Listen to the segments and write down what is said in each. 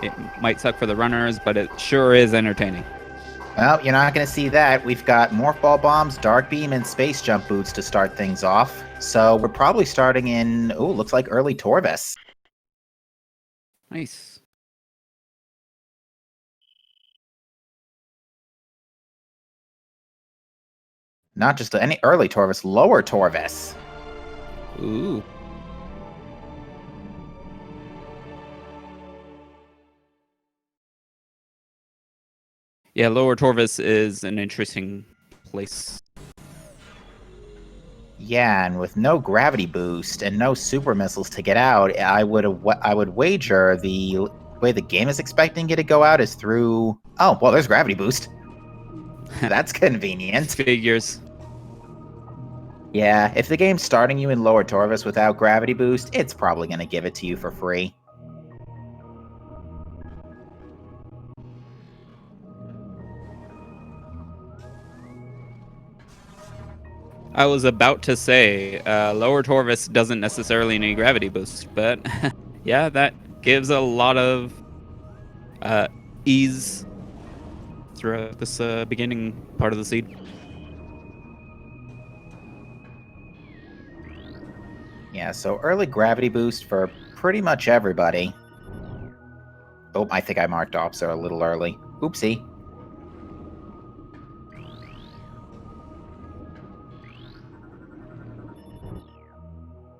It might suck for the runners, but it sure is entertaining. Well, you're not going to see that. We've got Morph Ball Bombs, Dark Beam, and Space Jump Boots to start things off. So we're probably starting in, looks like early Torvis. Nice. Not just any early Torvis, lower Torvis. Ooh. Yeah, Lower Torvis is an interesting place. Yeah, and with no gravity boost and no super missiles to get out, I would wager the way the game is expecting it to go out is through. Oh, well, there's gravity boost. That's convenient. Figures. Yeah, if the game's starting you in lower Torvis without gravity boost, it's probably going to give it to you for free. I was about to say, Lower Torvis doesn't necessarily need gravity boost, but yeah, that gives a lot of ease throughout this beginning part of the seed. Yeah, so early gravity boost for pretty much everybody. Oh, I think I marked Opser a little early. Oopsie.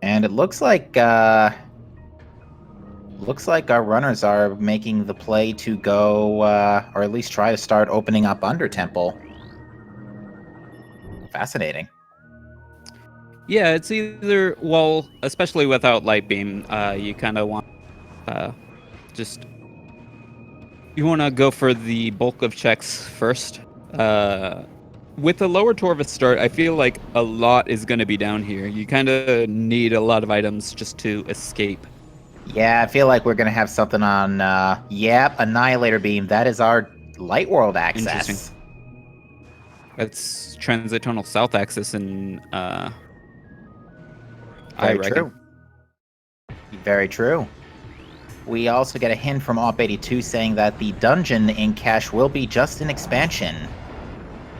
And it looks like our runners are making the play to go, or at least try to start opening up Under Temple. Fascinating. Yeah, it's either, well, especially without Light Beam, you kind of want you want to go for the bulk of checks first. With the lower Torvis start, I feel like a lot is going to be down here. You kind of need a lot of items just to escape. Yeah, I feel like we're going to have something on, yep, Annihilator Beam. That is our Light World access. Interesting. That's Transitonal South Axis and Very true. Very true. We also get a hint from awp82 saying that the dungeon in Cache will be just an expansion.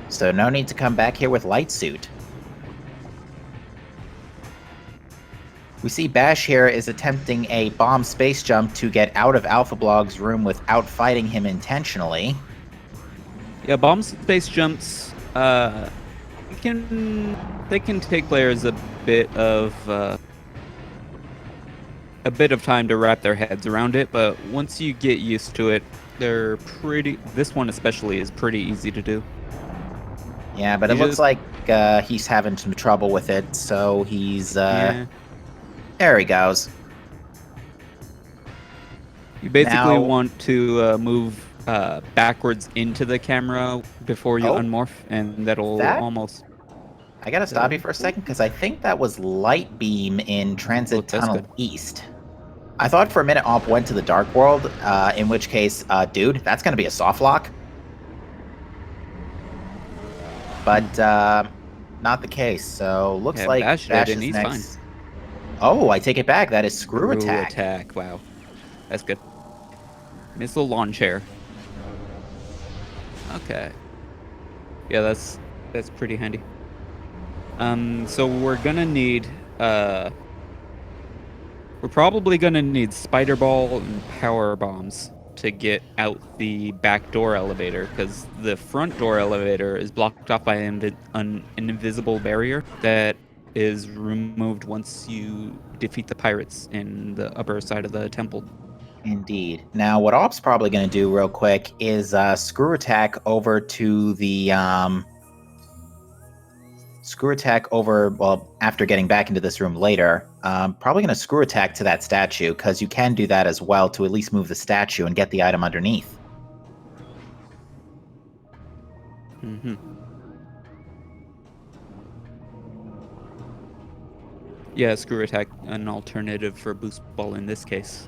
So no need to come back here with Light Suit. We see Bash here is attempting a bomb space jump to get out of Alpha Blog's room without fighting him intentionally. Yeah, bomb space jumps, they can take players a bit of time to wrap their heads around it, but once you get used to it, this one especially is pretty easy to do. Yeah, but it looks like he's having some trouble with it, so he's, yeah. There he goes. You basically want to move backwards into the camera before you unmorph, and that'll almost... I gotta stop you for a second, because I think that was Light Beam in Transit Tunnel East. I thought for a minute Op went to the Dark World, in which case, dude, that's gonna be a soft lock. But, not the case, so looks like Bash is next. Fine. Oh, I take it back, that is Screw Attack. Wow. That's good. Missile Launcher. Okay. Yeah, that's pretty handy. So we're gonna need, we're probably gonna need Spider Ball and Power Bombs to get out the back door elevator, because the front door elevator is blocked off by an invisible barrier that is removed once you defeat the pirates in the upper side of the temple. Indeed. Now, what Op's probably going to do real quick is Screw Attack over to the... Screw Attack over, well, after getting back into this room later, probably going to Screw Attack to that statue, because you can do that as well to at least move the statue and get the item underneath. Mm-hmm. Yeah, Screw Attack, an alternative for Boost Ball in this case.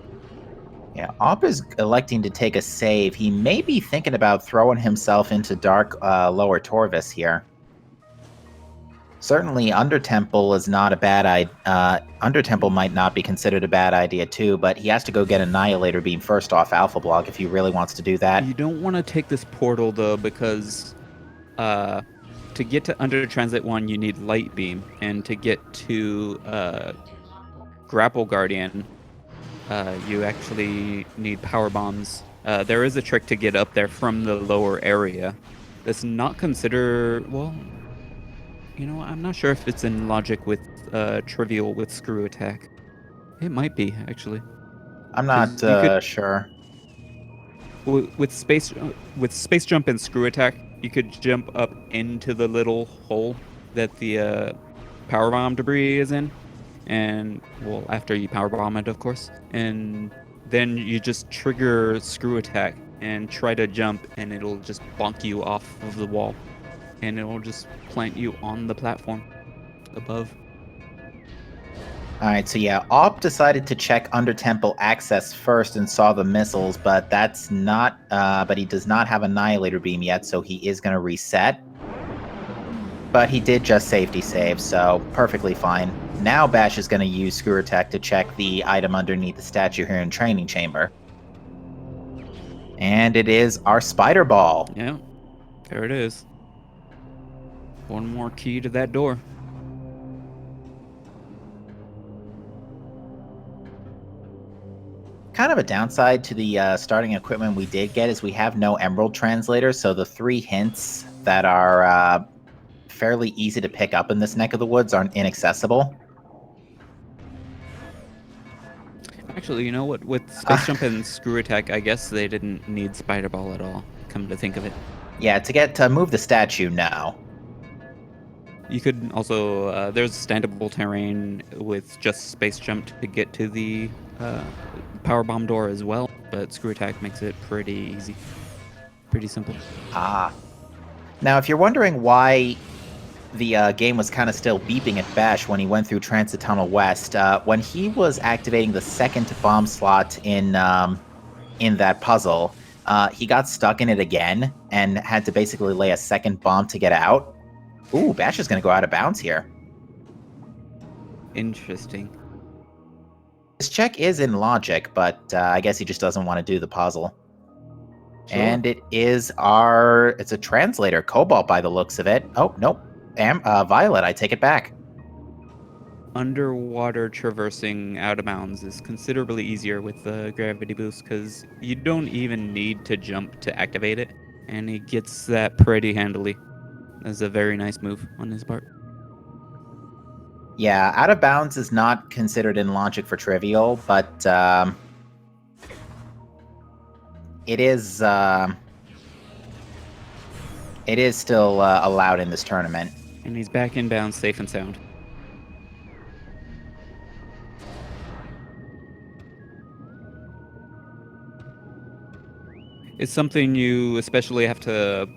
Yeah, Op is electing to take a save. He may be thinking about throwing himself into Dark Lower Torvis here. Certainly, Undertemple is not a bad idea. Undertemple might not be considered a bad idea too, but he has to go get Annihilator Beam first off Alpha Block if he really wants to do that. You don't want to take this portal though, because to get to Under Transit 1, you need Light Beam, and to get to Grapple Guardian, you actually need Power Bombs. There is a trick to get up there from the lower area. That's not considered, well, I'm not sure if it's in logic with Trivial with Screw Attack. It might be, actually. I'm not Because you could, sure. with Space Jump and Screw Attack, you could jump up into the little hole that the Power Bomb debris is in. And, well, after you Power Bomb it, of course. And then you just trigger Screw Attack and try to jump, and it'll just bonk you off of the wall. And it'll just plant you on the platform above. Alright, so yeah, Op decided to check Undertemple access first and saw the missiles, but that's not, but he does not have Annihilator Beam yet, so he is going to reset. But he did just safety save, so perfectly fine. Now Bash is going to use Screw Attack to check the item underneath the statue here in Training Chamber. And it is our Spider Ball. Yeah, there it is. One more key to that door. Kind of a downside to the starting equipment we did get is we have no Emerald Translator, so the 3 hints that are fairly easy to pick up in this neck of the woods aren't inaccessible. Actually, you know what? With Space Jump and Screw Attack, I guess they didn't need Spider Ball at all, come to think of it. Yeah, to move the statue now. You could also, there's standable terrain with just Space Jump to get to the Power Bomb door as well, but Screw Attack makes it pretty easy. Pretty simple. Ah. Now, if you're wondering why the game was kind of still beeping at Bash when he went through Transit Tunnel West, when he was activating the second bomb slot in that puzzle, he got stuck in it again and had to basically lay a second bomb to get out. Ooh, Bash is going to go out of bounds here. Interesting. His check is in logic, but I guess he just doesn't want to do the puzzle. Sure. And it's a translator, Cobalt by the looks of it. Oh, nope. Violet, I take it back. Underwater traversing out of bounds is considerably easier with the gravity boost because you don't even need to jump to activate it, and he gets that pretty handily. That's a very nice move on his part. Yeah, out of bounds is not considered in logic for trivial, but it is still allowed in this tournament. And he's back in bounds, safe and sound. It's something you especially have to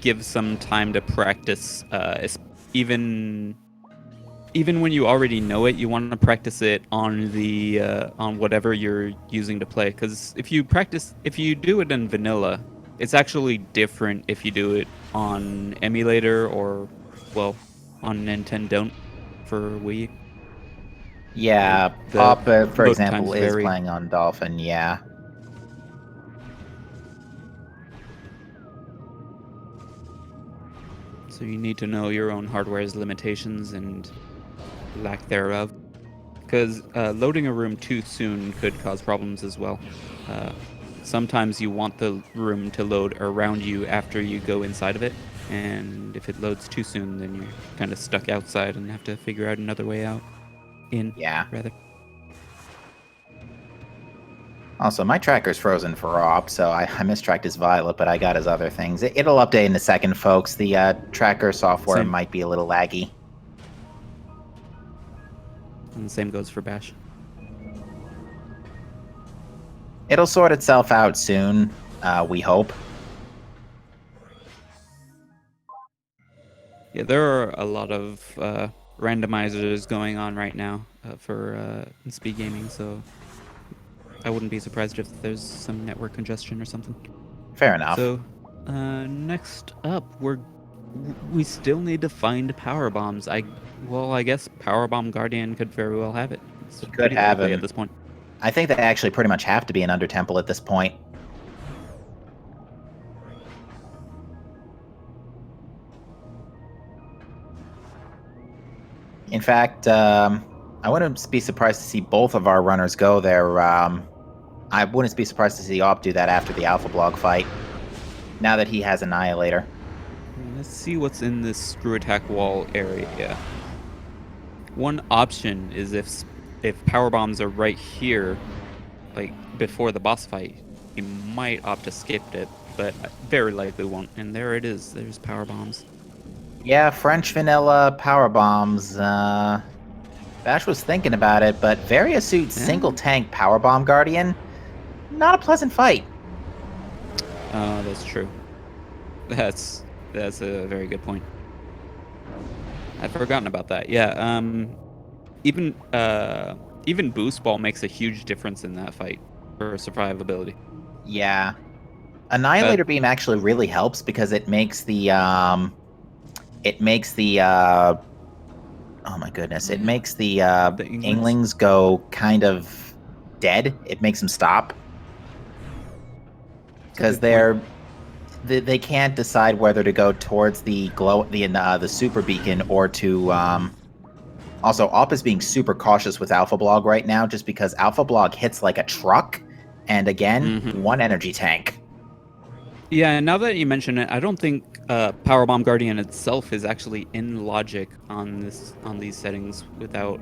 give some time to practice. Even when you already know it, you want to practice it on the on whatever you're using to play. Because if you do it in vanilla, it's actually different if you do it on emulator or, well, on Nintendo for Wii. Yeah, Pop, for example, is playing on Dolphin, yeah. So you need to know your own hardware's limitations and lack thereof. Because loading a room too soon could cause problems as well. Sometimes you want the room to load around you after you go inside of it, and if it loads too soon, then you're kind of stuck outside and have to figure out another way out. Rather. Also, my tracker's frozen for Op, so I mistracked his Violet, but I got his other things. It'll update in a second, folks. The tracker software might be a little laggy. And the same goes for Bash. It'll sort itself out soon, we hope. Yeah, there are a lot of randomizers going on right now for SpeedGaming, so I wouldn't be surprised if there's some network congestion or something. Fair enough. So, next up, we're We still need to find power bombs. Well, I guess Power Bomb Guardian could very well have it. It's He could pretty have likely at him. this point. I think they actually pretty much have to be an Under Temple at this point. In fact, I wouldn't be surprised to see both of our runners go there. I wouldn't be surprised to see Op do that after the Alpha Blog fight, now that he has Annihilator. Let's see what's in this screw attack wall area. One option is if power bombs are right here, like before the boss fight, he might opt to skip it, but very likely won't. And there it is. There's power bombs. Yeah, French vanilla power bombs. Bash was thinking about it, but Variasuit single tank power bomb guardian, not a pleasant fight. That's true. That's a very good point. I've forgotten about that. Yeah. Even boost ball makes a huge difference in that fight for survivability. Yeah, Annihilator Beam actually really helps because it makes the oh my goodness, it makes the Inglings go kind of dead. It makes them stop because they can't decide whether to go towards the super beacon or to also Op is being super cautious with Alpha Blog right now just because Alpha Blog hits like a truck and again one energy tank. Yeah, and now that you mention it, I don't think Power Bomb Guardian itself is actually in logic on these settings without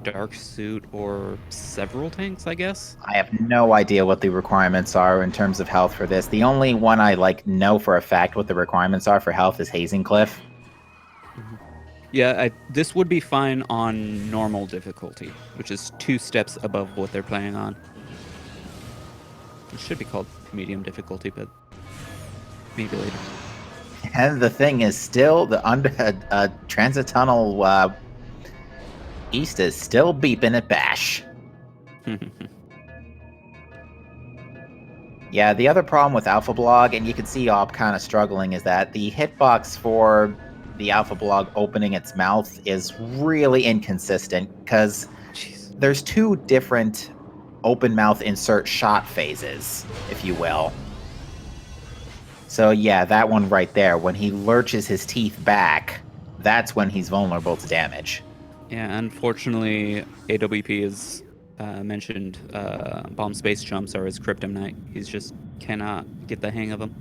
Dark Suit or several tanks, I guess. I have no idea what the requirements are in terms of health for this. The only one I know for a fact what the requirements are for health is Hazing Cliff. Yeah, this would be fine on normal difficulty, which is 2 steps above what they're playing on. It should be called medium difficulty, but maybe later. And the thing is still the transit tunnel east is still beeping at Bash. Yeah, the other problem with Alpha Blog, and you can see Op kind of struggling, is that the hitbox for the Alpha Blog opening its mouth is really inconsistent because there's 2 different open mouth insert shot phases, if you will. So yeah, that one right there, when he lurches his teeth back, that's when he's vulnerable to damage. Yeah, unfortunately, AWP is mentioned bomb space jumps are his kryptonite. He's just cannot get the hang of them.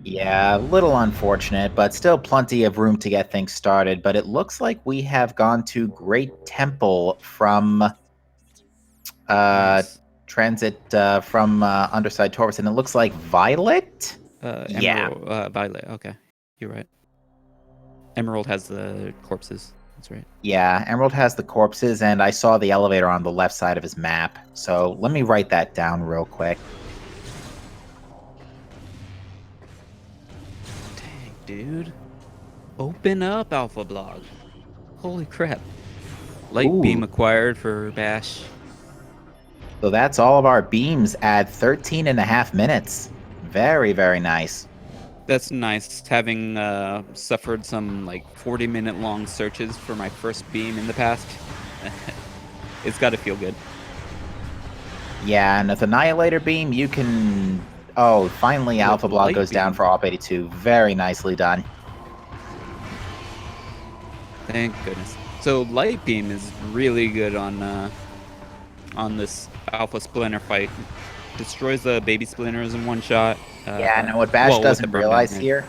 Yeah, a little unfortunate, but still plenty of room to get things started. But it looks like we have gone to Great Temple from Nice. transit from Underside Taurus, and it looks like Violet? Yeah. Emerald, Violet, okay. You're right. Emerald has the corpses. That's right. Yeah, Emerald has the corpses, and I saw the elevator on the left side of his map. So let me write that down real quick. Dang, dude. Open up, Alpha Blog. Holy crap. Light beam acquired for Bash. So that's all of our beams at 13.5 minutes. Very, very nice. That's nice, having suffered some like 40-minute long searches for my first beam in the past. It's got to feel good. Yeah, and with Annihilator Beam, you can... Oh, finally Alpha Blog goes down for awp82. Very nicely done. Thank goodness. So Light Beam is really good on this Alpha Splinter fight. Destroys the baby splinters in one shot. Yeah, no, what Bash doesn't realize here,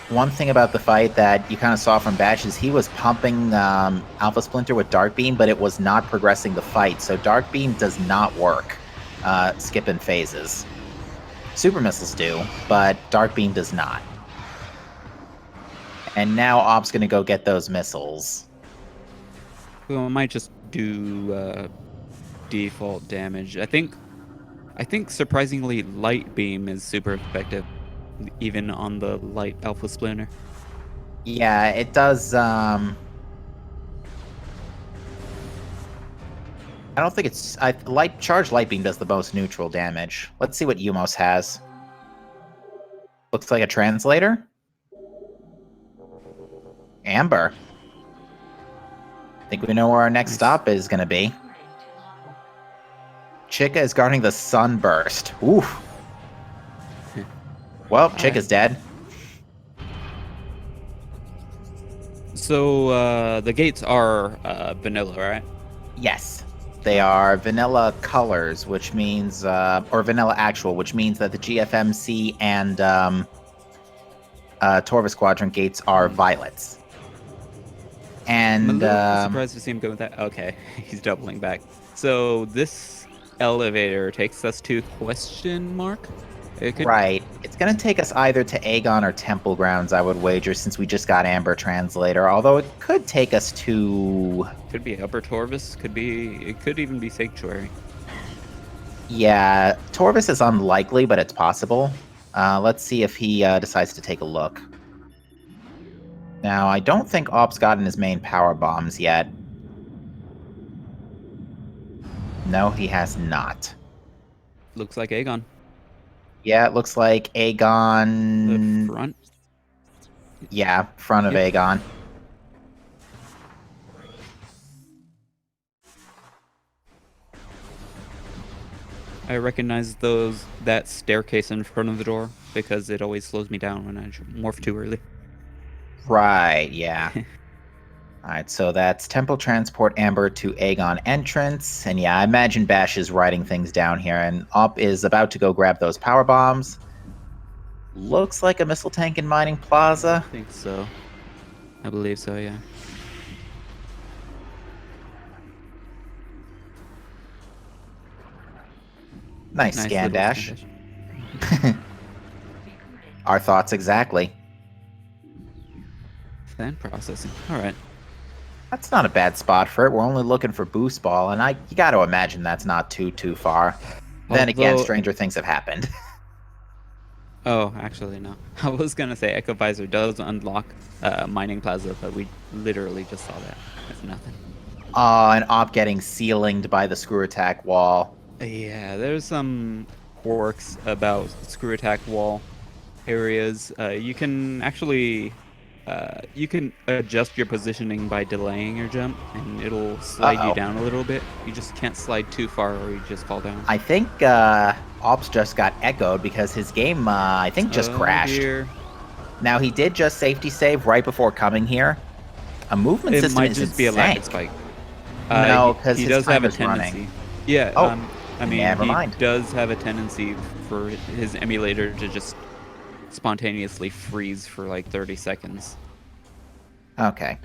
one thing about the fight that you kind of saw from Bash is he was pumping Alpha Splinter with Dark Beam, but it was not progressing the fight. So Dark Beam does not work, skipping phases. Super Missiles do, but Dark Beam does not. And now Op's going to go get those missiles. Well, I might just do default damage. I think surprisingly Light Beam is super effective, even on the light Alpha Splinter. Yeah, it does. I don't think it's charge Light Beam does the most neutral damage. Let's see what Umos has. Looks like a translator. Amber. Think we know where our next Nice. stop is going to be. Chica is guarding the sunburst. Oof. Well, Chica's dead. So the gates are vanilla, right? Yes. They are vanilla colors, which means, or vanilla actual, which means that the GFMC and Torvis Quadrant gates are violets. I'm a And little surprised to see him go with that. Okay, he's doubling back. So this elevator takes us to question mark? It could right, it's going to take us either to Agon or Temple Grounds, I would wager, since we just got Amber Translator. Although it could take us to... Could be Upper Torvis. It could even be Sanctuary. Yeah, Torvis is unlikely, but it's possible. Let's see if he decides to take a look. Now, I don't think Op's gotten his main power bombs yet. No, he has not. Looks like Agon. Yeah, it looks like Agon... The front? Yeah, front of Agon. I recognize that staircase in front of the door because it always slows me down when I morph too early. Right, yeah. Alright, so that's Temple Transport Amber to Agon entrance. And yeah, I imagine Bash is writing things down here, and Op is about to go grab those power bombs. Looks like a missile tank in Mining Plaza. I think so. I believe so, yeah. Nice scan little dash. scan dash. Our thoughts exactly. Fan processing. Alright. That's not a bad spot for it. We're only looking for Boost Ball, and you got to imagine that's not too far. Then again, stranger things have happened. Oh, actually, no. I was going to say Echo Visor does unlock Mining Plaza, but we literally just saw that. That's nothing. And Op getting ceilinged by the screw attack wall. Yeah, there's some quirks about screw attack wall areas. You can actually... you can adjust your positioning by delaying your jump, and it'll slide you down a little bit. You just can't slide too far or you just fall down. I think Ops just got echoed because his game, I think, just crashed. Dear. Now, he did just safety save right before coming here. A movement It system might is just be a lag spike. No, because he his does have a timer's tendency. running. Yeah, Oh, I mean, never he mind. does have a tendency for his emulator to just spontaneously freeze for like 30 seconds. Okay.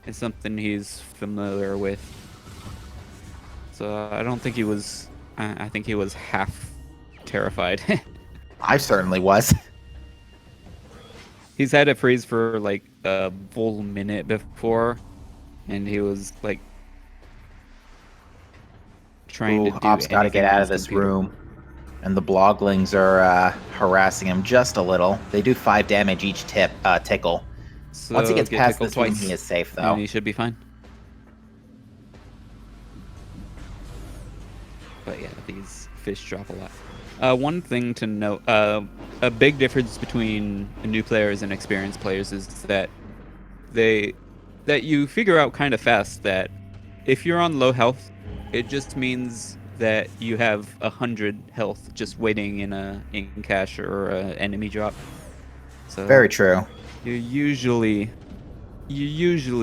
It's something he's familiar with. So I don't think he was... I think he was half terrified. I certainly was. He's had it freeze for like a full minute before, and he was like trying to do Op's got to get anything on out his of this computer. room. And the bloglings are harassing him just a little. They do 5 damage each tickle. So Once he gets get past tickled this room, twice, he is safe, though. and he should be fine. But yeah, these fish drop a lot. One thing to note, a big difference between new players and experienced players is that you figure out kind of fast that if you're on low health, it just means that you have 100 health just waiting in a cache or a enemy drop. So Very true. you usually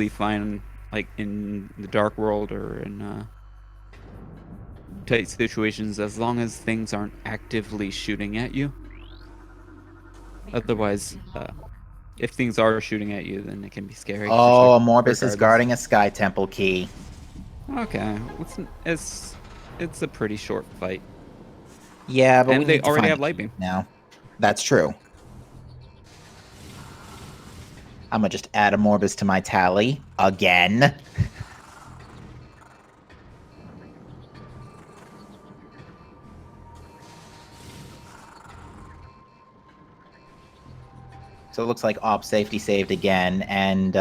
find, like in the dark world or in tight situations, as long as things aren't actively shooting at you. Otherwise, if things are shooting at you, then it can be scary. Oh, Morbus is guarding a Sky Temple key. Okay, it's a pretty short fight. Yeah, but And we they need to already find have Light Beam. now. That's true. I'm gonna just add a Morbus to my tally again. So it looks like Op safety saved again, and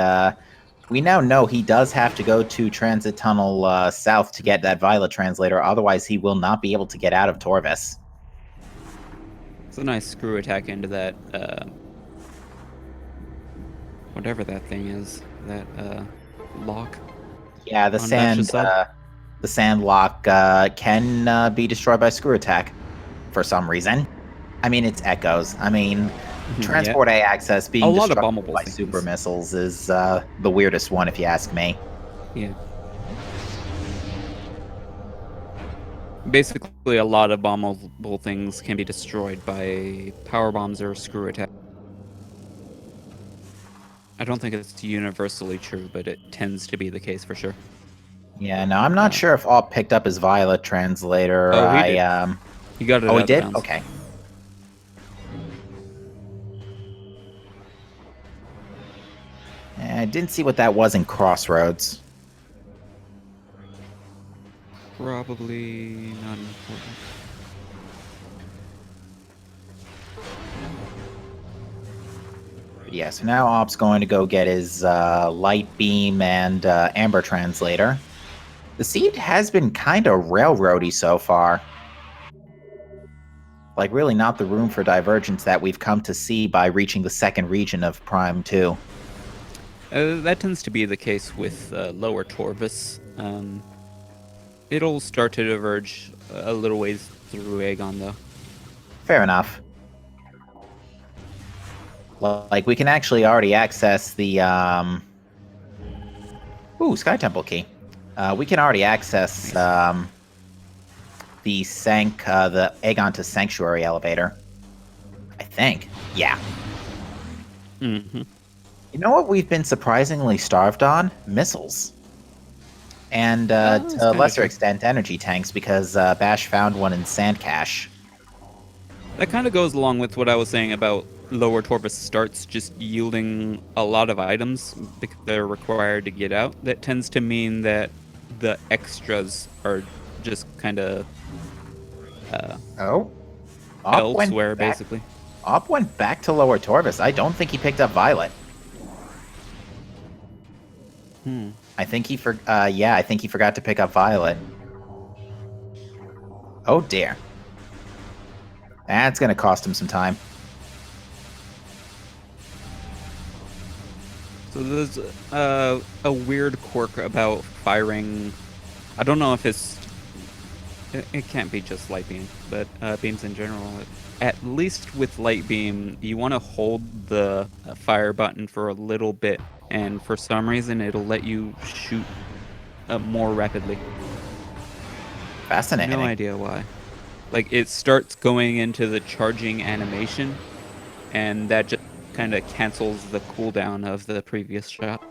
we now know he does have to go to Transit Tunnel South to get that Violet Translator, otherwise he will not be able to get out of Torvis. It's a nice screw attack into that whatever that thing is, that lock Yeah, on Bash's side. the sand lock can be destroyed by screw attack for some reason. I mean, it's echoes. I mean, Yeah, transport A access a being lot of destructible bombable by super things. missiles is the weirdest one, if you ask me. Yeah. Basically, a lot of bombable things can be destroyed by power bombs or screw attack. I don't think it's universally true, but it tends to be the case for sure. Yeah, no, I'm not Uh, sure if All picked up his Violet translator. oh, he did. He got it Oh, he out of did? bounds. Okay. I didn't see what that was in Crossroads. Probably not important. But yeah, so now Op's going to go get his Light Beam and Amber translator. The seed has been kind of railroady so far. Like, really not the room for divergence that we've come to see by reaching the second region of Prime 2. That tends to be the case with lower Torvus. It'll start to diverge a little ways through Agon, though. Fair enough. Like, we can actually already access the, Ooh, Sky Temple key. We can already access, Nice. the Agon to Sanctuary elevator. I think. Yeah. Mm-hmm. You know what we've been surprisingly starved on? Missiles. And That's to a kind of lesser true. extent, energy tanks, because Bash found one in Sand Cache. That kind of goes along with what I was saying about lower Torvus starts just yielding a lot of items because they're required to get out. That tends to mean that the extras are just kind of Oh? elsewhere, basically. Op went back to Lower Torvus. I don't think he picked up Violet. Hmm. I think I think he forgot to pick up Violet. Oh dear. That's gonna cost him some time. So there's a weird quirk about firing. I don't know if it can't be just light beam, but beams in general. At least with light beam, you want to hold the fire button for a little bit, and for some reason, it'll let you shoot more rapidly. No Fascinating. idea why. Like it starts going into the charging animation, and that just kind of cancels the cooldown of the previous shot.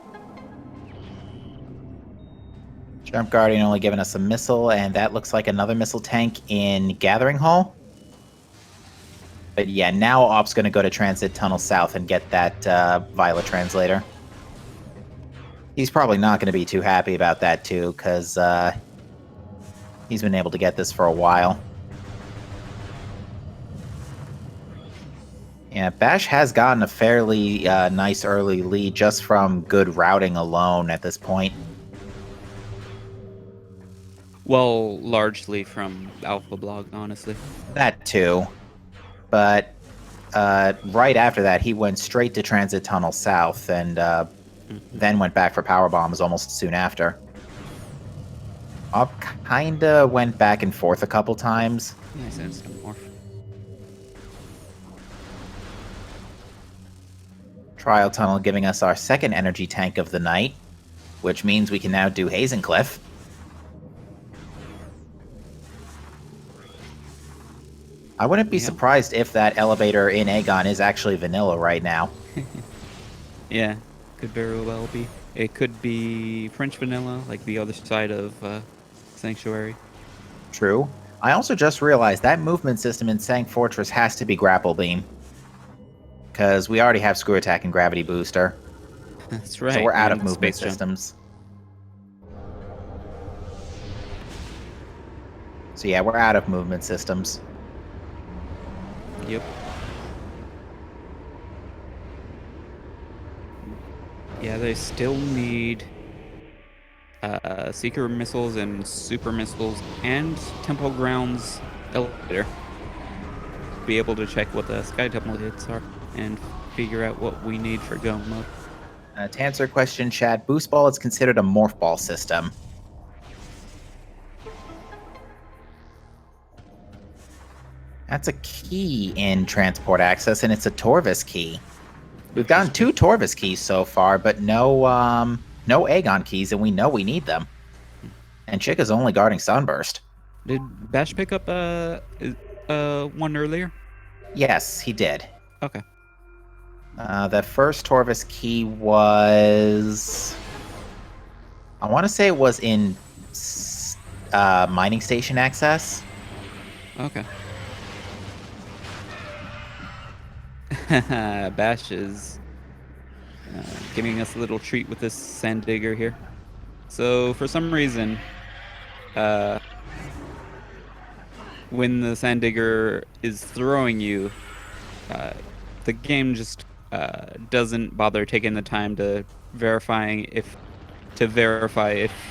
Jump Guardian only giving us a missile, and that looks like another missile tank in Gathering Hall. But yeah, now Op's going to go to Transit Tunnel South and get that Violet Translator. He's probably not going to be too happy about that, too, because he's been able to get this for a while. Yeah, Bash has gotten a fairly nice early lead just from good routing alone at this point. Well, largely from Alpha Blog, honestly. That too. But right after that, he went straight to Transit Tunnel South and then went back for power bombs almost soon after. Op kinda went back and forth a couple times. Nice instant morph. Trial Tunnel giving us our second energy tank of the night, which means we can now do Hazencliff. I wouldn't be surprised if that elevator in Agon is actually vanilla right now. Yeah, could very well be. It could be French vanilla, like the other side of Sanctuary. True. I also just realized that movement system in Sank Fortress has to be Grapple Beam. Because we already have Screw Attack and Gravity Booster. That's right. So we're out of and movement Space Jump. systems. So yeah, we're out of movement systems. Yep. Yeah, they still need Seeker missiles and Super missiles and Temple Grounds elevator to be able to check what the Sky Temple hits are and figure out what we need for go mode. To answer a question, Chad, Boost Ball is considered a Morph Ball system. That's a key in Transport Access, and it's a Torvis key. We've gotten 2 Torvis keys so far, but no Agon keys, and we know we need them. And Chica's only guarding Sunburst. Did Bash pick up one earlier? Yes, he did. Okay. The first Torvis key was... I want to say it was in Mining Station Access. Okay. Bash is giving us a little treat with this sand digger here. So for some reason, when the sand digger is throwing you, the game just doesn't bother taking the time to verify if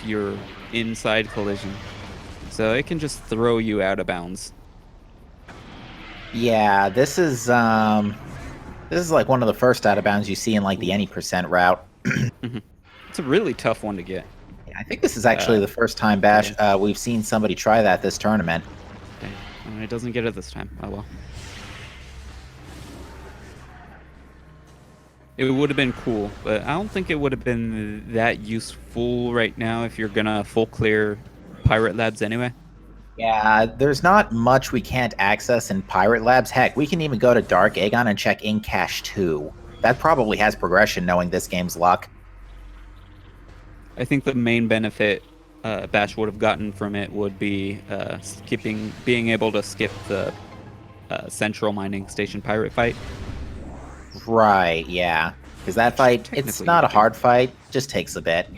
you're inside collision. So it can just throw you out of bounds. Yeah, this is like one of the first out of bounds you see in like the any percent route. It's a really tough one to get. Yeah, I think this is actually the first time Bash we've seen somebody try that this tournament. Okay. It doesn't get it this time. Oh well. It would have been cool, but I don't think it would have been that useful right now if you're gonna full clear Pirate Labs anyway. Yeah, there's not much we can't access in Pirate Labs. Heck, we can even go to Dark Agon and check in Cache 2. That probably has progression knowing this game's luck. I think the main benefit Bash would have gotten from it would be being able to skip the Central Mining Station pirate fight. Right, yeah. Because that fight, it's not a hard fight, just takes a bit.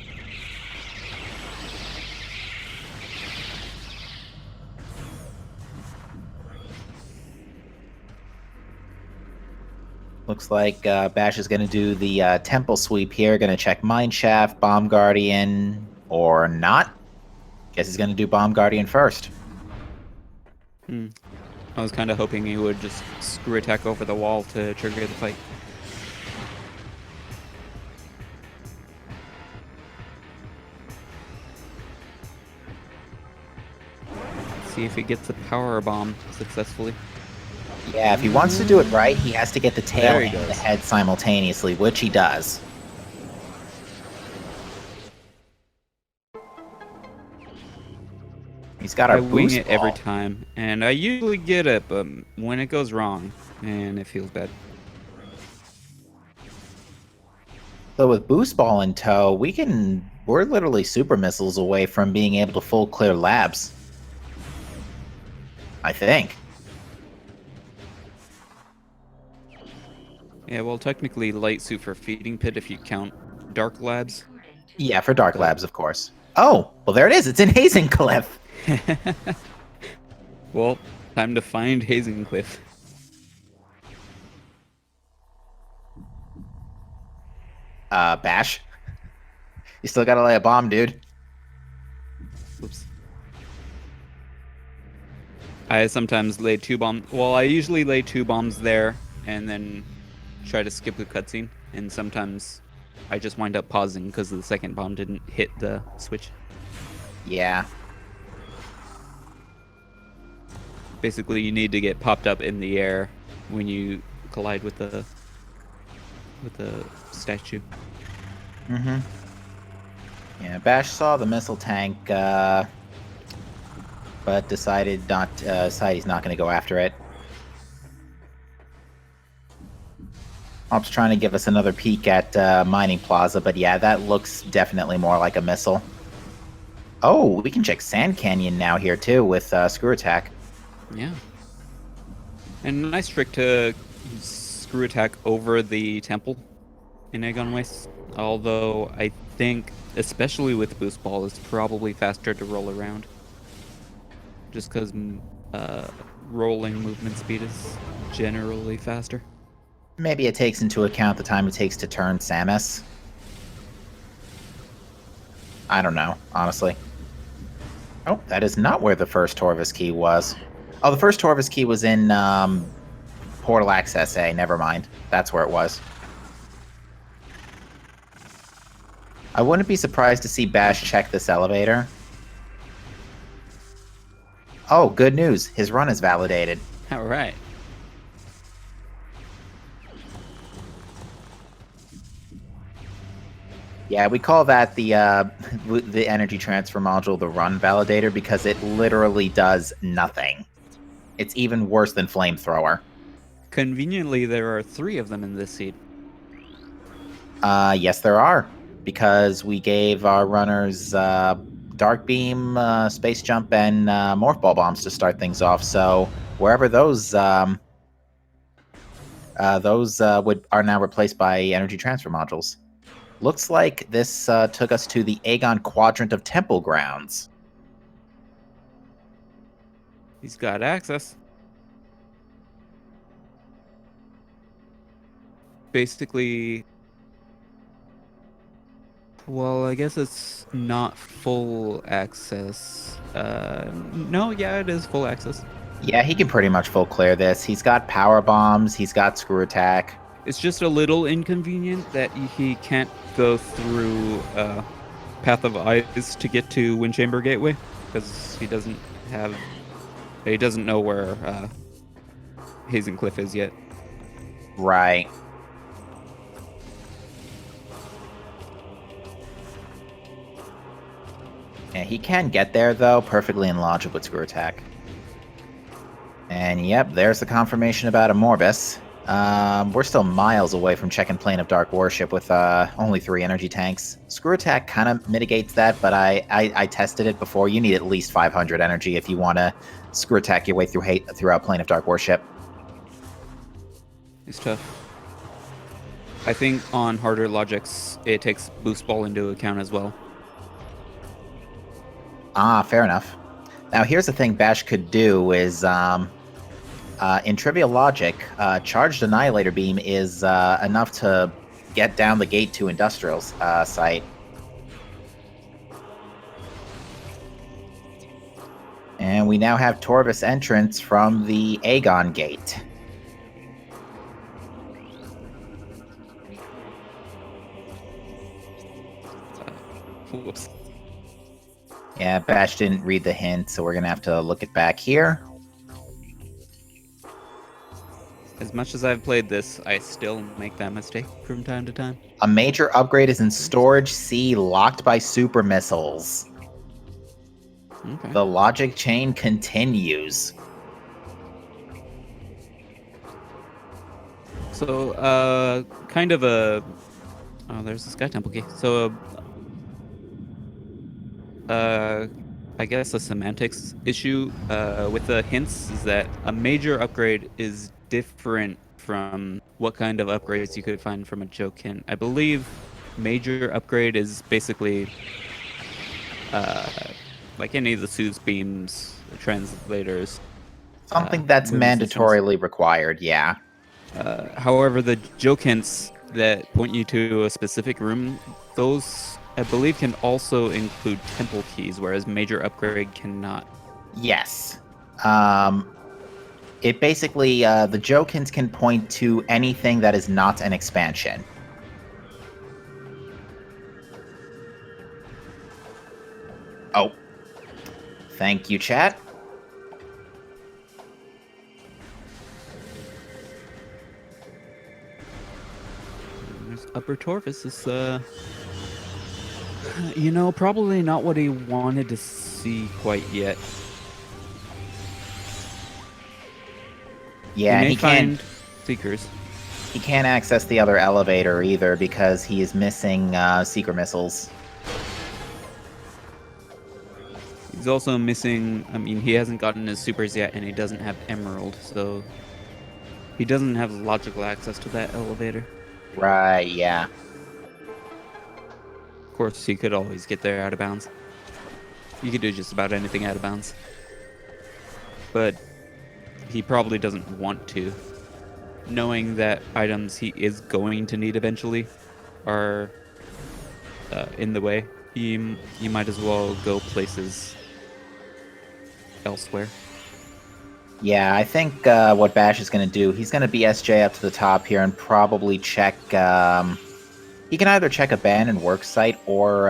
Looks like Bash is going to do the temple sweep here. Going to check Mineshaft, Bomb Guardian, or not. Guess he's going to do Bomb Guardian first. I was kind of hoping he would just screw attack over the wall to trigger the fight. See if he gets the power bomb successfully. Yeah, if he wants to do it right, he has to get the tail and the head simultaneously, which he does. He's got our I wing it ball every time, and I usually get it, but when it goes wrong, man, it feels bad. So with Boost Ball in tow, we're literally super missiles away from being able to full clear labs. I think. Yeah, well, technically light suit for feeding pit if you count dark labs. Yeah, for dark labs, of course. Oh, well there it is. It's in Hazencliff. Well, time to find Hazencliff. Bash. You still gotta lay a bomb, dude. Oops. I sometimes lay 2 bombs. Well, I usually lay 2 bombs there and then try to skip the cutscene. And sometimes I just wind up pausing because the second bomb didn't hit the switch. Yeah. Basically, you need to get popped up in the air when you collide with the statue. Mm-hmm. Yeah, Bash saw the missile tank, but decided he's not going to go after it. Op's trying to give us another peek at Mining Plaza, but yeah, that looks definitely more like a missile. Oh, we can check Sand Canyon now here too with Screw Attack. Yeah. And nice trick to screw attack over the temple in Agon Waste. Although I think, especially with Boost Ball, it's probably faster to roll around. Just because rolling movement speed is generally faster. Maybe it takes into account the time it takes to turn Samus. I don't know, honestly. Oh, that is not where the first Torvis key was. Oh, the first Torvis key was in Portal Access A. Never mind. That's where it was. I wouldn't be surprised to see Bash check this elevator. Oh, good news. His run is validated. All right. Yeah, we call that the the energy transfer module the run validator because it literally does nothing. It's even worse than flamethrower. Conveniently, there are 3 of them in this seed. Yes, there are, because we gave our runners Dark Beam, Space Jump, and Morph Ball Bombs to start things off. So wherever those are now replaced by energy transfer modules. Looks like this took us to the Agon quadrant of temple grounds. He's got access. Basically, well, I guess it's not full access. No, yeah, it is full access. Yeah, he can pretty much full clear this. He's got power bombs. He's got screw attack. It's just a little inconvenient that he can't go through Path of Ice to get to Wind Chamber Gateway because he doesn't know where Hazen Cliff is yet. Right. Yeah, he can get there, though, perfectly in logic with screw attack. And yep, there's the confirmation about a Morbus. We're still miles away from checking Plane of Dark Worship with only 3 energy tanks. Screw attack kind of mitigates that, but I tested it before. You need at least 500 energy if you want to screw attack your way throughout Plane of Dark Worship. It's tough. I think on harder logics, it takes Boost Ball into account as well. Ah, fair enough. Now, here's the thing Bash could do is, in Trivial Logic, Charged Annihilator Beam is enough to get down the gate to Industrial's site. And we now have Torvus entrance from the Agon gate. Whoops. Yeah, Bash didn't read the hint, so we're going to have to look it back here. As much as I've played this, I still make that mistake from time to time. A major upgrade is in Storage C, locked by super missiles. Okay. The logic chain continues. So, kind of a... Oh, there's the Sky Temple key. So, I guess a semantics issue with the hints is that a major upgrade is different from what kind of upgrades you could find from a joke hint. I believe major upgrade is basically like any of the Sue's beams, the translators. Something that's mandatorily required, yeah. However, the joke hints that point you to a specific room, those I believe can also include temple keys, whereas major upgrade cannot. Yes. It basically, the joke hints can point to anything that is not an expansion. Oh. Thank you, chat. There's Upper Torvus is, you know, probably not what he wanted to see quite yet. Yeah, he he can't. Seekers. He can't access the other elevator either because he is missing Seeker missiles. He's also missing. I mean, he hasn't gotten his supers yet, and he doesn't have Emerald, so he doesn't have logical access to that elevator. Right. Yeah. Of course, he could always get there out of bounds. You could do just about anything out of bounds. But he probably doesn't want to. Knowing that items he is going to need eventually are in the way, you might as well go places elsewhere. Yeah, I think what Bash is going to do, he's going to BSJ up to the top here and probably check He can either check abandoned work site or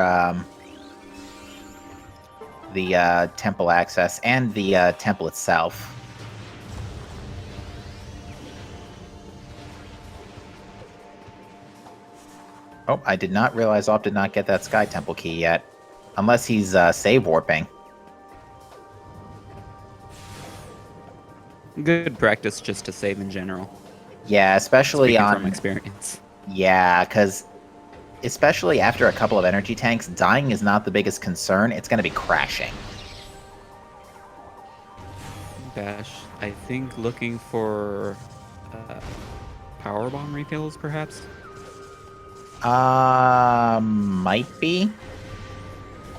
the temple access and the temple itself. Oh, I did not realize Op did not get that Sky Temple key yet. Unless he's save warping. Good practice just to save in general. Yeah, especially Speaking on... from experience. Yeah, because especially after a couple of energy tanks, dying is not the biggest concern. It's going to be crashing. Bash, I think looking for power bomb refills, perhaps? Might be.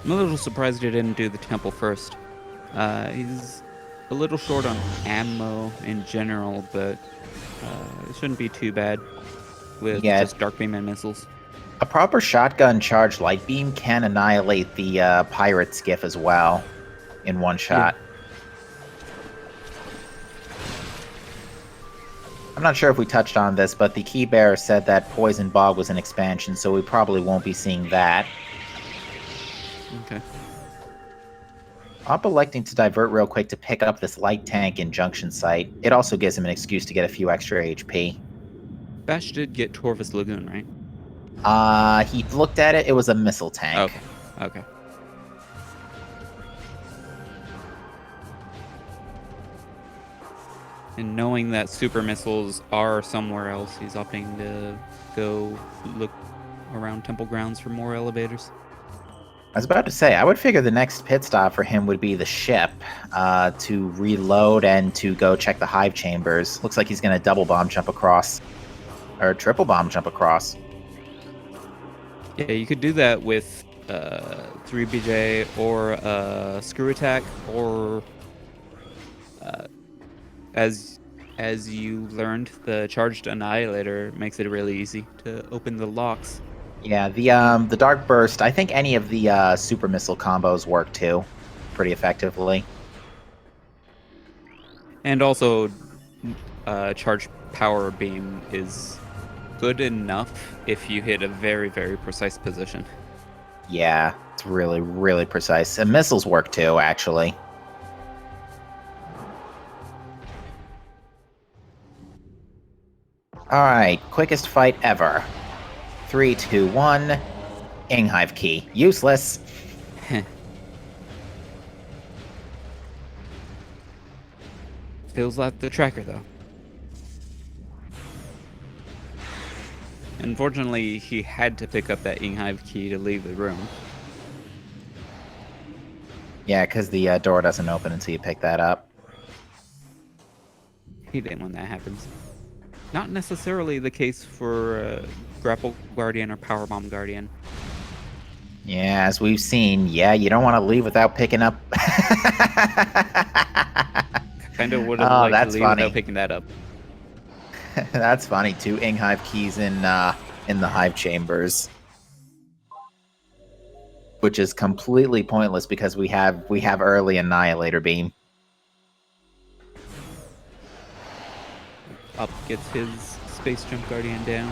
I'm a little surprised he didn't do the temple first. He's a little short on ammo in general, but it shouldn't be too bad with just Dark Beam and missiles. A proper shotgun charged light beam can annihilate the pirate skiff as well in one shot. Yeah. I'm not sure if we touched on this, but the key bearer said that Poison Bog was an expansion, so we probably won't be seeing that. Okay. I'm electing to divert real quick to pick up this light tank in Junction Site. It also gives him an excuse to get a few extra HP. Bash did get Torvus Lagoon, right? He looked at it. It was a missile tank. Okay. And knowing that super missiles are somewhere else, he's opting to go look around temple grounds for more elevators. I was about to say, I would figure the next pit stop for him would be the ship to reload and to go check the Hive chambers. Looks like he's going to double bomb jump across. Or triple bomb jump across. Yeah, you could do that with 3BJ or Screw Attack or... As you learned, the charged Annihilator makes it really easy to open the locks. Yeah, the Dark Burst, I think any of the super missile combos work too, pretty effectively. And also, charged power beam is good enough if you hit a very, very precise position. Yeah, it's really, really precise. And missiles work too, actually. Alright, quickest fight ever. 3, 2, 1. Hive key. Useless. Feels like the tracker, though. Unfortunately, he had to pick up that Hive key to leave the room. Yeah, because the door doesn't open until you pick that up. Hate it when that happens. Not necessarily the case for Grapple Guardian or Powerbomb Guardian. Yeah, as we've seen, yeah, you don't want to leave without picking up. Kind of would have liked to leave without picking that up. That's funny. 2 Hive keys in the Hive chambers, which is completely pointless because we have early Annihilator Beam. Up gets his Space Jump Guardian down.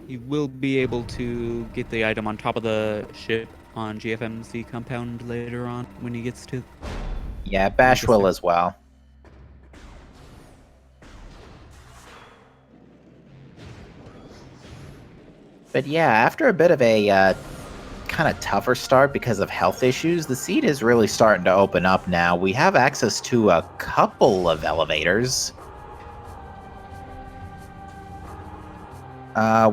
He will be able to get the item on top of the ship on GFMC compound later on when he gets to... Yeah, Bash will as well. But yeah, after a bit of a kind of tougher start because of health issues, the seed is really starting to open up now. We have access to a couple of elevators.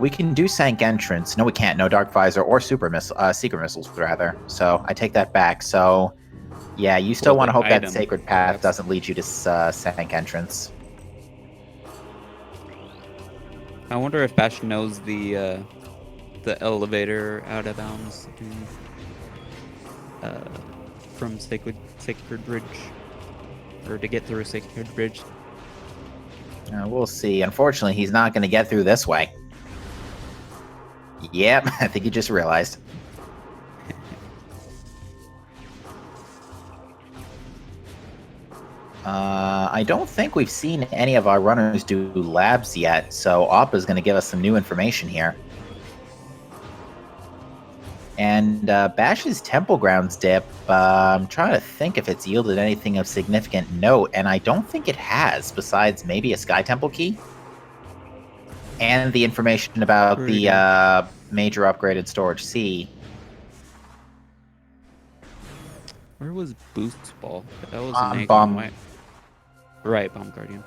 We can do Sank Entrance. No, we can't. No Dark Visor or Secret Missiles, rather. So I take that back. So, yeah, you still want to hope that Sacred Path doesn't lead you to Sank Entrance. I wonder if Bash knows the elevator out of bounds from Sacred Bridge, or to get through Sacred Bridge. We'll see. Unfortunately, he's not going to get through this way. Yep, I think you just realized. I don't think we've seen any of our runners do labs yet, so Oppa is going to give us some new information here. And Bash's Temple Grounds dip, I'm trying to think if it's yielded anything of significant note, and I don't think it has, besides maybe a Sky Temple key. And the information about Pretty. the major upgraded storage C. Where was Boost Ball? That was an Agon, Bomb. right? Right, Bomb Guardian.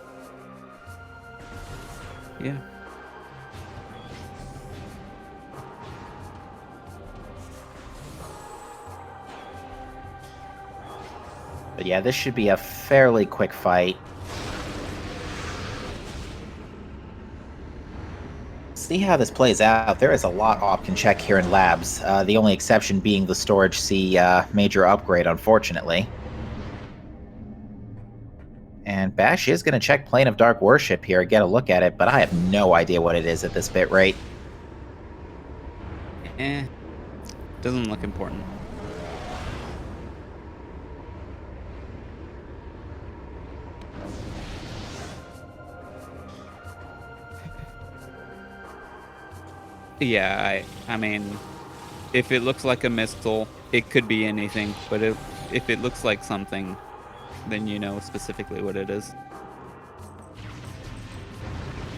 Yeah. But yeah, this should be a fairly quick fight. See how this plays out. There is a lot Op can check here in labs. The only exception being the storage C major upgrade, unfortunately. And Bash is going to check Plane of Dark Worship here, get a look at it, but I have no idea what it is at this bit rate. Doesn't look important. Yeah, I mean, if it looks like a missile, it could be anything, but if it looks like something, then you know specifically what it is.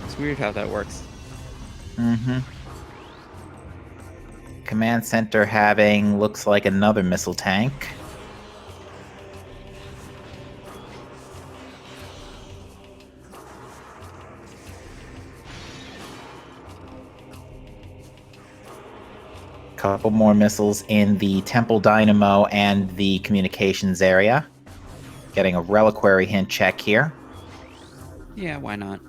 It's weird how that works. Mm-hmm. Command center having looks like another missile tank. Couple more missiles in the Temple Dynamo and the communications area. Getting a reliquary hint check here. Yeah, why not?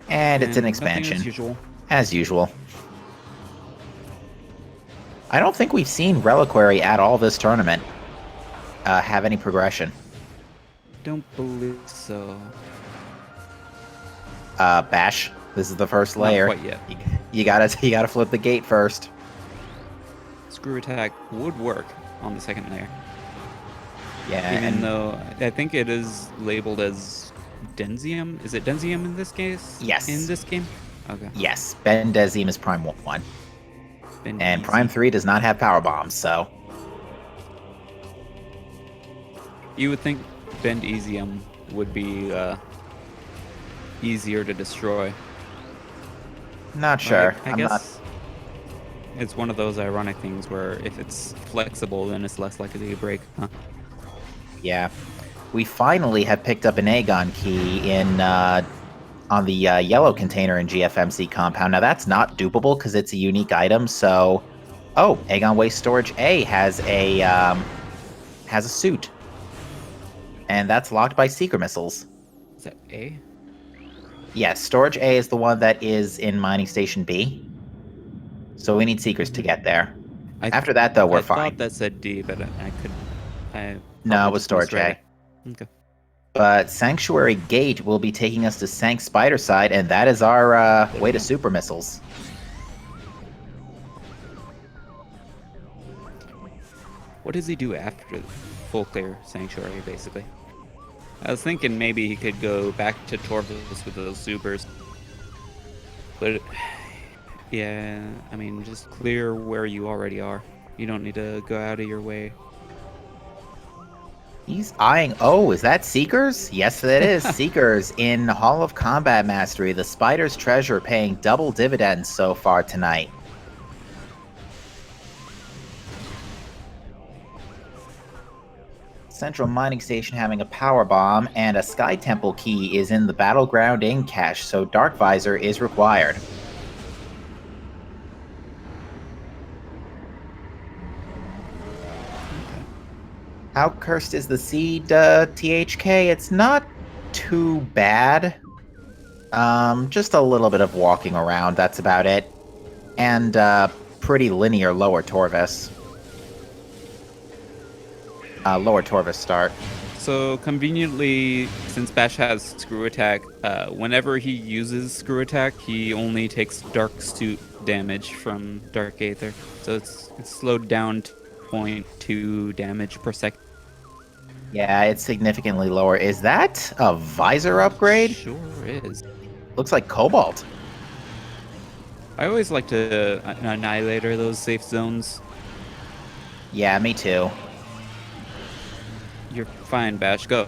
And it's an Nothing expansion. as usual. As usual. I don't think we've seen reliquary at all this tournament have any progression. Don't believe so. Bash. This is the first layer. Not quite yet. You gotta flip the gate first. Screw attack would work on the second layer. Yeah, Even though I think it is labeled as Denzium. Is it Denzium in this case? Yes. In this game? Okay. Yes, Ben Desium is Prime 1. Been And easy. Prime 3 does not have power bombs, so... You would think Bendesium would be easier to destroy. Not sure. I guess it's one of those ironic things where if it's flexible, then it's less likely to break. Huh? Yeah. We finally have picked up an Agon key in on the yellow container in GFMC compound. Now that's not dupable because it's a unique item, so... Oh, Agon Waste Storage A has a suit. And that's locked by Seeker missiles. Is that A? Yes, Storage A is the one that is in Mining Station B. So we need Seekers to get there. After that, though, we're fine. I thought that said D, but No, it was Storage A. Okay. But Sanctuary Gate will be taking us to Sank Spider Side, and that is our way to Super Missiles. What does he do after full clear Sanctuary, basically? I was thinking maybe he could go back to Torvus with those supers. But, yeah, I mean, just clear where you already are. You don't need to go out of your way. He's eyeing... Oh, is that Seekers? Yes, it is. Seekers in Hall of Combat Mastery. The Spider's Treasure paying double dividends so far tonight. Central Mining Station having a power bomb, and a Sky Temple key is in the Battleground in cache, so Dark Visor is required. How cursed is the seed, THK? It's not too bad. Just a little bit of walking around, that's about it. And pretty linear lower Torvus. Lower Torvus start. So conveniently, since Bash has Screw Attack, whenever he uses Screw Attack, he only takes Dark Suit damage from Dark Aether. So it's slowed down to 0.2 damage per second. Yeah, it's significantly lower. Is that a Visor upgrade? Sure is. Looks like Cobalt. I always like to Annihilator those safe zones. Yeah, me too. You're fine, Bash. Go.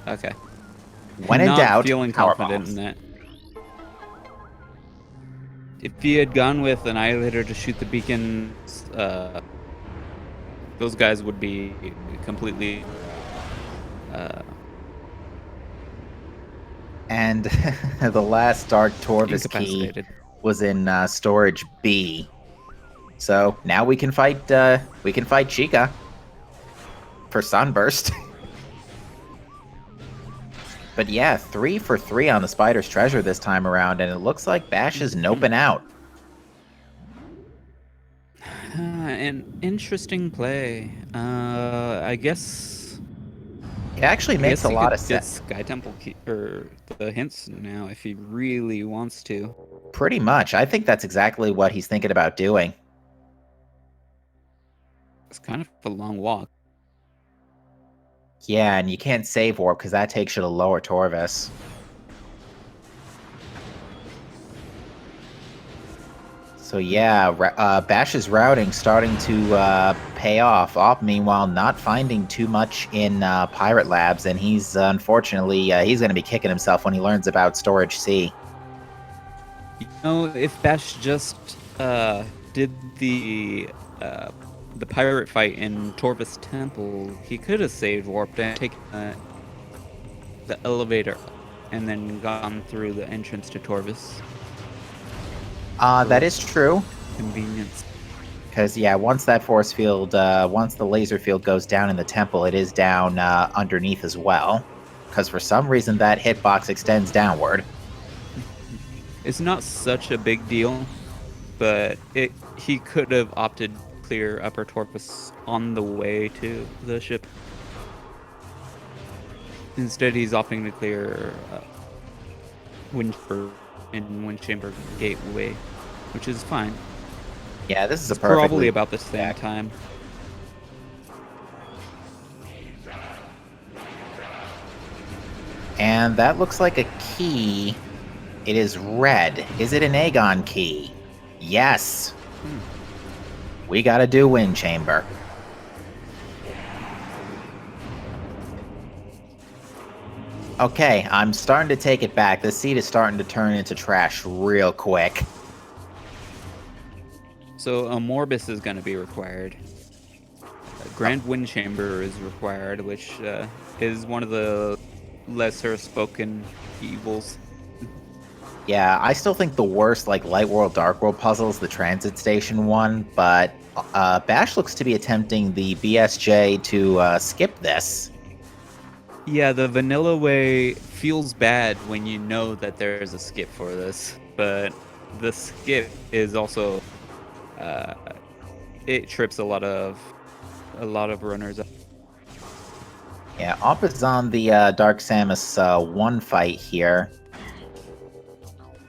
Okay. When in Not doubt, feeling power confident in bombs. that. If you had gone with Annihilator to shoot the beacons, those guys would be completely. And the last Dark Torvis key Incapacitated. was in storage B. So now we can fight Chica for Sunburst. But yeah, 3 for 3 on the Spider's Treasure this time around, and it looks like Bash is noping out. An interesting play. I guess. It actually I makes guess a he lot could of get sense. Sky Temple key or the hints now if he really wants to. Pretty much. I think that's exactly what he's thinking about doing. It's kind of a long walk. Yeah, and you can't save warp because that takes you to lower Torvis. So yeah, Bash's routing starting to pay off. Op, meanwhile, not finding too much in Pirate Labs, and he's unfortunately he's going to be kicking himself when he learns about Storage C. You know, if Bash just did the pirate fight in Torvis Temple, he could have saved warped and taken the elevator and then gone through the entrance to Torvis. That is true. Convenience. Because, yeah, once that force field, once the laser field goes down in the temple, it is down underneath as well. Because for some reason that hitbox extends downward. It's not such a big deal, but he could have opted clear upper Torvis on the way to the ship. Instead, he's opting to clear Wind Chamber Gateway, which is fine. Yeah, this is It's a perfectly... probably about the same time. And that looks like a key. It is red. Is it an Agon key? Yes. We gotta do Wind Chamber. Okay, I'm starting to take it back. This seat is starting to turn into trash real quick. So a Morbus is going to be required. A Grand Wind Chamber is required, which is one of the lesser spoken evils. Yeah, I still think the worst, like, Light World, Dark World puzzle is the Transit Station one, but Bash looks to be attempting the BSJ to skip this. Yeah, the vanilla way feels bad when you know that there's a skip for this, but the skip is also it trips a lot of runners up. Yeah, Op is on the Dark Samus 1 fight here.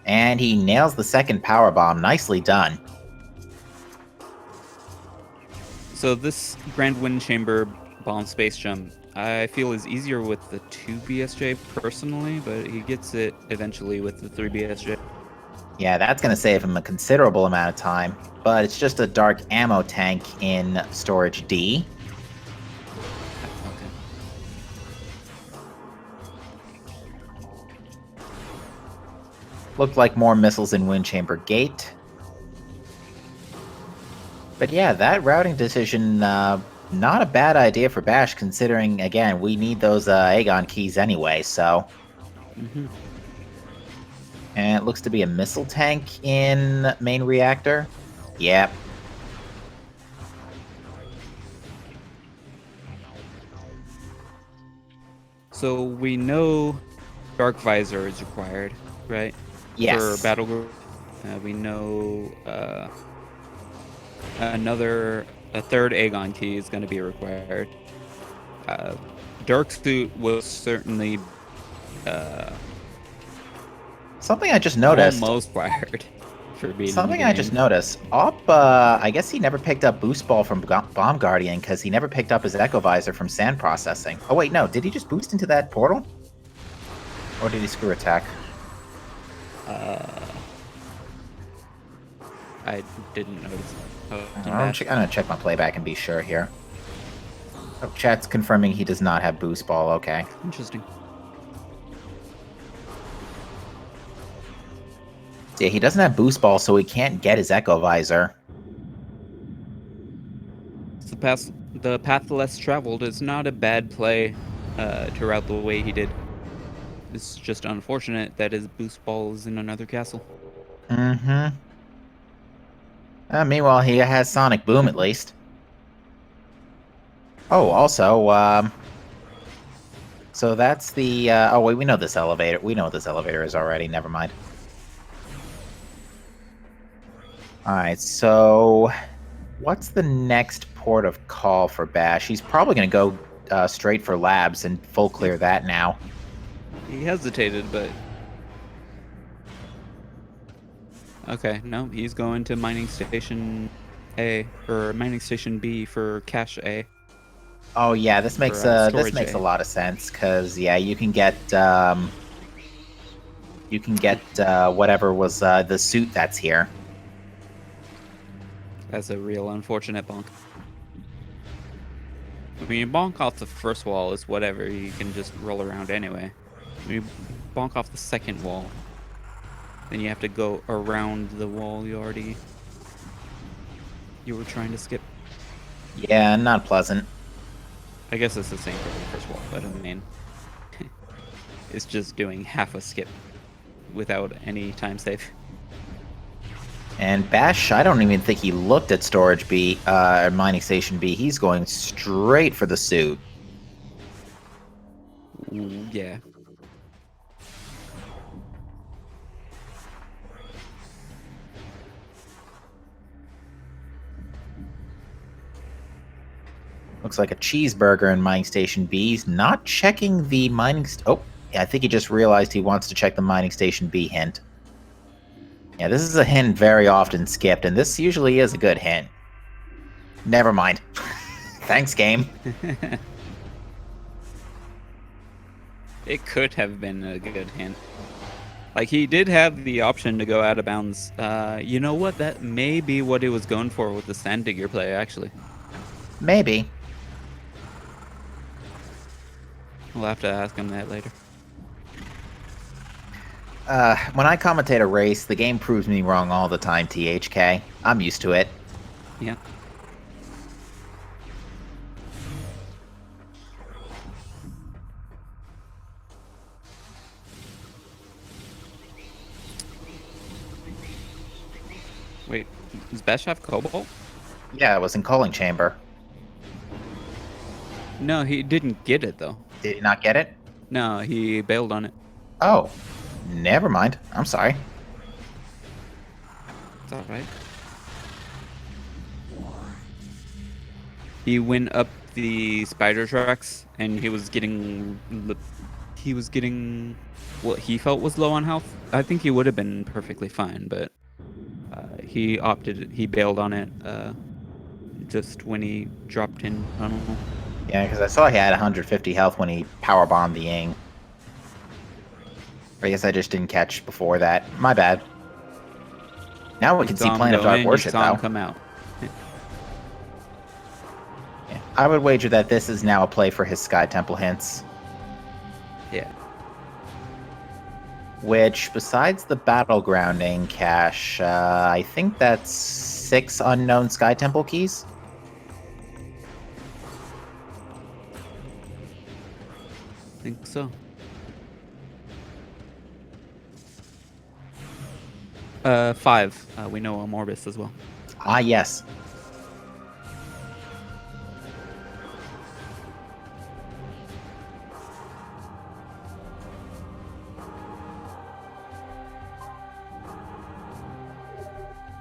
And he nails the second power bomb. Nicely done. So this Grand Wind Chamber bomb space jump, I feel is easier with the 2 BSJ personally, but he gets it eventually with the 3 BSJ. Yeah, that's going to save him a considerable amount of time, but it's just a dark ammo tank in Storage D. Okay. Looked like more missiles in Wind Chamber Gate. But yeah, that routing decision, not a bad idea for Bash, considering, again, we need those Agon keys anyway, so... Mm-hmm. And it looks to be a missile tank in main reactor. Yep. So we know Dark Visor is required, right? Yes. For Battle Group. We know a third Agon key is going to be required. Dark Suit will certainly Something I just noticed. almost required. for being in the Something I just game. noticed. I guess he never picked up Boost Ball from Bomb Guardian because he never picked up his Echo Visor from Sand Processing. Oh wait, no. Did he just boost into that portal? Or did he screw attack? I didn't notice. I'm gonna check my playback and be sure here. Oh, chat's confirming he does not have Boost Ball. Okay. Interesting. Yeah, he doesn't have Boost Ball, so he can't get his Echo Visor. The path less traveled is not a bad play to route the way he did. It's just unfortunate that his boost ball is in another castle. Mm-hmm. Meanwhile, he has Sonic Boom at least. Oh, also, so that's the, oh wait, we know this elevator. We know what this elevator is already, never mind. Alright, so what's the next port of call for Bash? He's probably going to go straight for Labs and full clear that now. He hesitated, but... Okay, no, he's going to Mining Station A, or Mining Station B for Cache A. Oh yeah, this makes a lot of sense, because yeah, you can get whatever was the suit that's here. That's a real unfortunate bonk. When you bonk off the first wall, it's whatever. You can just roll around anyway. When you bonk off the second wall, then you have to go around the wall you were trying to skip. Yeah, not pleasant. I guess it's the same for the first wall, but I mean, it's just doing half a skip without any time save. And Bash, I don't even think he looked at Storage B, Mining Station B. He's going straight for the suit. Ooh, yeah. Looks like a cheeseburger in Mining Station B. He's not checking the mining... Oh, yeah, I think he just realized he wants to check the Mining Station B hint. Yeah, this is a hint very often skipped, and this usually is a good hint. Never mind. Thanks, game. It could have been a good hint. Like, he did have the option to go out of bounds. You know what? That may be what he was going for with the Sand Digger play, actually. Maybe. We'll have to ask him that later. When I commentate a race, the game proves me wrong all the time, THK. I'm used to it. Yeah. Wait, does Bash have Cobalt? Yeah, it was in Calling Chamber. No, he didn't get it, though. Did he not get it? No, he bailed on it. Oh. Never mind. I'm sorry. It's alright. He went up the spider tracks, and he was getting what he felt was low on health. I think he would have been perfectly fine, but he bailed on it just when he dropped in. I don't know. Yeah, because I saw he had 150 health when he powerbombed the Ying. I guess I just didn't catch before that. My bad. Now we can see Plan of Dark Worship, though. Come out. Yeah. I would wager that this is now a play for his Sky Temple hints. Yeah. Which, besides the battlegrounding cache, I think that's 6 unknown Sky Temple keys. I think so. 5. We know Morbus as well. Ah, yes.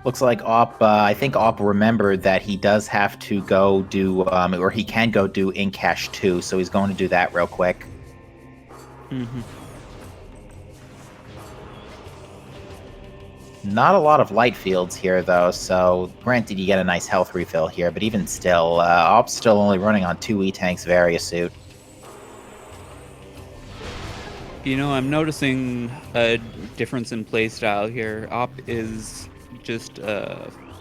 Looks like I think Op remembered that he does have to go do, or he can go do in cache 2, so he's going to do that real quick. Mm-hmm. Not a lot of light fields here, though, so granted you get a nice health refill here, but even still, Op's still only running on 2 E-Tanks Variasuit. You know, I'm noticing a difference in playstyle here. Op is just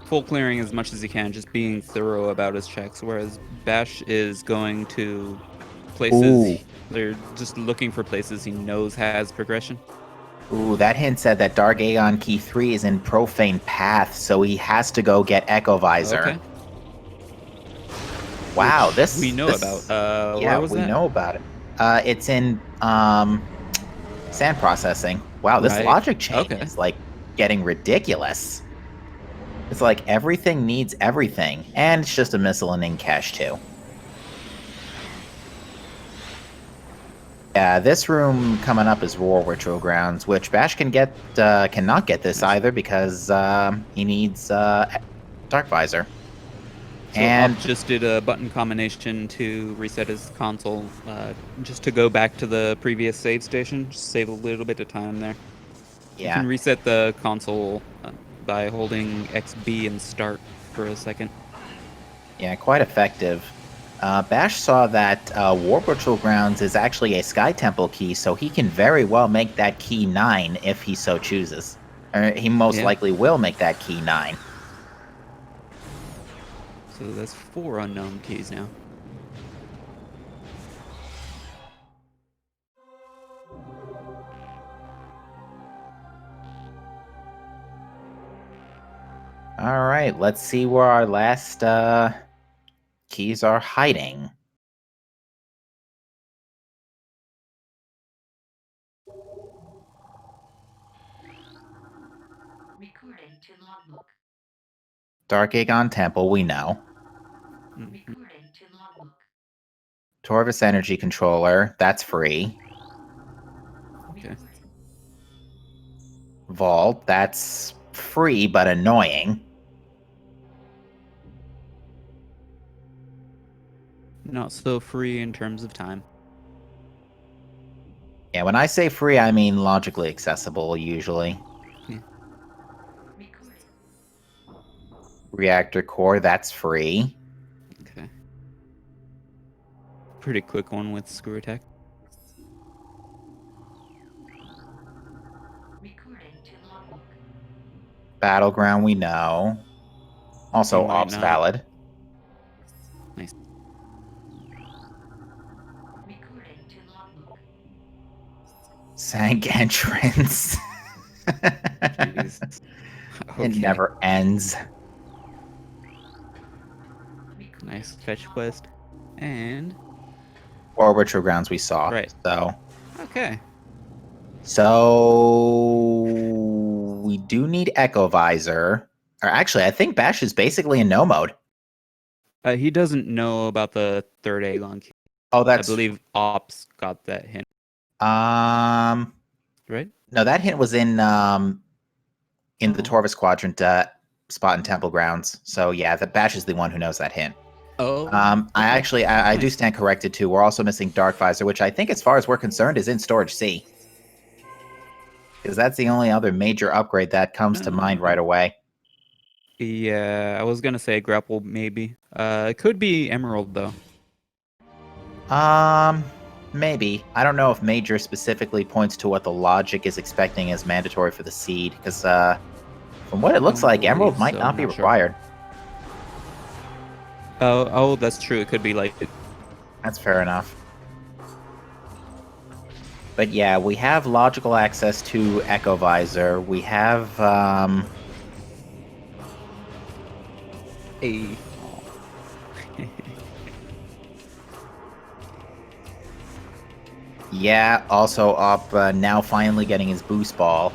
full clearing as much as he can, just being thorough about his checks, whereas Bash is going to places, Ooh. they're just looking for places he knows has progression. Ooh, that hint said that Dark Agon Key 3 is in Profane Path, so he has to go get Echo Visor. Okay. Wow, Which this... we know about. Yeah, Where was we that? know about it. It's in, sand processing. Wow, this Right. logic chain Okay. is, like, getting ridiculous. It's like everything needs everything, and it's just a missile and in cache, too. Yeah, this room coming up is Roar Ritual Grounds, which Bash cannot get this Nice. either because he needs Dark Visor. So And Op just did a button combination to reset his console, just to go back to the previous save station, just save a little bit of time there. You yeah, can reset the console by holding XB and start for a second. yeah, quite effective. Bash saw that War Ritual Grounds is actually a Sky Temple key, so he can very well make that key 9 if he so chooses. Or he most Yeah. likely will make that key 9. So that's 4 unknown keys now. All right, let's see where our last keys are hiding. Recording to logbook. Dark Agon Temple, we know. Recording to logbook. Torvus Energy Controller, that's free. Okay. Vault, that's free but annoying. Not so free in terms of time. Yeah, when I say free, I mean logically accessible, usually. Yeah. Reactor Core, that's free. Okay. Pretty quick one with screw attack. Recording to logbook. Battleground, we know. He Also, might Ops not. valid. Nice. Recording to logbook. Sank entrance. Jeez. It Okay. never ends. Nice fetch quest. And Orbital Grounds we saw. right. Okay. Okay. So we do need Echo Visor. Or actually, I think Bash is basically in no mode. He doesn't know about the third Agon key. Oh, I that's believe Ops got that hint, right. right? No, that hint was in the Oh. Torvus Quadrant spot in Temple Grounds. So yeah, the Bash is the one who knows that hint. Oh. I Okay. do Nice. stand corrected too. We're also missing Dark Visor, which I think, as far as we're concerned, is in Storage C. Because that's the only other major upgrade that comes to mind right away. Yeah, I was gonna say grapple maybe. It could be Emerald though. Maybe. I don't know if major specifically points to what the logic is expecting as mandatory for the seed, because from what it looks Don't like, Emerald believe might so, not be not sure. required. Oh, that's true. It could be like That's fair enough. But yeah, we have logical access to Echo Visor. We have a. yeah, also Op now finally getting his boost ball.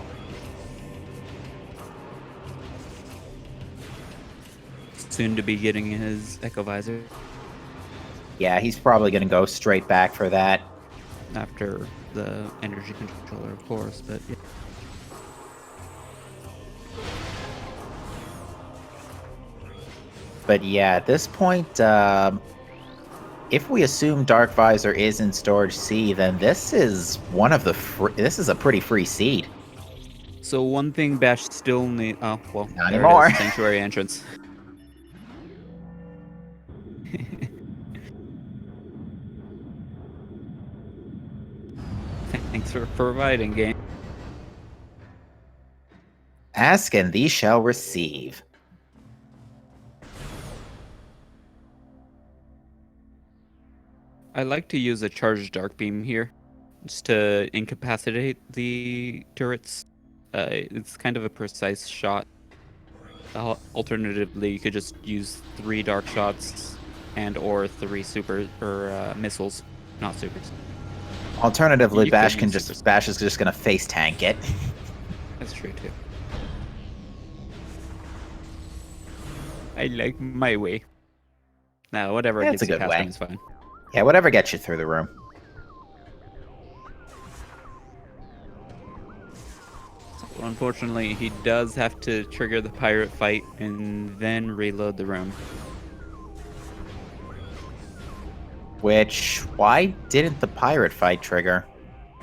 Soon to be getting his Echo Visor Yeah, he's probably going to go straight back for that. after the energy controller, of course. But yeah. But yeah, at this point, if we assume Dark Visor is in Storage C, then this is one of the this is a pretty free seed. So one thing Bash still need. Oh well, Not there it is. anymore. Sanctuary entrance. Thanks for providing, game. Ask and thee shall receive. I like to use a charged dark beam here, just to incapacitate the turrets. It's kind of a precise shot. Alternatively, you could just use 3 dark shots and or 3 super or missiles, not supers. Alternatively, You Bash could can use just supers. Bash is just gonna face tank it. That's true too. I like my way. Now, whatever That's gets a you good past way. him is fine. Yeah, whatever gets you through the room. So unfortunately, he does have to trigger the pirate fight and then reload the room. Which, why didn't the pirate fight trigger?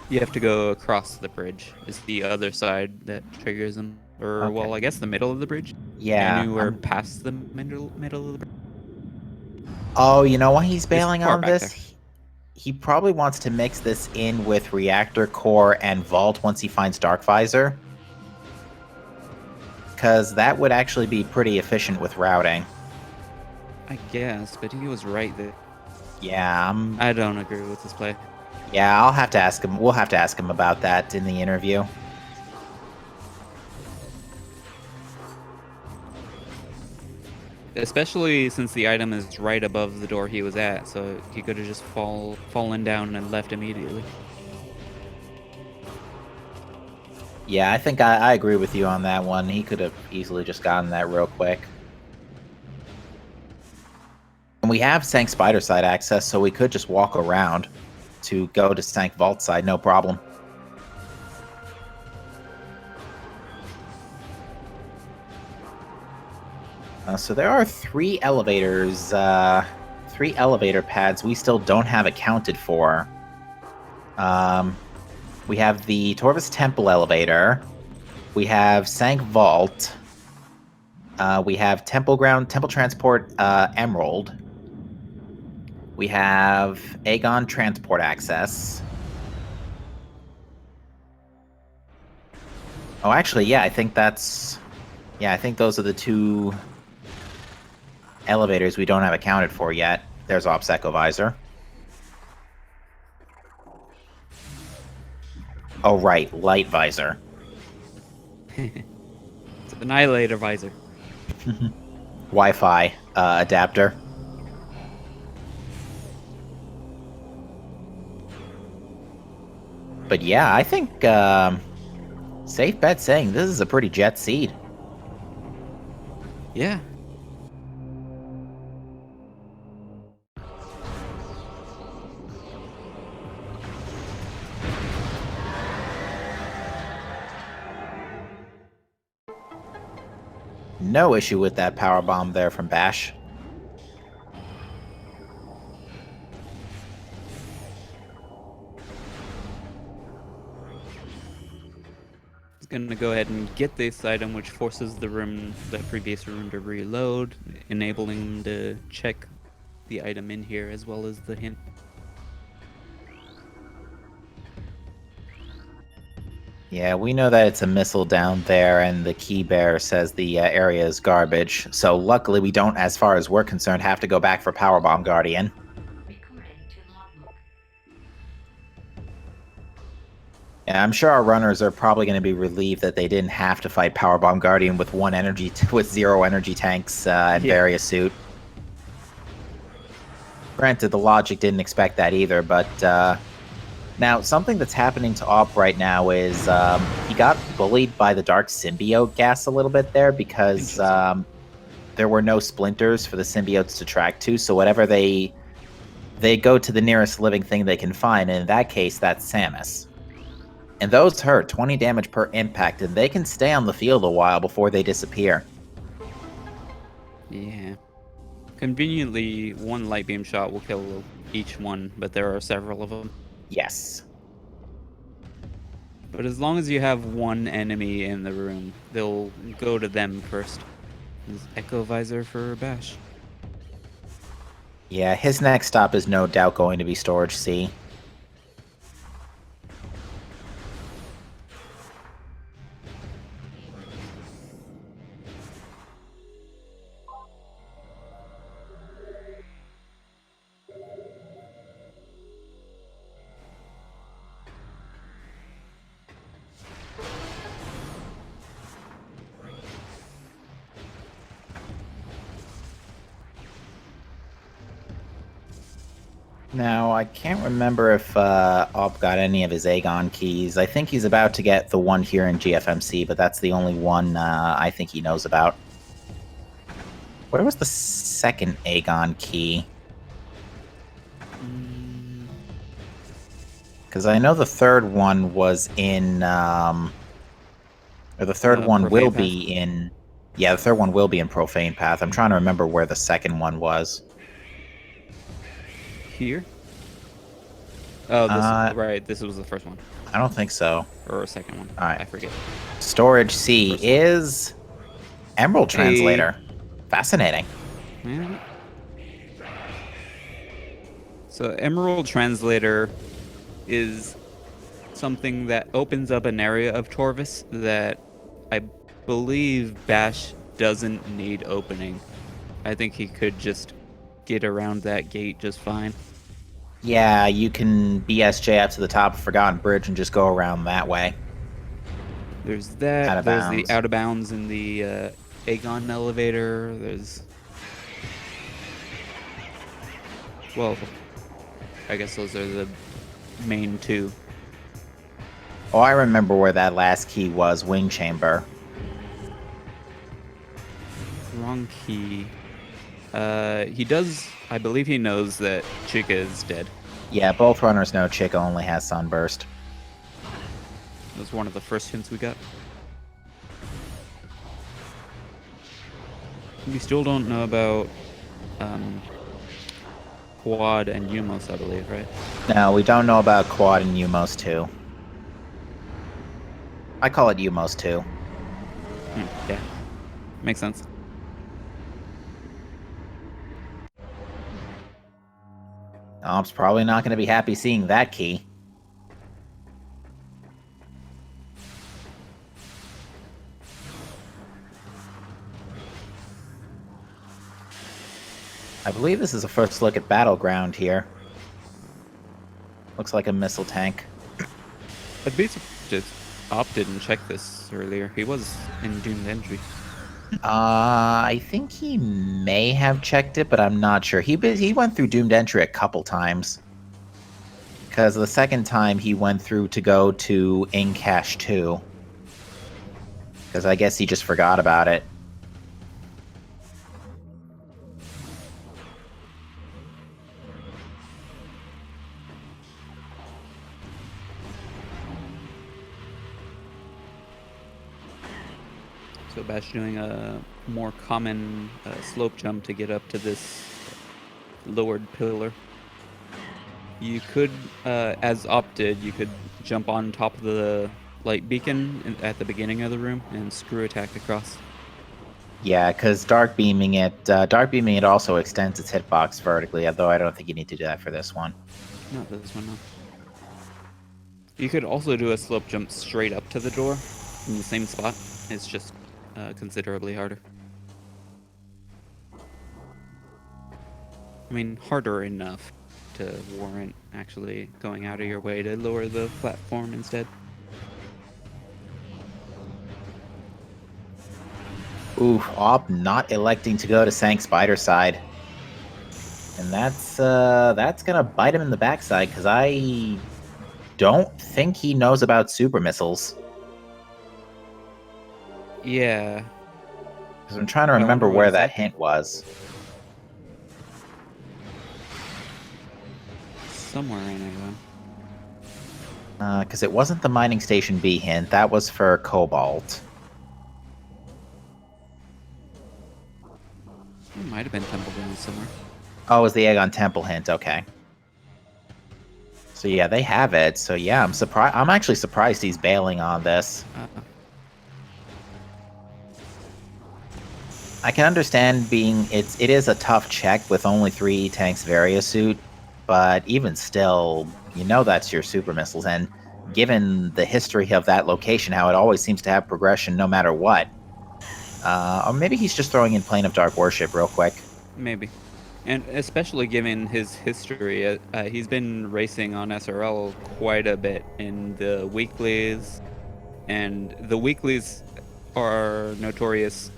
You have to go across the bridge. It's the other side that triggers him. Or, Okay. well, I guess the middle of the bridge. Yeah. Anywhere past the middle of the bridge. Oh, you know why he's It's bailing far on back this? there. He probably wants to mix this in with Reactor Core and Vault once he finds Dark Visor. Because that would actually be pretty efficient with routing. I guess, but he was right there. Yeah, I don't agree with this play. yeah, I'll have to ask him. We'll have to ask him about that in the interview. Especially since the item is right above the door he was at, so he could have just fallen down and left immediately. Yeah, I think I agree with you on that one. He could have easily just gotten that real quick. And we have Sank Spider side access, so we could just walk around to go to Sank Vault side, no problem. So there are 3 elevators, 3 elevator pads we still don't have accounted for. We have the Torvus Temple elevator. We have Sank Vault. We have Temple Transport Emerald. We have Agon Transport Access. Oh, actually, yeah, I think that's... Yeah, I think those are the 2 elevators we don't have accounted for yet. There's awp82 Visor. Oh, right, Light Visor. It's an Annihilator Visor. Wi-Fi adapter. But yeah, I think safe bet saying this is a pretty jet seed. Yeah. No issue with that power bomb there from Bash. He's gonna go ahead and get this item, which forces the previous room to reload, enabling him to check the item in here as well as the hint. Yeah, we know that it's a missile down there, and the key bearer says the area is garbage. So luckily, we don't, as far as we're concerned, have to go back for Powerbomb Guardian. Recording to logbook. Yeah, I'm sure our runners are probably going to be relieved that they didn't have to fight Powerbomb Guardian with with 0 energy tanks and Yeah. various suit. Granted, the logic didn't expect that either, but now something that's happening to Op right now is he got bullied by the Dark Symbiote gas a little bit there because there were no splinters for the symbiotes to track to, so whatever they go to the nearest living thing they can find, and in that case, that's Samus. And those hurt 20 damage per impact, and they can stay on the field a while before they disappear. Yeah. Conveniently, one light beam shot will kill each one, but there are several of them. Yes. But as long as you have one enemy in the room, they'll go to them first. This is Echo Visor for Bash. Yeah, his next stop is no doubt going to be Storage C. Now, I can't remember if Op got any of his Agon keys. I think he's about to get the one here in GFMC, but that's the only one I think he knows about. Where was the second Agon key? Because I know the third one was in... or the third one Profane will Path? be in... Yeah, the third one will be in Profane Path. I'm trying to remember where the second one was. Here? Oh, this right. This was the first one. I don't think so. Or second one. All right. I forget. Storage C First one. is Emerald Translator. Fascinating. Yeah. So Emerald Translator is something that opens up an area of Torvus that I believe Bash doesn't need opening. I think he could just get around that gate just fine. Yeah, you can BSJ up to the top of Forgotten Bridge and just go around that way. There's that. Out of There's bounds. the out of bounds in the Agon elevator. There's... Well, I guess those are the main two. Oh, I remember where that last key was, Wing Chamber. Wrong key. He does... I believe he knows that Chica is dead. Yeah, both runners know Chica only has Sunburst. That was one of the first hints we got. We still don't know about Quad and Umos, I believe, right? No, we don't know about Quad and Umos 2. I call it Umos 2. Yeah. Makes sense. Op's probably not going to be happy seeing that key. I believe this is a first look at Battleground here. Looks like a missile tank. I'd be surprised Op didn't check this earlier. He was in Doomed Entry. I think he may have checked it, but I'm not sure. He went through Doomed Entry a couple times. Because the second time he went through to go to Incash 2. Because I guess he just forgot about it. So Bash doing a more common slope jump to get up to this lowered pillar. You could, as Op did, you could jump on top of the light beacon at the beginning of the room and screw attack across. Yeah, because dark beaming it also extends its hitbox vertically, although I don't think you need to do that for this one. Not this one, no. You could also do a slope jump straight up to the door in the same spot. It's just considerably harder. I mean, harder enough to warrant actually going out of your way to lower the platform instead. Ooh, Op not electing to go to Sank Spider side. And that's gonna bite him in the backside, because I don't think he knows about super missiles. Yeah. Because I'm trying to remember what where exactly- that hint was. Somewhere in Agon. Because it wasn't the Mining Station B hint, that was for Cobalt. It might have been Temple Grounds somewhere. Oh, it was the Agon Temple hint, okay. So yeah, they have it. So yeah, I'm surprised. I'm actually surprised he's bailing on this. I can understand it is a tough check with only 3 tanks Variasuit, but even still, you know that's your super missiles, and given the history of that location, how it always seems to have progression no matter what. Or maybe he's just throwing in Plane of Dark Worship real quick. Maybe. And especially given his history, he's been racing on SRL quite a bit in the weeklies, and the weeklies are notorious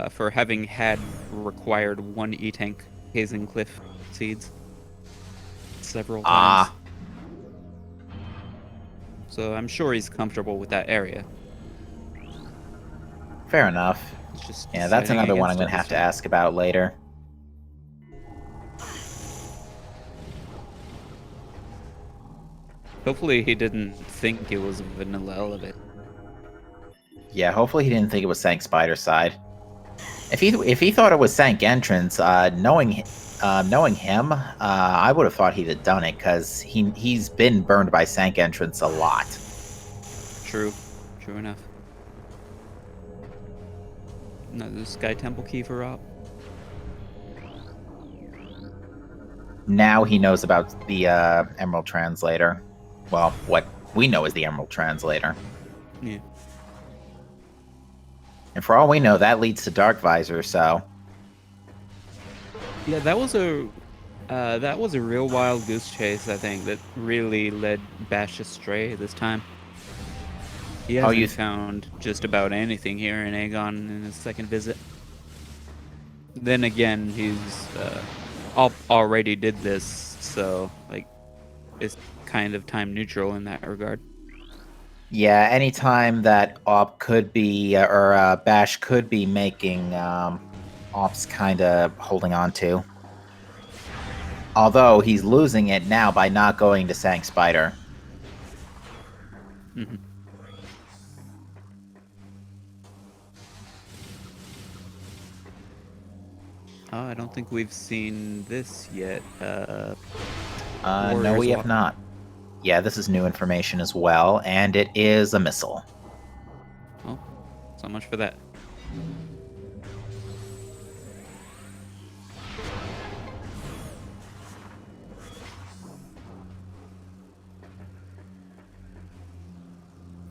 for having had required 1 E-Tank Hazing Cliff seeds several times. So I'm sure he's comfortable with that area. Fair enough. It's just Yeah, that's deciding another one I'm against going it to have this to time. ask about later. Hopefully he didn't think it was a vanilla elevator. Yeah, hopefully he didn't think it was Sank Spider side. If he thought it was Sank Entrance, knowing him, I would have thought he'd have done it because he's been burned by Sank Entrance a lot. True enough. Another Sky Temple key for Op. Now he knows about the Emerald Translator. Well, what we know is the Emerald Translator. Yeah. And for all we know, that leads to Dark Visor, so... Yeah, that was a real wild goose chase, I think, that really led Bash astray this time. He hasn't found just about anything here in Agon in his second visit. Then again, he's already did this, so like it's kind of time neutral in that regard. Yeah, anytime that Op could be, or Bash could be making, Op's kind of holding on to. Although he's losing it now by not going to Sank Spider. Mm-hmm. Oh, I don't think we've seen this yet. No, we have not. Yeah, this is new information as well, and it is a missile. Oh, so much for that.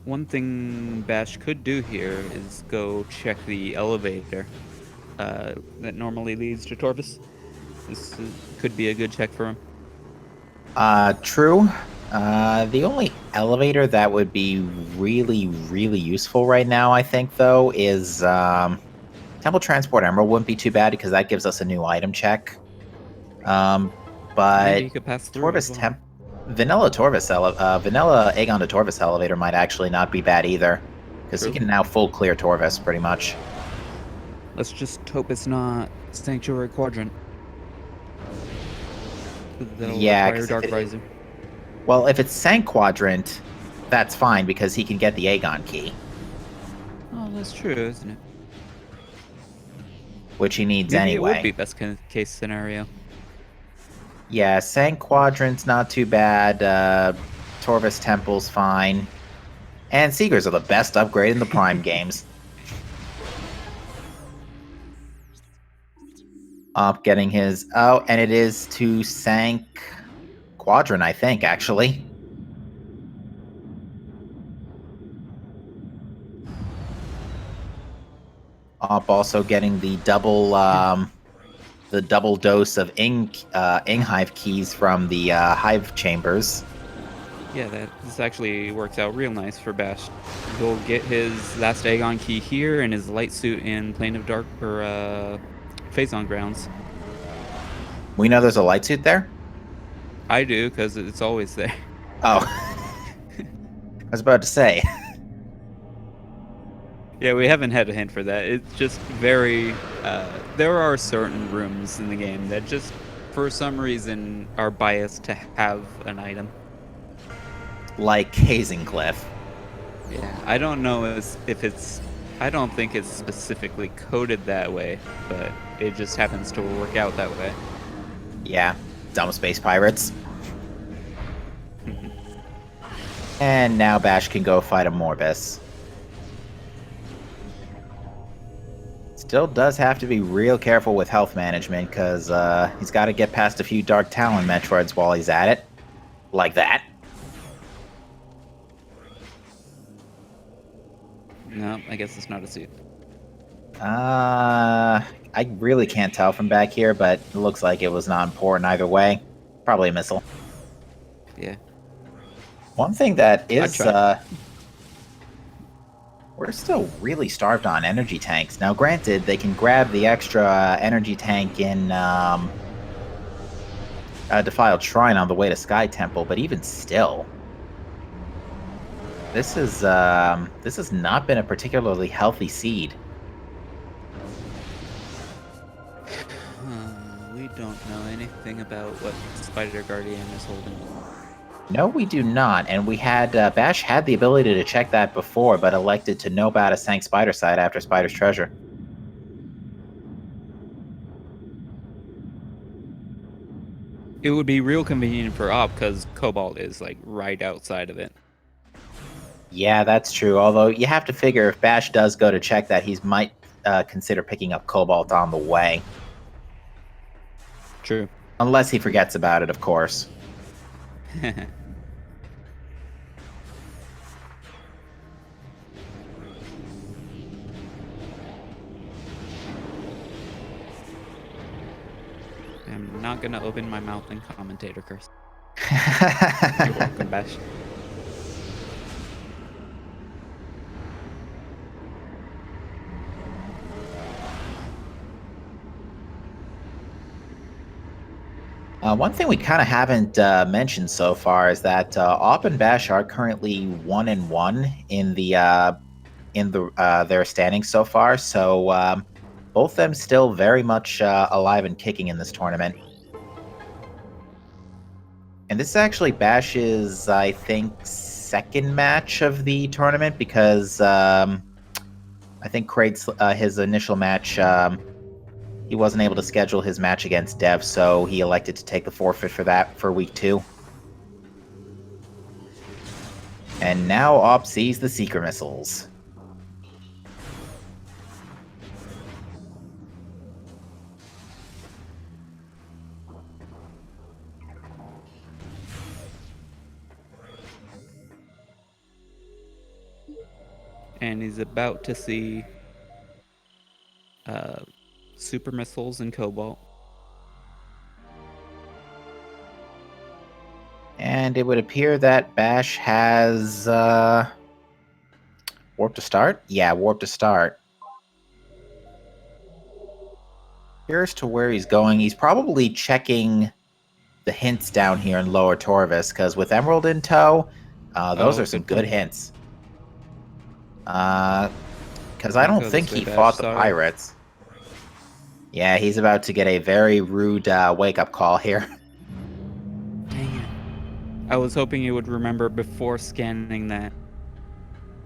One thing Bash could do here is go check the elevator that normally leads to Torvis. This could be a good check for him. True. The only elevator that would be really, really useful right now, I think, though, is Temple Transport Emerald wouldn't be too bad because that gives us a new item check. But maybe he could pass through Torvis as well. Vanilla Agon to Torvis elevator might actually not be bad either, because he can now full clear Torvis pretty much. Let's just hope it's not Sanctuary Quadrant. That'll require Dark Visor. Well, if it's Sank Quadrant, that's fine because he can get the Agon key. Oh, that's true, isn't it? Which he needs Maybe anyway. It would be best case scenario. Yeah, Sank Quadrant's not too bad. Torvis Temple's fine. And Seekers are the best upgrade in the Prime games. Getting his... Oh, and it is to Sank Quadrant, I think, actually. Also getting the double dose of Hive keys from the Hive chambers. Yeah, this actually works out real nice for Bash. He'll get his last Agon key here and his light suit in Plane of Dark or Phazon grounds. We know there's a light suit there? I do, because it's always there. Oh. I was about to say. Yeah, we haven't had a hint for that. It's just very... there are certain rooms in the game that just, for some reason, are biased to have an item. Like Hazing Cliff. Yeah, I don't know if it's... I don't think it's specifically coded that way, but it just happens to work out that way. Yeah, dumb space pirates. And now Bash can go fight a Morbus. Still does have to be real careful with health management, because he's got to get past a few Dark Talon Metroids while he's at it. Like that. No, I guess it's not a suit. I really can't tell from back here, but it looks like it was not important either way. Probably a missile. Yeah. One thing that is, tried. we're still really starved on energy tanks. Now, granted, they can grab the extra energy tank in Defiled Shrine on the way to Sky Temple, but even still, this has not been a particularly healthy seed. We don't know anything about what Spider Guardian is holding. No, we do not, and we had Bash had the ability to check that before, but elected to no bat a Sank Spider side after Spider's Treasure. It would be real convenient for Op because Cobalt is like right outside of it. Yeah, that's true. Although you have to figure if Bash does go to check that, he might consider picking up Cobalt on the way. True. Unless he forgets about it, of course. I'm not gonna open my mouth and commentator curse. You're welcome, Bash. One thing we kind of haven't mentioned so far is that Op and Bash are currently 1-1 in their standings so far. So both of them still very much alive and kicking in this tournament. And this is actually Bash's, I think, second match of the tournament, because I think Craig's his initial match. He wasn't able to schedule his match against Dev, so he elected to take the forfeit for that for week 2. And now Op sees the Seeker Missiles. And he's about to see super missiles and Cobalt. And it would appear that Bash has Warp to start? Yeah, Warp to start. Here's to where he's going. He's probably checking the hints down here in Lower Torvis, because with Emerald in tow, those are some good hints. Because I don't think he fought the pirates. Yeah, he's about to get a very rude wake-up call here. Dang it. I was hoping he would remember before scanning that.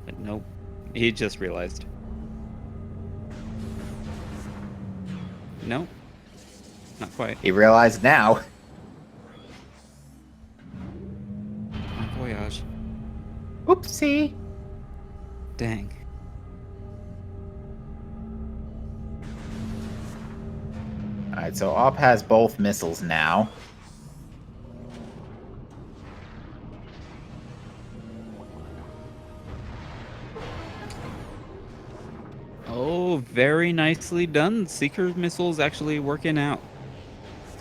But nope. He just realized. Nope. Not quite. He realized now. Bon voyage. Oopsie. Dang. Alright, so Op has both missiles now. Oh, very nicely done. Seeker missiles actually working out.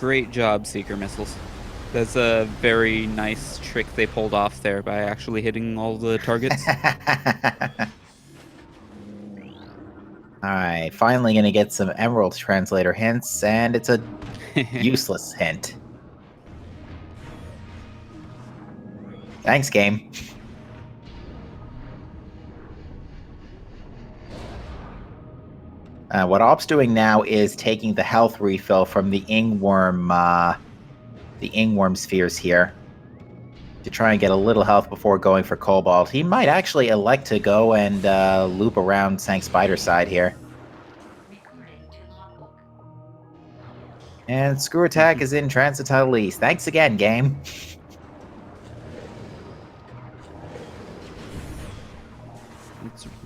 Great job, Seeker missiles. That's a very nice trick they pulled off there by actually hitting all the targets. Alright, finally gonna get some Emerald Translator hints, and it's a useless hint. Thanks, game. What Op's doing now is taking the health refill from the Ingworm spheres here to try and get a little health before going for Cobalt. He might actually elect to go and loop around Sank Spider's side here. And Screw Attack is in Transitile East. Thanks again, game.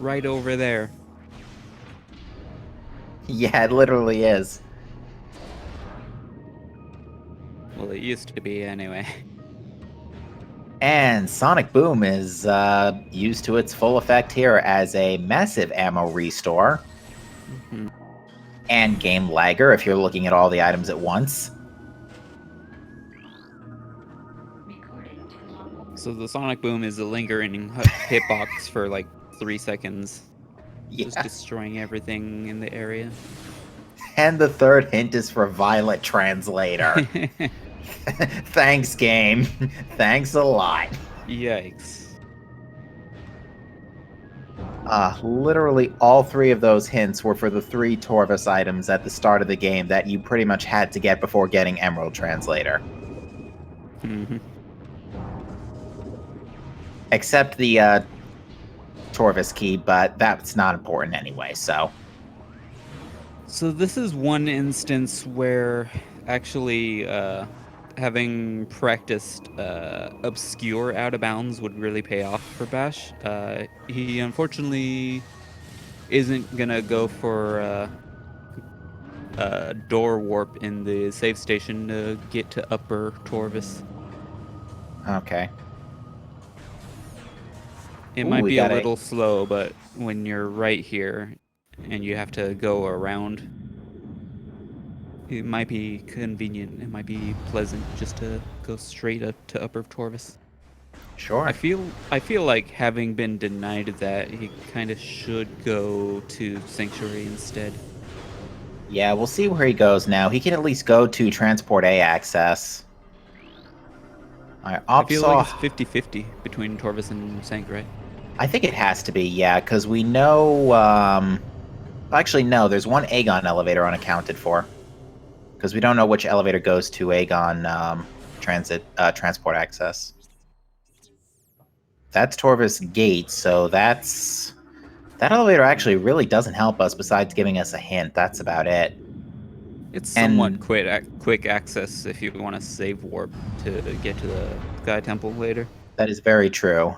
right over there. Yeah, it literally is. Well, it used to be anyway. And Sonic Boom is used to its full effect here as a massive ammo restore Mhm. and game lagger if you're looking at all the items at once. Recording to logbook. So the Sonic Boom is a lingering hitbox for like 3 seconds, just Yeah. destroying everything in the area. And the third hint is for Violet Translator. Thanks, game. Thanks a lot. Yikes. Literally all three of those hints were for the three Torvus items at the start of the game that you pretty much had to get before getting Emerald Translator. Mhm. Except the Torvus key, but that's not important anyway, so. So this is one instance where actually having practiced obscure out of bounds would really pay off for Bash. He unfortunately isn't gonna go for door warp in the save station to get to Upper Torvus. Okay. It Ooh, might we be a got a. little slow, but when you're right here and you have to go around, it might be convenient. It might be pleasant just to go straight up to Upper Torvus. I Sure. feel I feel like having been denied that, he kind of should go to Sanctuary instead. Yeah, we'll see where he goes now. He can at least go to Transport A access. Alright, I feel like Opsaw. it's 50-50 between Torvus and Sank, right? I think it has to be, yeah, because we know. Actually, no, there's one Agon elevator unaccounted for. Because we don't know which elevator goes to Agon transport access. That's Torvus Gate, so that's. That elevator actually really doesn't help us besides giving us a hint. That's about it. It's somewhat And quick access if you want to save warp to get to the Sky Temple later. that is very true.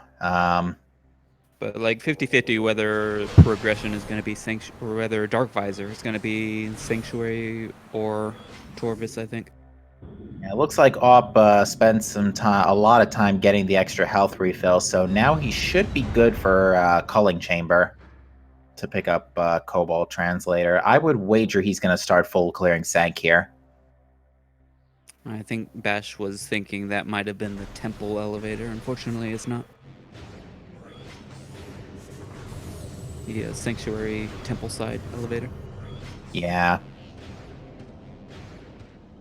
But like 50-50 whether progression is going to be or whether Dark Visor is going to be Sanctuary or Torvus, I think. Yeah, it looks like Op spent a lot of time getting the extra health refill, so now he should be good for Culling Chamber to pick up Cobalt Translator. I would wager he's going to start full clearing Sank here. I think Bash was thinking that might have been the temple elevator. Unfortunately, it's not. The Sanctuary temple side elevator. Yeah.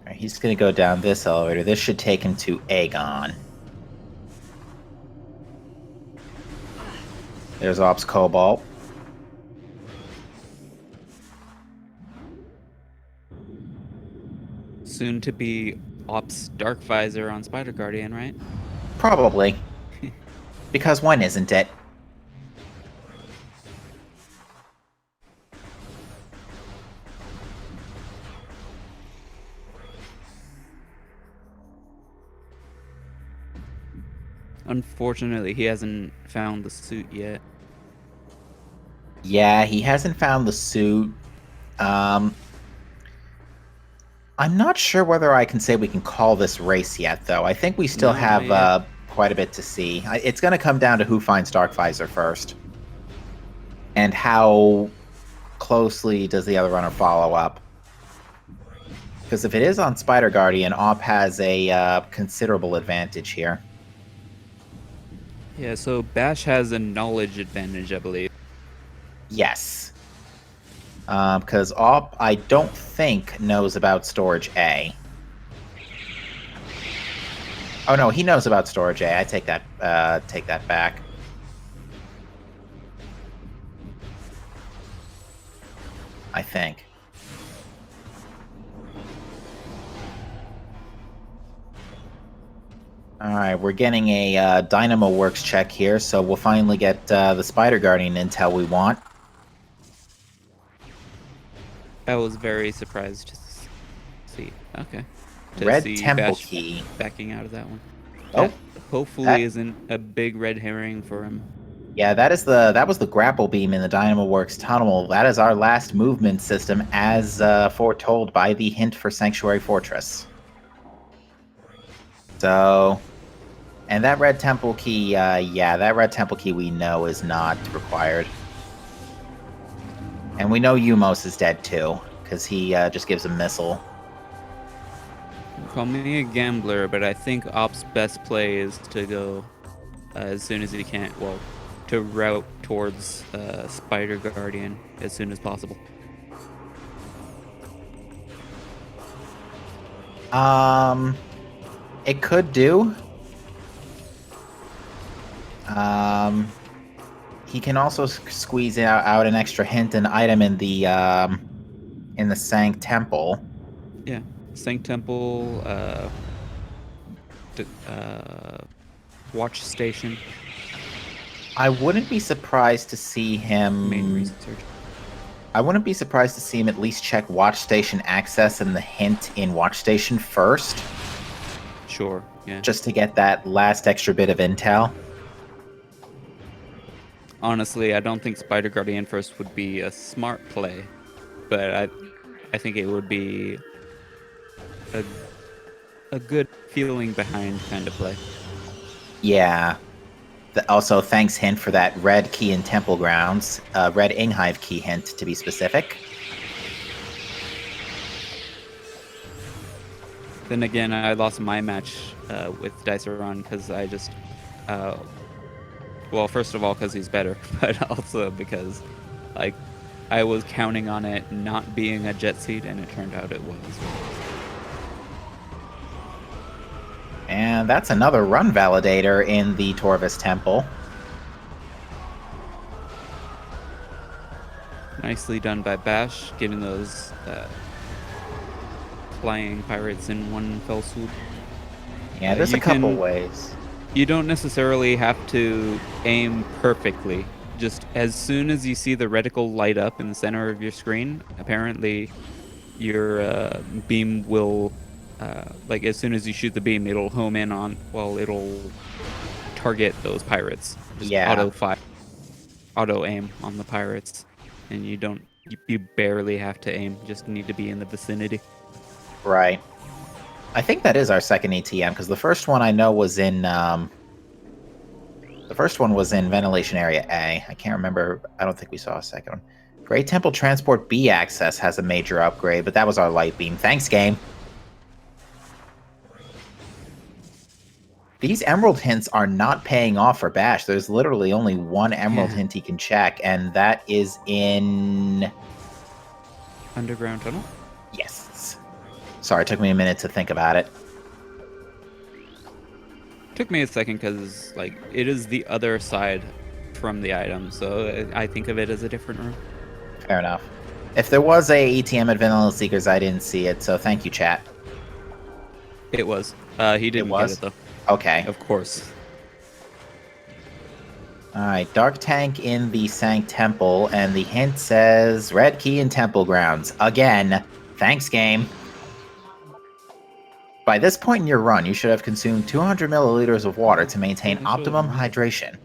Alright, he's going to go down this elevator. This should take him to Agon. There's Ops Cobalt. Soon to be Ops Dark Visor on Spider Guardian, right? Probably. Because when isn't it? Unfortunately, he hasn't found the suit yet. Yeah, he hasn't found the suit. I'm not sure whether I can say we can call this race yet, though. I think we still No, not have quite a bit to see. It's going to come down to who finds Dark Visor first. And how closely does the other runner follow up. Because if it is on Spider Guardian, Op has a considerable advantage here. Yeah, so Bash has a knowledge advantage, I believe. Yes. Because Op, I don't think, knows about Storage A. Oh no, he knows about Storage A. I take that back. I think. Alright, we're getting a Dynamo Works check here, so we'll finally get the Spider Guardian intel we want. I was very surprised to see. Okay. To Red see Temple Bash Key. backing out of that one. Oh, That hopefully that- isn't a big red herring for him. Yeah, that was the grapple beam in the Dynamo Works tunnel. That is our last movement system, as foretold by the hint for Sanctuary Fortress. So, and that red temple key, yeah, that red temple key we know is not required. And we know Umos is dead too, because he just gives a missile. Call me a gambler, but I think Op's best play is to go as soon as he can. Well, to route towards Spider Guardian as soon as possible. It could do. He can also squeeze out an extra hint and item in the Sank Temple. Yeah, Sank Temple, Watch Station, I wouldn't be surprised to see him. main research. I wouldn't be surprised to see him at least check Watch Station access and the hint in Watch Station first. Sure, yeah. Just to get that last extra bit of intel. Honestly, I don't think Spider Guardian first would be a smart play, but I think it would be a good feeling behind kind of play. Yeah. Also, thanks hint for that red key in Temple Grounds. Red Hive key hint, to be specific. Then again, I lost my match with Diceron because I just, well, first of all, because he's better, but also because, like, I was counting on it not being a jet seat, and it turned out it was. And that's another run validator in the Torvis Temple. Nicely done by Bash, getting those flying pirates in one fell swoop. Yeah, there's a couple ways. You don't necessarily have to aim perfectly. Just as soon as you see the reticle light up in the center of your screen, apparently your beam will, like as soon as you shoot the beam, it'll home in on, well, it'll target those pirates. Just Yeah. auto aim on the pirates. And you barely have to aim, just need to be in the vicinity. Right. I think that is our second ATM, because the first one I know was in, the first one was in Ventilation Area A. I can't remember. I don't think we saw a second one. Great Temple Transport B access has a major upgrade, but that was our light beam. Thanks, game. These emerald hints are not paying off for Bash. There's literally only one emerald hint he can check, and that is in... Underground tunnel? Yes. Sorry, it took me a minute to think about it. Took me a second because, like, it is the other side from the item, so I think of it as a different room. Fair enough. If there was a ETM at Vanilla Seekers, I didn't see it, so thank you, chat. It was. He didn't get it, though. Okay. Of course. Alright, Dark Tank in the Sank Temple, and the hint says Red Key in Temple Grounds. Again. Thanks, game. By this point in your run, you should have consumed 200 milliliters of water to maintain optimum hydration.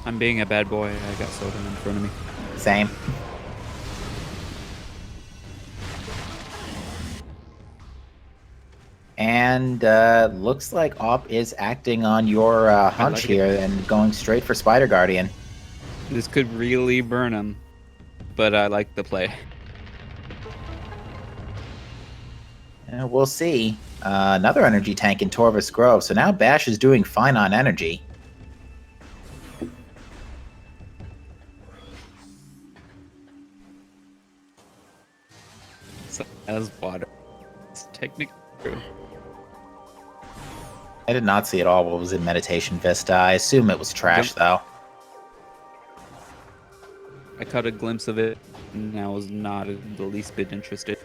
I'm being a bad boy. I got soda in front of me. Same. And looks like Op is acting on your hunch here and going straight for Spider Guardian. This could really burn him, but I like the play. We'll see. Another energy tank in Torvis Grove, so now Bash is doing fine on energy. So, as water. It's technically true. I did not see at all what was in Meditation Vista. I assume it was trash, though. I caught a glimpse of it, and I was not the least bit interested.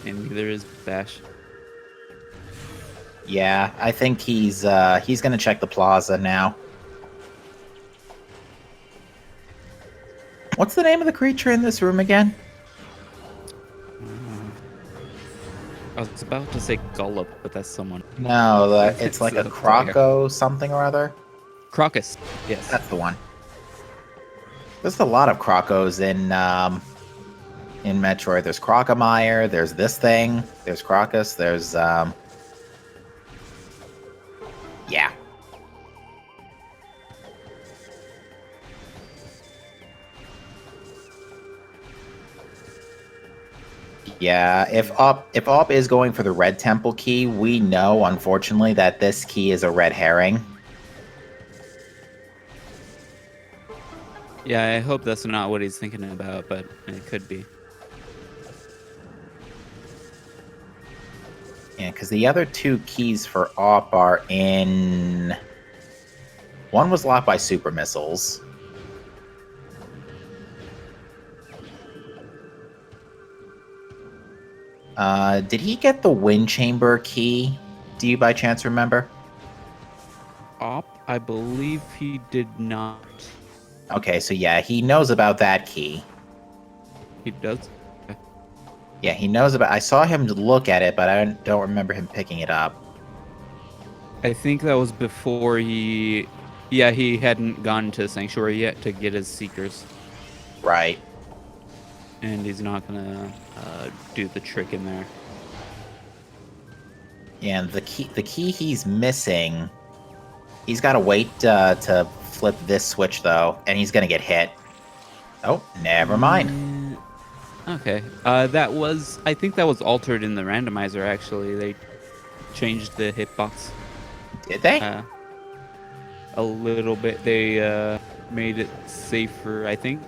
And neither is Bash. Yeah, I think he's gonna check the plaza now. What's the name of the creature in this room again? was about to say Gullop, but that's someone. No, it's like a a player. Croco something or other. Crocus. Yes. That's the one. There's a lot of Crocos in Metroid. There's Crocomire, there's this thing, there's Crocus, there's yeah. Yeah, if Op is going for the red temple key, we know unfortunately that this key is a red herring. Yeah, I hope that's not what he's thinking about, but it could be. Yeah, because the other two keys for Op are in. One was locked by super missiles. Did he get the wind chamber key? Do you by chance remember? Op, I believe he did not. Okay, so yeah, he knows about that key. He does? Okay. Yeah, he knows about. I saw him look at it, but I don't remember him picking it up. I think that was before he... Yeah, he hadn't gone to Sanctuary yet to get his Seekers. Right. And he's not gonna do the trick in there. Yeah, and the key he's missing. He's got to wait to flip this switch though, and he's gonna get hit. Oh, never mind. Okay. That was... I think that was altered in the randomizer, actually. They changed the hitbox. Did they? A little bit. They made it safer, I think.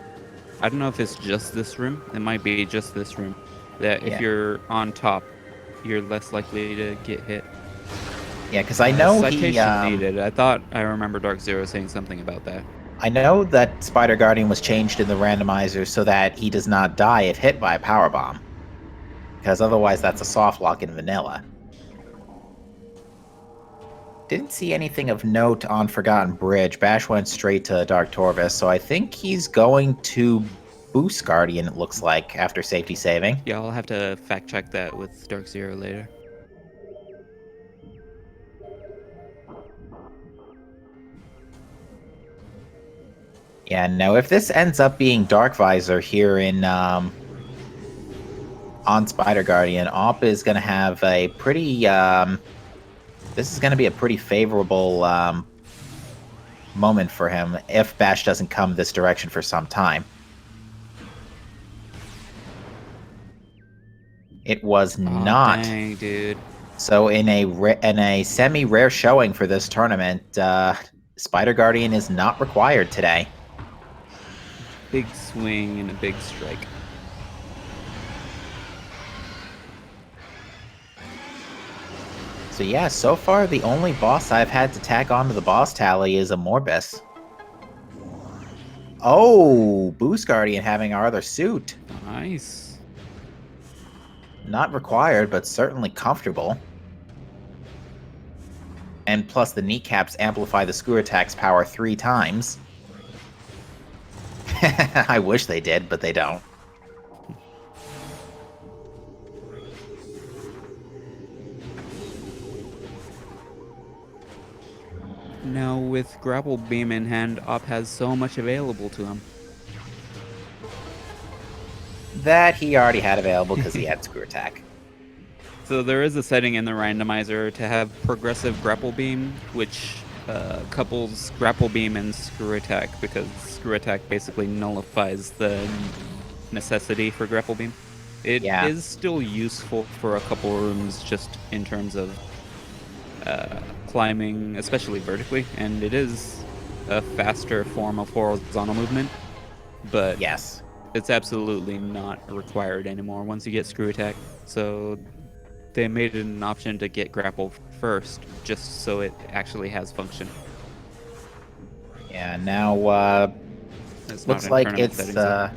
I don't know if it's just this room. It might be just this room. That if you're on top, you're less likely to get hit. Yeah, because I know citation needed. I thought I remember Dark Zero saying something about that. I know that Spider Guardian was changed in the randomizer so that he does not die if hit by a power bomb. Because otherwise that's a soft lock in vanilla. Didn't see anything of note on Forgotten Bridge. Bash went straight to Dark Torvis, so I think he's going to boost Guardian, it looks like, after safety saving. Yeah, I'll have to fact check that with Dark Zero later. Yeah, no, if this ends up being Dark Visor here in on Spider Guardian, Op is going to have a pretty this is going to be a pretty favorable moment for him if Bash doesn't come this direction for some time. It was not. Dang, dude. So in a semi-rare showing for this tournament, Spider Guardian is not required today. Big swing and a big strike. So yeah, so far the only boss I've had to tack onto the boss tally is a Morbus. Oh, Boost Guardian having our other suit. Nice. Not required, but certainly comfortable. And plus the kneecaps amplify the screw attack's power 3 times. I wish they did, but they don't. Now, with Grapple Beam in hand, Op has so much available to him. That he already had available because he had screw attack. So there is a setting in the randomizer to have progressive Grapple Beam, which couples Grapple Beam and Screw Attack, because Screw Attack basically nullifies the necessity for Grapple Beam. It is still useful for a couple rooms just in terms of climbing, especially vertically, and it is a faster form of horizontal movement, but yes, it's absolutely not required anymore once you get Screw Attack. So they made it an option to get Grapple first, just so it actually has function. Yeah, now looks like it's a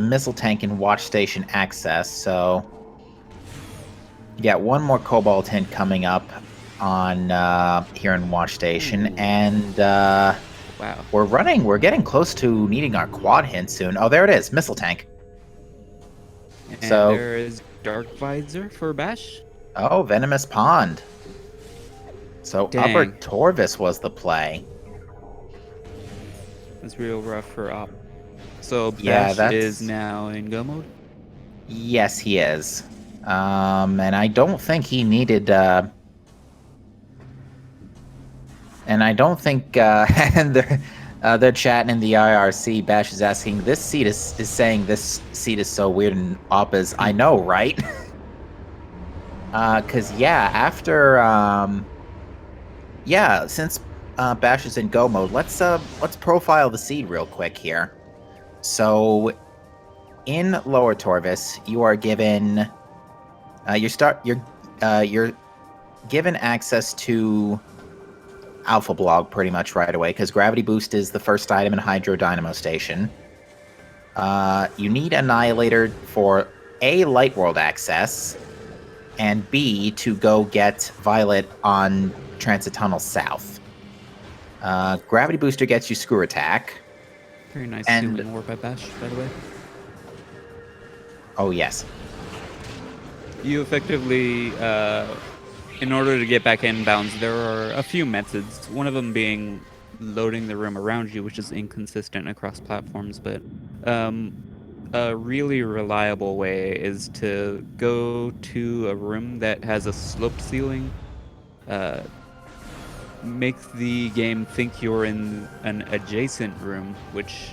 missile tank and watch station access, so yeah, one more Cobalt hint coming up on here in watch station. Ooh. And wow, we're getting close to needing our quad hint soon. Oh, there it is, missile tank. And so there is Dark Visor for Bash. Oh, Venomous Pond. So Upper Dang, Torvis was the play. that's real rough for Op. So Yeah, Bash is that's... now in go mode. Yes, he is. And I don't think he needed... And I don't think... and they're chatting in the IRC. Bash is asking, this seat is saying this seat is so weird, and Op is, I know, right? Because, yeah, after... Yeah, since Bash is in go mode, let's profile the seed real quick here. So, in Lower Torvis, you are given you're given access to Alpha Blog pretty much right away because Gravity Boost is the first item in Hydro Dynamo Station. You need Annihilator for A, Light World access, and B, to go get Violet on Transit Tunnel South. Gravity Booster gets you Screw Attack. Very nice And- healing orb by Bash, by the way. Oh, yes. You effectively, in order to get back inbounds, there are a few methods. One of them being loading the room around you, which is inconsistent across platforms, but a really reliable way is to go to a room that has a sloped ceiling, make the game think you're in an adjacent room, which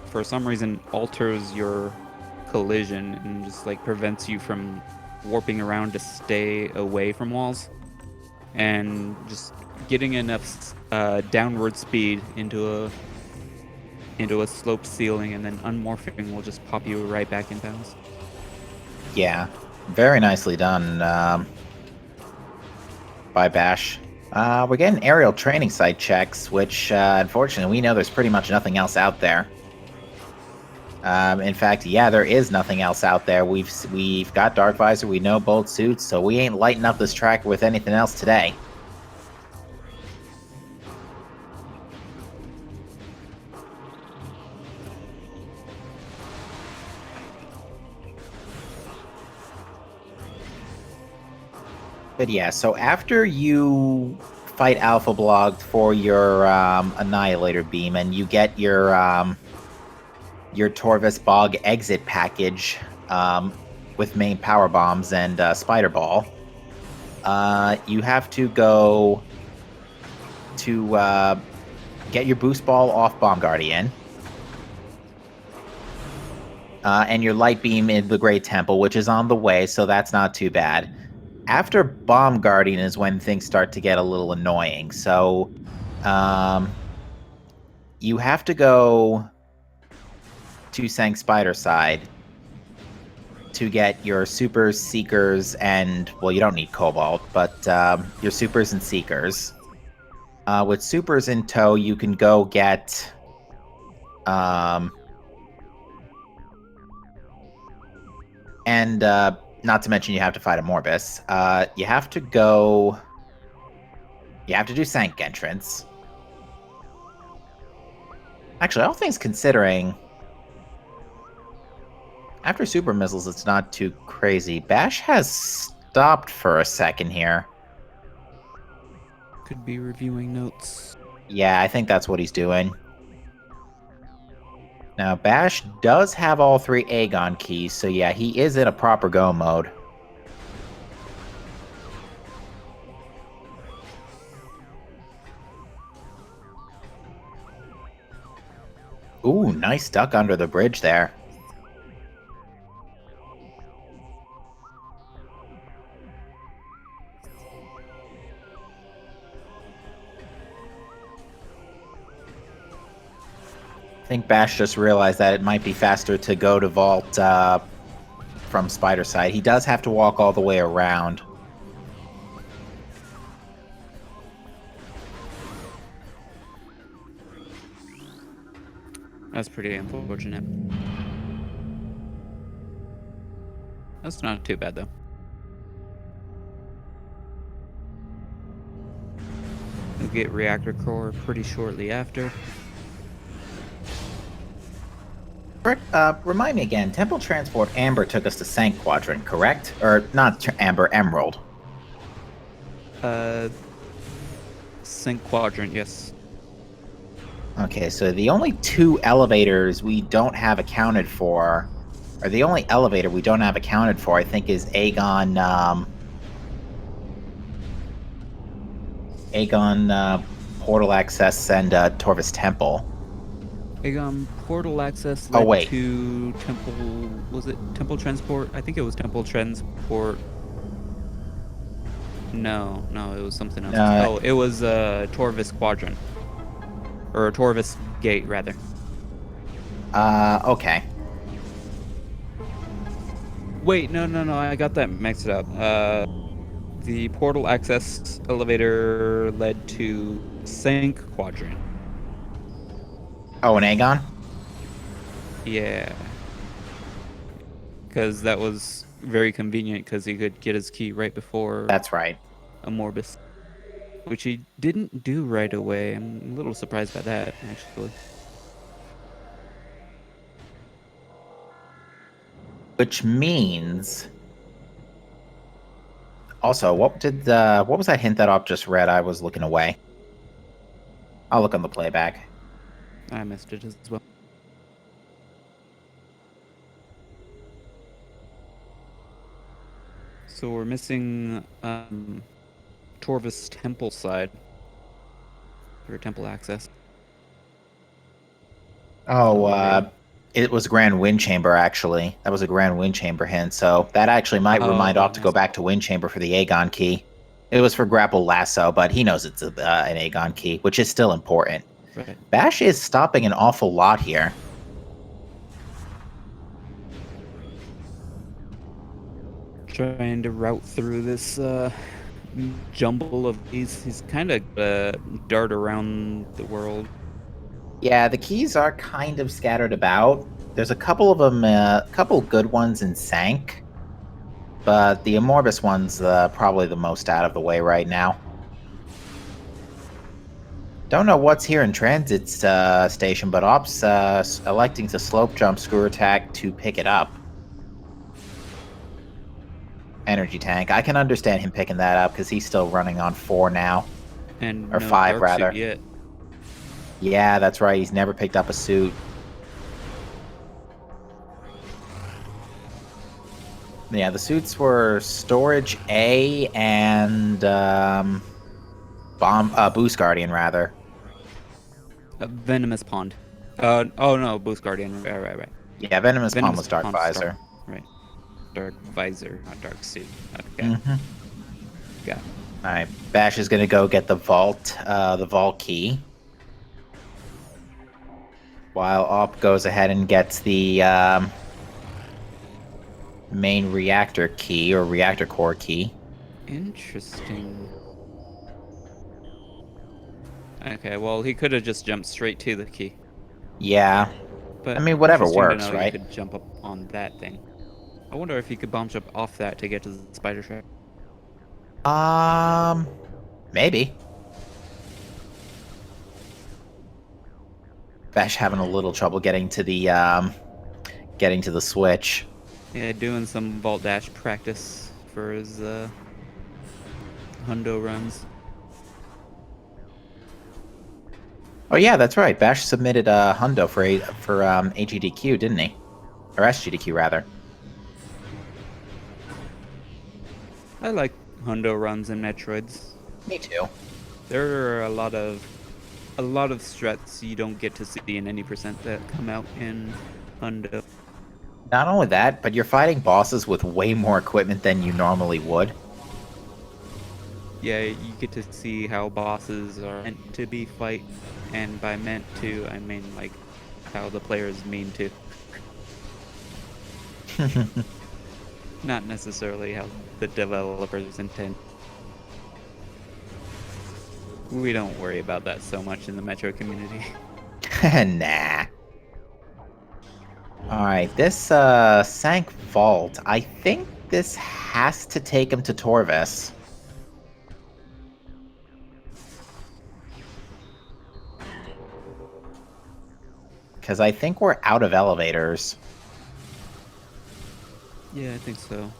for some reason alters your collision and just like prevents you from warping around to stay away from walls, and just getting enough downward speed into a sloped ceiling and then unmorphing will just pop you right back in bounds. Yeah. Very nicely done by Bash. We're getting aerial training site checks, which unfortunately we know there's pretty much nothing else out there. In fact, yeah, there is nothing else out there. We've got Dark Visor, we know Bolt Suits, so we ain't lighting up this track with anything else today. But yeah, so after you fight Alpha Blog for your Annihilator Beam and you get your Torvis Bog exit package with main power bombs and Spider Ball, you have to go to get your boost ball off Bomb Guardian. And your light beam in the Great Temple, which is on the way, so that's not too bad. After Bomb Guardian is when things start to get a little annoying. So, you have to go to Sang Spider side to get your Supers, Seekers, and, well, you don't need Cobalt, but your Supers and Seekers. With Supers in tow, you can go get... and not to mention you have to fight a Morbus. You have to go... You have to do Sank Entrance. Actually, all things considering... After Super Missiles, it's not too crazy. Bash has stopped for a second here. Could be reviewing notes. Yeah, I think that's what he's doing. Now, Bash does have all 3 Agon keys, so yeah, he is in a proper go mode. Ooh, nice duck under the bridge there. I think Bash just realized that it might be faster to go to Vault from Spider side. He does have to walk all the way around. That's pretty unfortunate. That's not too bad though. We'll get Reactor Core pretty shortly after. Rick, remind me again. Temple Transport Amber took us to Sank Quadrant, correct? Or not Amber, Emerald. Sync quadrant, yes. Okay, so the only two elevators we don't have accounted for, or the only elevator we don't have accounted for, I think, is Agon. Agon Portal Access and Torvis Temple. Agon portal access Oh, led wait. to temple. Was it temple transport? I think it was temple transport. No, it was something else. Oh, it was Torvis quadrant, or Torvis gate rather. Okay. Wait, no, I got that mixed up. The portal access elevator led to Sync quadrant. Oh, and Agon? Yeah, because that was very convenient because he could get his key right before That's right. Amorbus, which he didn't do right away. I'm a little surprised by that, actually. Which means... Also, what was that hint that Op just read? I was looking away. I'll look on the playback. I missed it as well. So we're missing Torvis Temple side for temple access. Oh, Elevator. it was Grand Wind Chamber, actually. That was a Grand Wind Chamber hint, so that actually might remind Op to go back to Wind Chamber for the Agon key. It was for Grapple Lasso, but he knows it's an Agon key, which is still important. Right. Bash is stopping an awful lot here. Trying to route through this jumble of these. He's kind of dart around the world. Yeah, the keys are kind of scattered about. There's a couple of them, a couple good ones in Sank, but the Amorbus one's probably the most out of the way right now. Don't know what's here in Transit Station, but Op's electing to slope jump Screw Attack to pick it up. Energy Tank. I can understand him picking that up because he's still running on 4 now. And Or 5, dark rather. suit yet. Yeah, that's right. He's never picked up a suit. Yeah, the suits were Storage A and Boost Guardian, rather. Venomous Pond. Oh no, Boost Guardian. Right. Yeah, Venomous Pond was Dark Pond Visor. Right. Dark Visor, not Dark Suit. Okay. Got it. Alright, Bash is gonna go get the vault key. While Op goes ahead and gets the main reactor key, or reactor core key. Interesting. Okay, well, he could have just jumped straight to the key. Yeah. But I mean, whatever interesting works, to know right? You could jump up on that thing. I wonder if he could bomb jump off that to get to the spider trap. Maybe. Bash having a little trouble getting to the switch. Yeah, doing some vault dash practice for his hundo runs. Oh yeah, that's right. Bash submitted a hundo for AGDQ, didn't he? Or SGDQ rather. I like hundo runs in Metroids. Me too. There are a lot of strats you don't get to see in any percent that come out in hundo. Not only that, but you're fighting bosses with way more equipment than you normally would. Yeah, you get to see how bosses are meant to be fight, and by meant to, I mean like how the players mean to. Not necessarily how the developers intend. We don't worry about that so much in the Metro community. Nah. Alright, this Sank Vault, I think this has to take him to Torvis. Because I think we're out of elevators. Yeah, I think so.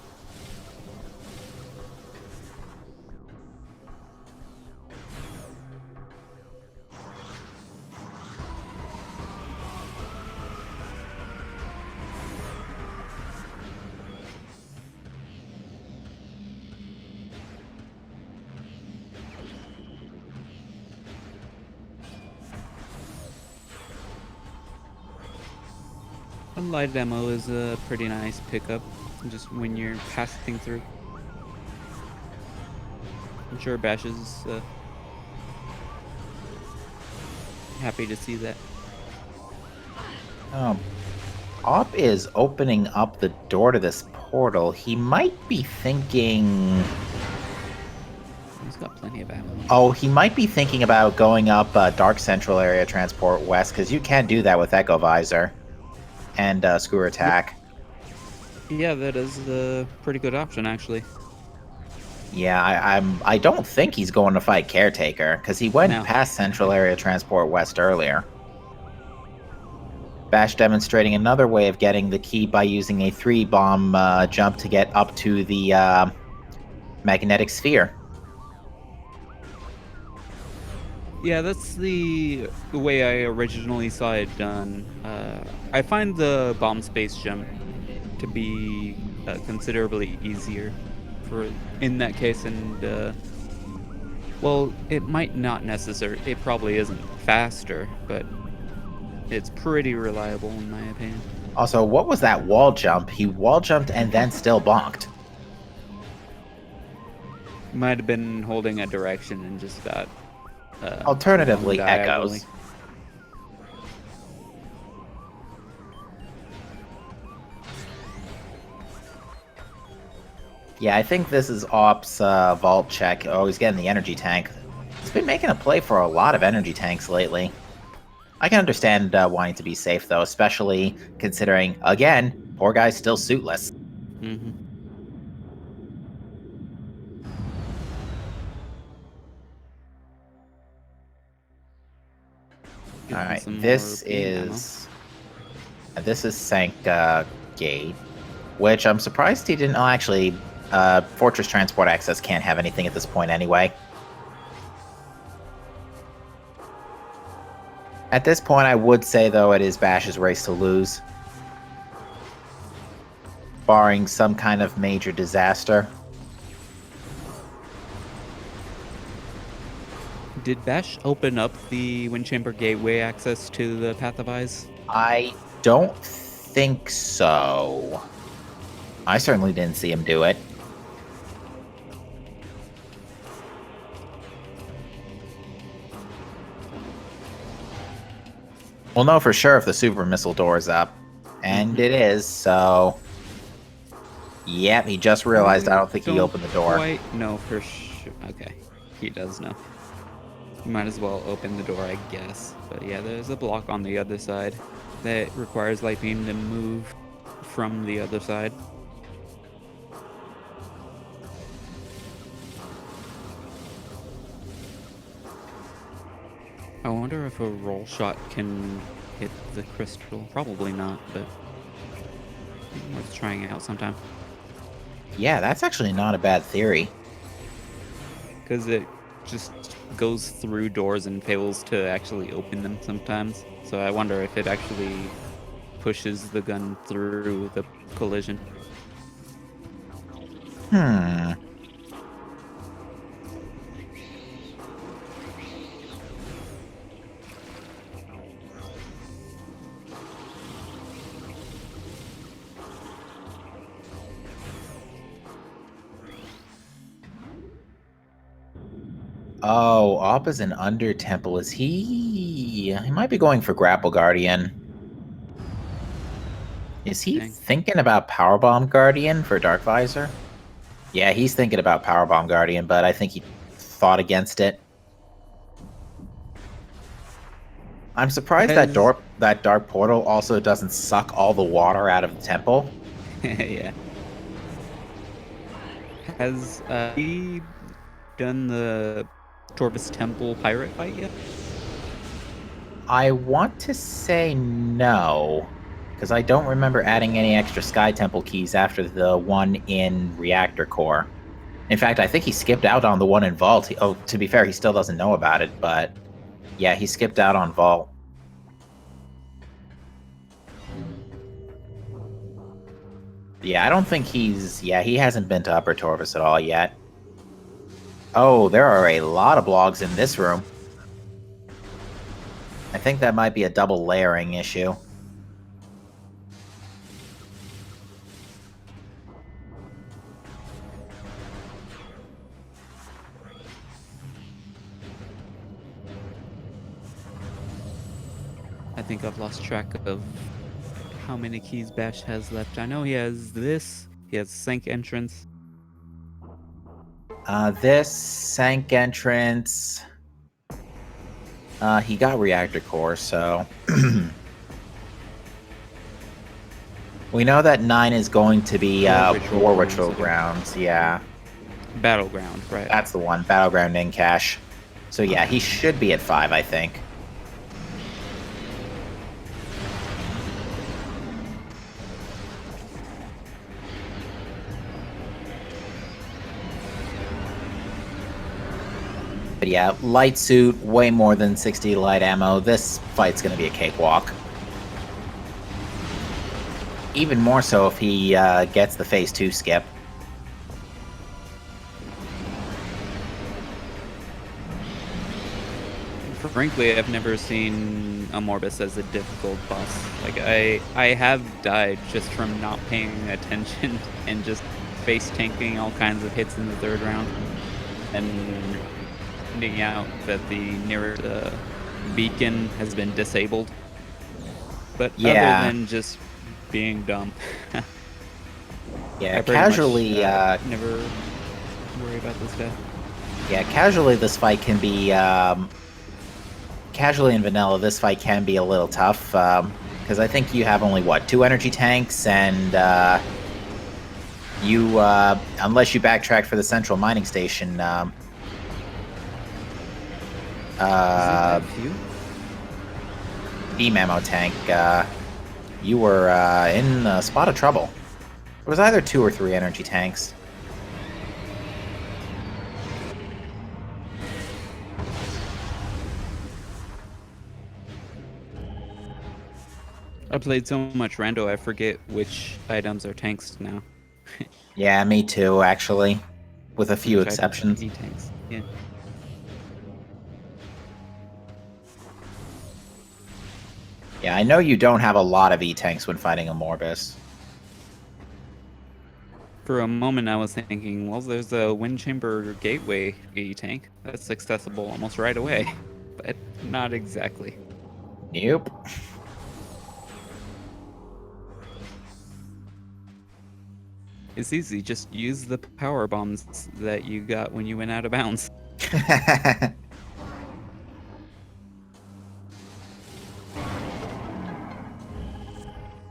A light ammo is a pretty nice pickup, just when you're passing through. I'm sure Bash is happy to see that. Op is opening up the door to this portal. He might be thinking... He's got plenty of ammo. Oh, he might be thinking about going up Dark Central Area Transport West, because you can do that with Echo Visor and Screw Attack. Yeah, that is a pretty good option, actually. Yeah, I don't think he's going to fight Caretaker, because he went No. past Central Area Transport West earlier. Bash demonstrating another way of getting the key by using a 3-bomb jump to get up to the magnetic sphere. Yeah, that's the way I originally saw it done. I find the bomb space jump to be considerably easier in that case, and well, it might not necessarily. It probably isn't faster, but it's pretty reliable in my opinion. Also, what was that wall jump? He wall jumped and then still bonked. Might have been holding a direction and just got. Alternatively, flung diagonally. echoes. Yeah, I think this is Op's vault check. Oh, he's getting the energy tank. He's been making a play for a lot of energy tanks lately. I can understand wanting to be safe, though, especially considering, again, poor guy's still suitless. Mm-hmm. Alright, this is Sank Gate, which I'm surprised he didn't... Oh, actually, Fortress Transport Access can't have anything at this point anyway. At this point, I would say, though, it is Bash's race to lose. Barring some kind of major disaster. Did Bash open up the Wind Chamber Gateway access to the Path of Eyes? I don't think so. I certainly didn't see him do it. We'll know for sure if the super missile door is up. And it is, so... Yep, he just realized I don't think he opened the door. Quite know for sure. Okay, he does know. You might as well open the door, I guess. But yeah, there's a block on the other side that requires Light Beam to move from the other side. I wonder if a roll shot can hit the crystal. Probably not, but worth trying it out sometime. Yeah, that's actually not a bad theory. Because it just goes through doors and fails to actually open them sometimes. So I wonder if it actually pushes the gun through the collision. Oh, Op is an Under Temple. Is he... He might be going for Grapple Guardian. Is he thinking about Powerbomb Guardian for Dark Visor? Yeah, he's thinking about Powerbomb Guardian, but I think he thought against it. I'm surprised that dark portal also doesn't suck all the water out of the temple. Yeah. Has he done the Torvus Temple pirate fight yet? I want to say no, because I don't remember adding any extra Sky Temple keys after the one in Reactor Core. In fact, I think he skipped out on the one in Vault. Oh, to be fair, he still doesn't know about it, but yeah, he skipped out on Vault. Yeah, I don't think he's... Yeah, he hasn't been to Upper Torvus at all yet. Oh, there are a lot of blogs in this room. I think that might be a double layering issue. I think I've lost track of how many keys Bash has left. I know he has this. He has Sink Entrance. This Sank Entrance... he got Reactor Core, so... We know that 9 is going to be War Ritual Grounds, yeah. Battleground, right. That's the one, Battleground in cache. So yeah, he should be at 5, I think. But yeah, light suit, way more than 60 light ammo. This fight's gonna be a cakewalk. Even more so if he gets the Phase 2 skip. Frankly, I've never seen a Morbus as a difficult boss. Like, I have died just from not paying attention and just face tanking all kinds of hits in the third round. And finding out that the nearest beacon has been disabled. But yeah, other than just being dumb. Yeah, casually... never worry about this guy. Yeah, casually this fight can be... casually in vanilla, this fight can be a little tough. Because I think you have only, what, 2 energy tanks, and you... unless you backtrack for the central mining station... beam ammo tank, you were in a spot of trouble. It was either 2 or 3 energy tanks. I played so much Rando, I forget which items are tanks now. Yeah, me too, actually. With a few exceptions. E-tanks, yeah. Yeah, I know you don't have a lot of E-tanks when fighting a Morbus. For a moment, I was thinking, well, there's a Wind Chamber Gateway E-tank. That's accessible almost right away. But not exactly. Nope. It's easy, just use the power bombs that you got when you went out of bounds.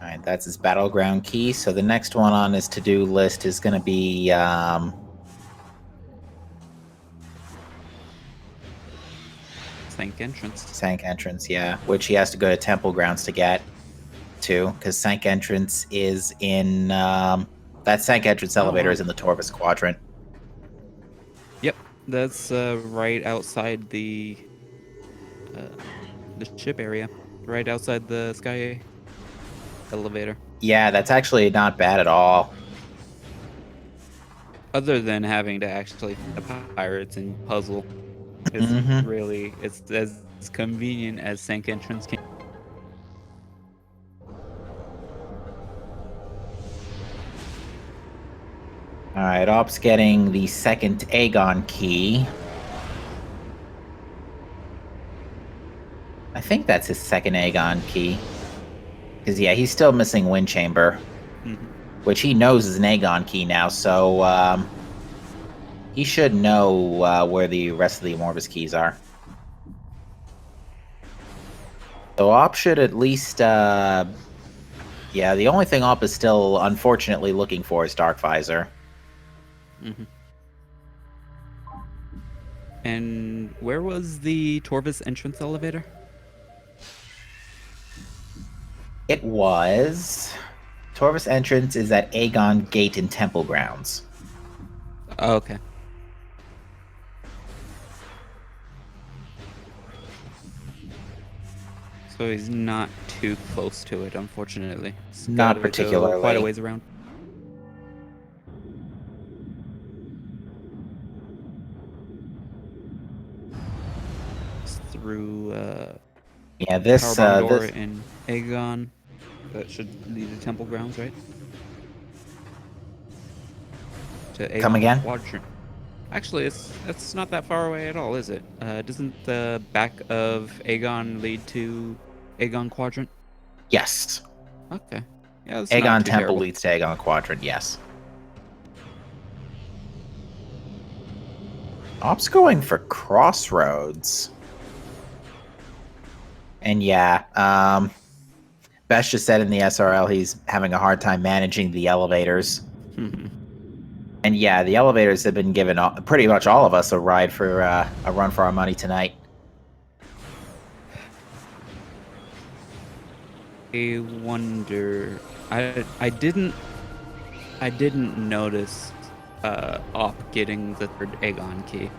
Alright, that's his battleground key. So the next one on his to-do list is going to be... Sank Entrance. Sank Entrance, yeah. Which he has to go to Temple Grounds to get to, because Sank Entrance is in... that Sank Entrance elevator is in the Torvus Quadrant. Yep, that's right outside the ship area. Right outside the sky elevator. Yeah, that's actually not bad at all. Other than having to actually find the pirates and puzzle. It's really, it's as convenient as Sank Entrance can. Alright, Op's getting the second Agon key. I think that's his second Agon key. Because, yeah, he's still missing Wind Chamber. Which he knows is an Agon key now, so, he should know where the rest of the Amorphous keys are. So Op should at least, yeah, the only thing Op is still, unfortunately, looking for is Dark Visor. And where was the Torvus entrance elevator? It was... Torvus entrance is at Agon Gate and Temple Grounds. Oh, okay. So he's not too close to it, unfortunately. He's Not gotta go particularly. quite a ways around. It's through Yeah, this... Powerbomb door this in Agon. That should lead to Temple Grounds, right? To Agon Come again? Quadrant. Actually, it's not that far away at all, is it? Doesn't the back of Agon lead to Agon Quadrant? Yes. Okay. Yeah, that's Agon not too Temple terrible. leads to Agon Quadrant, yes. Op's going for Crossroads. And yeah, Besh just said in the SRL he's having a hard time managing the elevators. And yeah, the elevators have been giving pretty much all of us a ride for a run for our money tonight. I wonder. I didn't notice Op getting the third Agon key.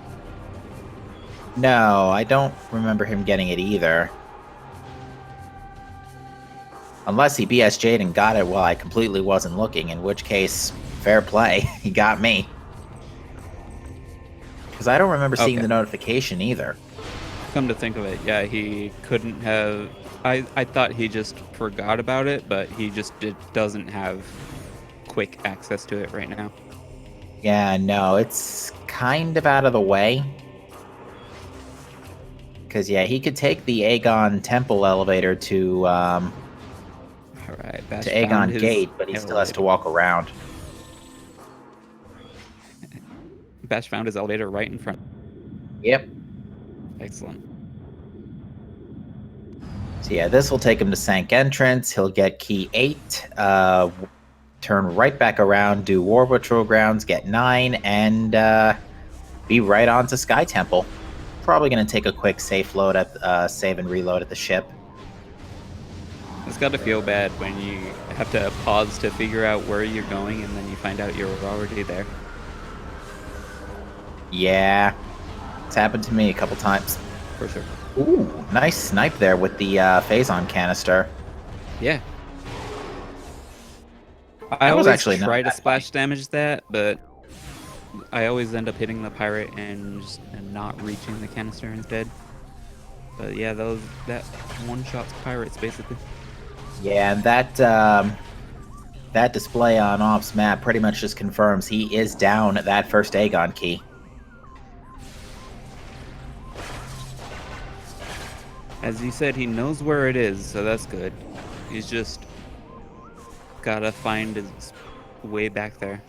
No, I don't remember him getting it either. Unless he BSJ'd and got it while I completely wasn't looking, in which case, fair play. He got me. Because I don't remember seeing Okay. the notification either. Come to think of it, yeah, he couldn't have. I thought he just forgot about it, but he just doesn't have quick access to it right now. Yeah, no, it's kind of out of the way. Because, yeah, he could take the Agon Temple elevator to All right, Bash to found Agon his Gate, but he still has to elevator. walk around. Bash found his elevator right in front. Yep. Excellent. So yeah, this will take him to Sank Entrance. He'll get key 8, turn right back around, do War Patrol Grounds, get 9, and be right on to Sky Temple. Probably going to take a quick save and reload at the ship. It's got to feel bad when you have to pause to figure out where you're going and then you find out you're already there. Yeah, it's happened to me a couple times. For sure. Ooh, nice snipe there with the Phazon canister. Yeah. I That was always actually not try to that splash damage that, but I always end up hitting the pirate and not reaching the canister instead. But yeah, that one shot's pirates basically. Yeah, and that display on Op's map pretty much just confirms he is down at that first Agon key. As you said, he knows where it is, so that's good. He's just gotta find his way back there.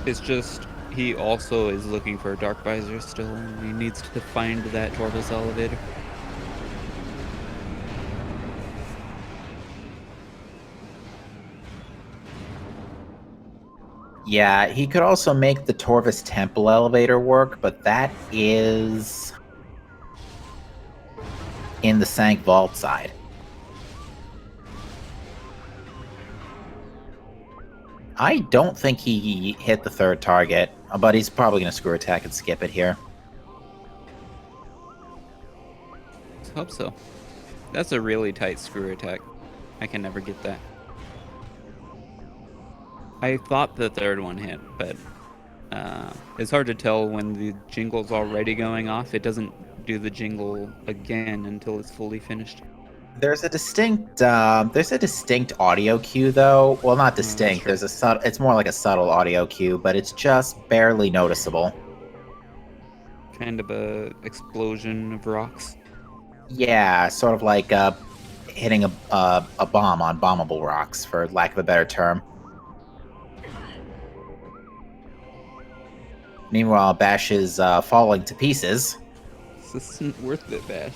It's just, he also is looking for a Dark Visor still, and he needs to find that Torvus elevator. Yeah, he could also make the Torvus Temple elevator work, but that is in the Sank Vault side. I don't think he hit the third target, but he's probably going to screw attack and skip it here. Let's hope so. That's a really tight screw attack. I can never get that. I thought the third one hit, but it's hard to tell when the jingle's already going off. It doesn't do the jingle again until it's fully finished. There's a distinct audio cue though. Well, not distinct. True. There's a subtle. It's more like a subtle audio cue, but it's just barely noticeable. Kind of a explosion of rocks. Yeah, sort of like hitting a bomb on bombable rocks, for lack of a better term. Meanwhile, Bash is falling to pieces. This isn't worth it, Bash.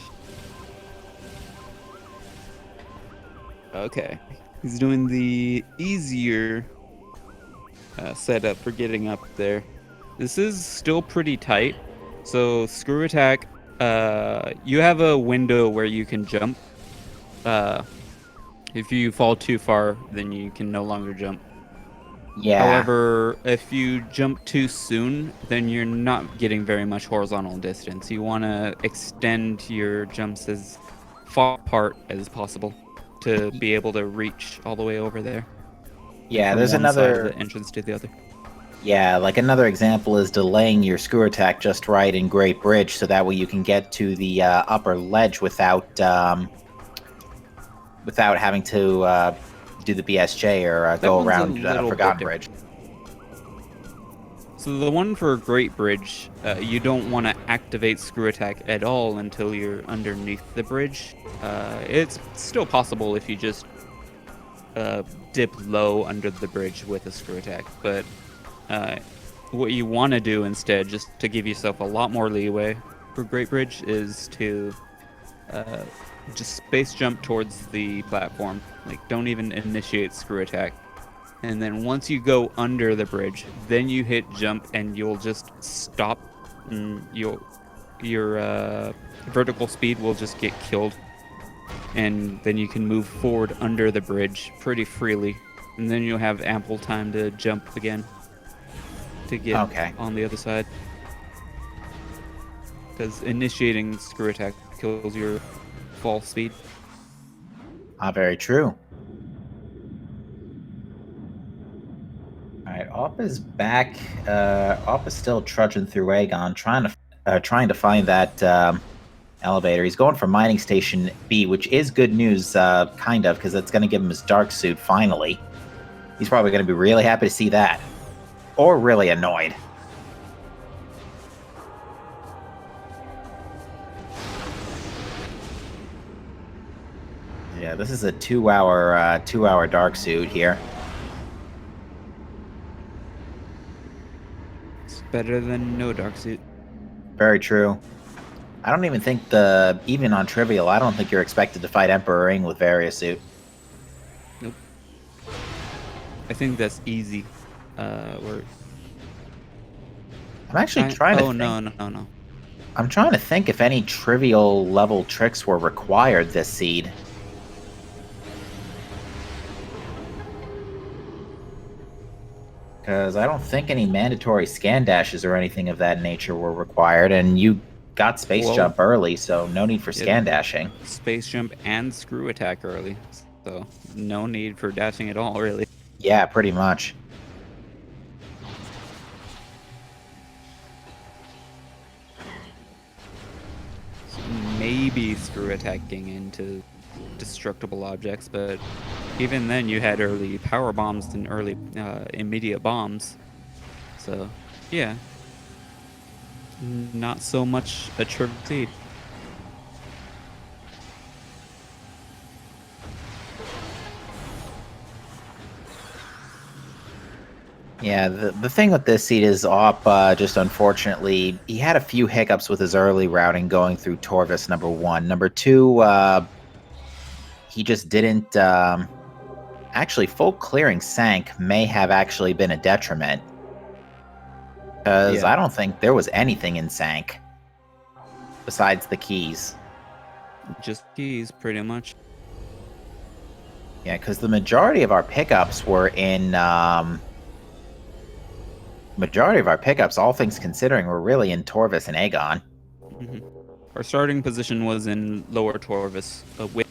Okay. He's doing the easier setup for getting up there. This is still pretty tight. So screw attack, you have a window where you can jump. If you fall too far, then you can no longer jump. Yeah. However, if you jump too soon, then you're not getting very much horizontal distance. You want to extend your jumps as far apart as possible to be able to reach all the way over there. Yeah, From there's one side of another. the entrance to the other. Yeah, like another example is delaying your screw attack just right in Great Bridge, so that way you can get to the upper ledge without having to do the BSJ or That go one's a around little bit Forgotten different. Bridge. So the one for Great Bridge, you don't want to activate screw attack at all until you're underneath the bridge. It's still possible if you just dip low under the bridge with a screw attack, but what you want to do instead, just to give yourself a lot more leeway for Great Bridge, is to just space jump towards the platform. Like, don't even initiate screw attack. And then once you go under the bridge, then you hit jump and you'll just stop. And your vertical speed will just get killed. And then you can move forward under the bridge pretty freely. And then you'll have ample time to jump again to get on the other side. Because initiating screw attack kills your fall speed. Very true. All right, Op is back. Op is still trudging through Agon, trying to find that elevator. He's going for Mining Station B, which is good news, kind of, because it's going to give him his dark suit finally. He's probably going to be really happy to see that, or really annoyed. Yeah, this is a 2-hour dark suit here. It's better than no dark suit. Very true. I don't even think even on Trivial, I don't think you're expected to fight Emperor Ring with Various Suit. Nope. I think that's easy. I'm actually trying to think. No. I'm trying to think if any Trivial level tricks were required this seed. Because I don't think any mandatory scan dashes or anything of that nature were required, and you got space jump early, so no need for scan dashing. Space jump and screw attack early, so no need for dashing at all, really. Yeah, pretty much. Maybe screw attacking into destructible objects, but even then you had early power bombs and early immediate bombs. So, yeah. Not so much a trivial seed. Yeah, the thing with this seed is Op, just unfortunately, he had a few hiccups with his early routing going through Torvis, number one. Number two, he just didn't... actually, full clearing Sank may have actually been a detriment. Because I don't think there was anything in Sank besides the keys. Just keys, pretty much. Yeah, because the majority of our pickups were in... majority of our pickups, all things considering, were really in Torvis and Agon. Mm-hmm. Our starting position was in lower Torvis with,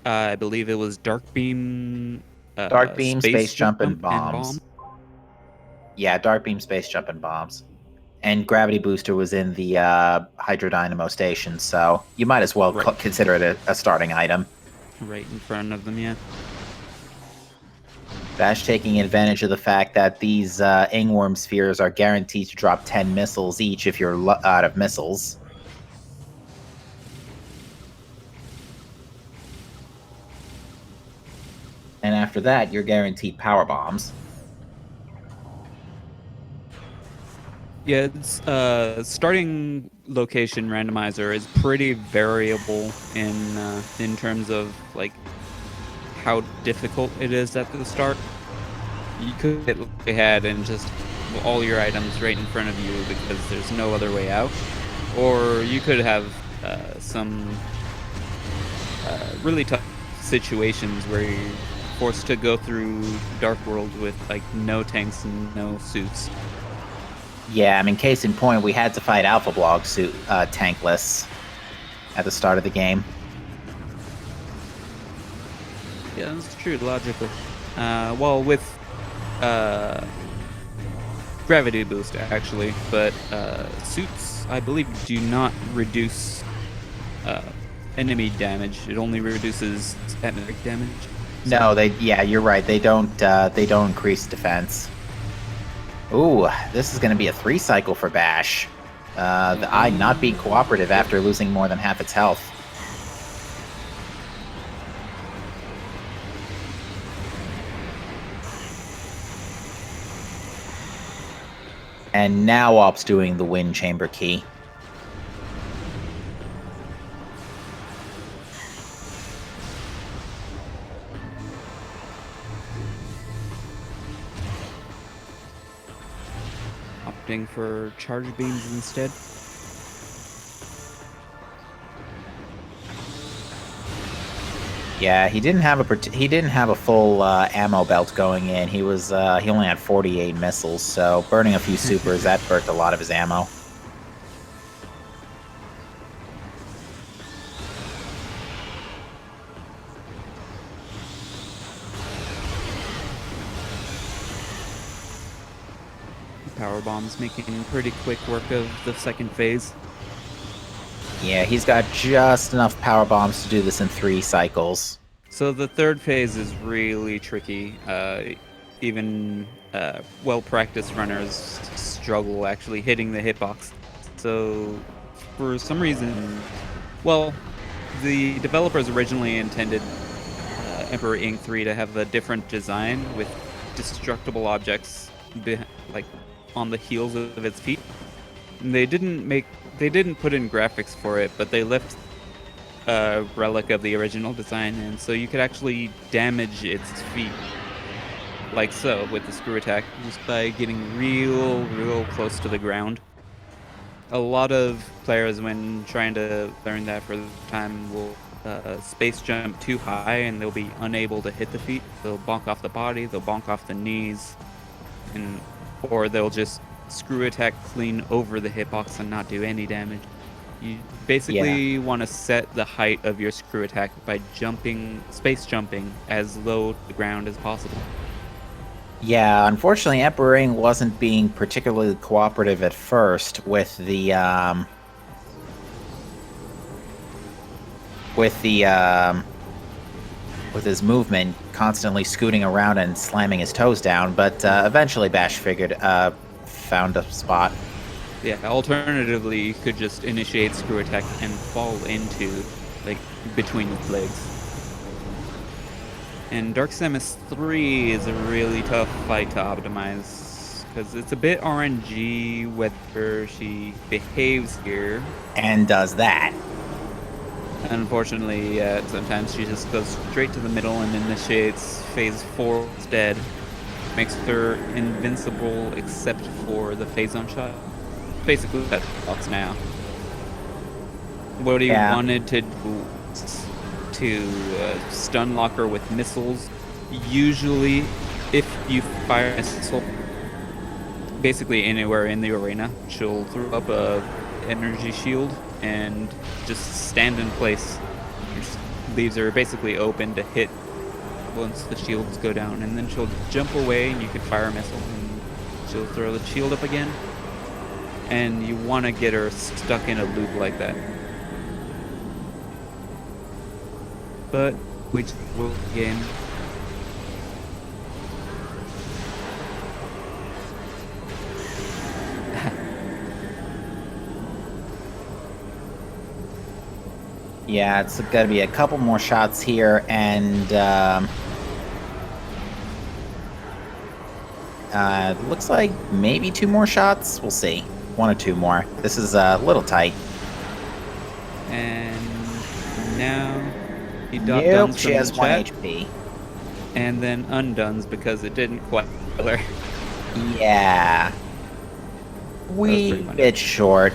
I believe it was Dark Beam... Dark Beam, Space Jump, and Bombs. Yeah, Dark Beam, Space Jump, and Bombs. And Gravity Booster was in the Hydro Dynamo Station, so you might as well consider it a starting item. Right in front of them, yeah. Bash taking advantage of the fact that these Ingworm spheres are guaranteed to drop 10 missiles each if you're out of missiles. And after that, you're guaranteed power bombs. Yeah, it's, starting location randomizer is pretty variable in terms of like how difficult it is at the start. You could get ahead and just all your items right in front of you because there's no other way out. Or you could have some really tough situations where you're forced to go through Dark World with like no tanks and no suits. Yeah, I mean, case in point, we had to fight Alpha Blog suit tankless at the start of the game. Yeah, that's true, logically. Well, with gravity boost, actually, but suits, I believe, do not reduce enemy damage. It only reduces atmospheric damage. No, yeah, you're right. They don't increase defense. Ooh, this is going to be a 3-cycle for Bash. The eye not being cooperative after losing more than half its health. And now Op's doing the Wind Chamber key. Opting for charge beams instead. Yeah, he didn't have a full ammo belt going in. He only had 48 missiles, so burning a few supers that burnt a lot of his ammo. Power bombs making pretty quick work of the second phase. Yeah, he's got just enough power bombs to do this in 3 cycles. So the third phase is really tricky. Even well-practiced runners struggle actually hitting the hitbox. So for some reason, well, the developers originally intended Emperor Ing 3 to have a different design with destructible objects like on the heels of its feet. And they didn't put in graphics for it, but they left a relic of the original design, and so you could actually damage its feet, like so, with the screw attack, just by getting real close to the ground. A lot of players, when trying to learn that for the time, will space jump too high, and they'll be unable to hit the feet. They'll bonk off the body, they'll bonk off the knees, or they'll just screw attack clean over the hitbox and not do any damage. You basically want to set the height of your screw attack by space jumping as low to the ground as possible. Yeah, unfortunately, Emperor Ing wasn't being particularly cooperative at first with his movement, constantly scooting around and slamming his toes down. But eventually, Bash found a spot. Yeah, alternatively, you could just initiate screw attack and fall into, like, between his legs. And Dark Samus 3 is a really tough fight to optimize, because it's a bit RNG whether she behaves here. And does that. Unfortunately, sometimes she just goes straight to the middle and initiates phase 4 instead. Makes her invincible except for the phase zone shot. Basically, that box now. What he wanted to do to stun lock her with missiles. Usually, if you fire a missile basically anywhere in the arena, she'll throw up a energy shield and just stand in place. Just leaves her basically open to hit once the shields go down, and then she'll jump away and you can fire a missile and she'll throw the shield up again. And you want to get her stuck in a loop like that. But we just will again. Yeah, it's got to be a couple more shots here, and looks like maybe 2 more shots. We'll see. 1 or 2 more. This is a little tight. And now he Nope, she has 1 HP. and then undones because it didn't quite clear. Yeah. pretty Wee much bit short.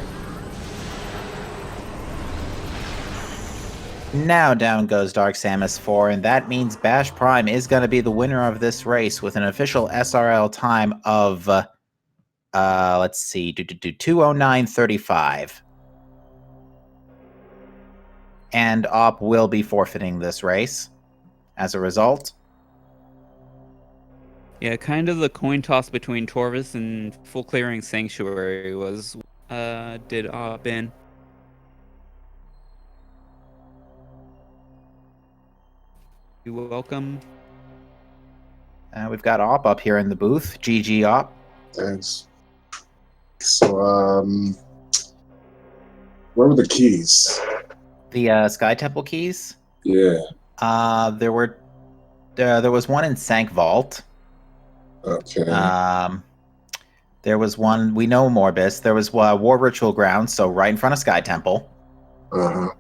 Now down goes Dark Samus 4, and that means BashPrime is going to be the winner of this race with an official SRL time of, let's see, 209.35. And Op will be forfeiting this race as a result. Yeah, kind of the coin toss between Torvis and full clearing Sanctuary was did Op in. You're welcome. We've got Op up here in the booth. GG Op. Thanks. So, where were the keys? The Sky Temple keys. Yeah. There was one in Sank Vault. Okay. There was one, we know Morbus. There was War Ritual Grounds, so right in front of Sky Temple. Uh-huh.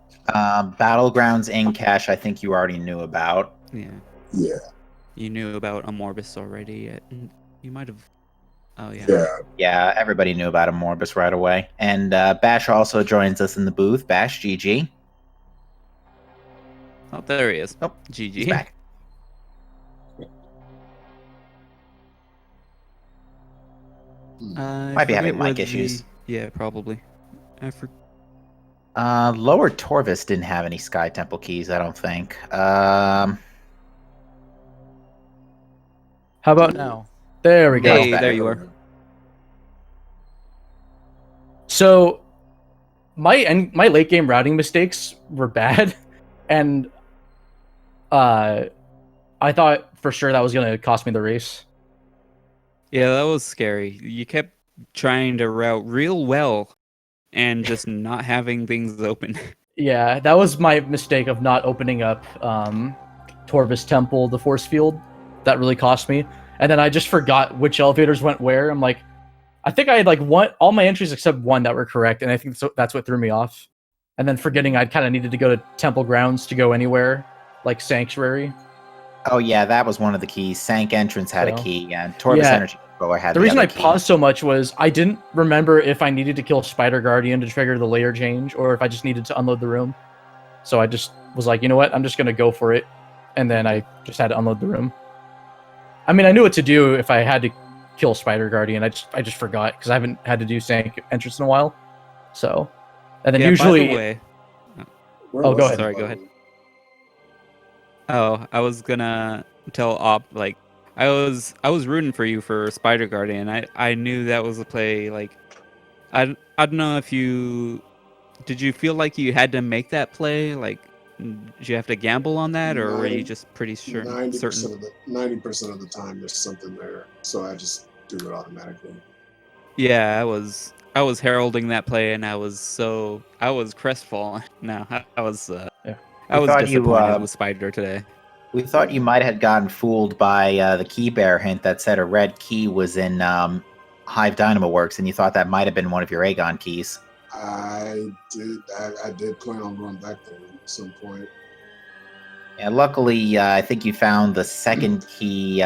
Battlegrounds in cache, I think you already knew about. Yeah. Yeah. You knew about Amorbus already. You might have. Oh yeah. Yeah. Yeah, everybody knew about Morbus right away. And Bash also joins us in the booth. Bash, GG. Oh, there he is. Oh, GG. he's back. Might be having mic issues. Yeah, probably. Lower Torvis didn't have any Sky Temple keys, I don't think. How about now? There we go. Hey, there you are. So my late game routing mistakes were bad, and I thought for sure that was gonna cost me the race. Yeah, that was scary. You kept trying to route real well and just not having things open. Yeah, that was my mistake of not opening up Torvis Temple, the force field. That really cost me. And then I just forgot which elevators went where. I'm like, I think I had like all my entries except one that were correct, and I think that's what threw me off. And then forgetting I kind of needed to go to Temple Grounds to go anywhere, like Sanctuary. Oh yeah, that was one of the keys. Sank Entrance had a key, and Torvis Yeah. Energy Controller had The reason I other key. paused so much was I didn't remember if I needed to kill Spider Guardian to trigger the layer change, or if I just needed to unload the room. So I just was like, you know what, I'm just gonna go for it, and then I just had to unload the room. I mean, I knew what to do if I had to kill Spider Guardian. I just forgot because I haven't had to do Sank Entrance in a while. So, and then Yeah, usually, by the way, Oh, go ahead. Sorry, go ahead. Oh, I was gonna tell Op, like, I was rooting for you for Spider Guardian. I knew that was a play. Like, I don't know if did you feel like you had to make that play? Like, did you have to gamble on that, or were you just pretty sure? 90% of the 90% of the time, there's something there, so I just do it automatically. Yeah, I was heralding that play, and I was crestfallen. No, I was thought you, disappointed with Spider today. We thought you might have gotten fooled by the key bearer hint that said a red key was in Hive Dynamo Works, and you thought that might have been one of your Agon keys. I did plan on going back there at some point. And luckily, I think you found the second key.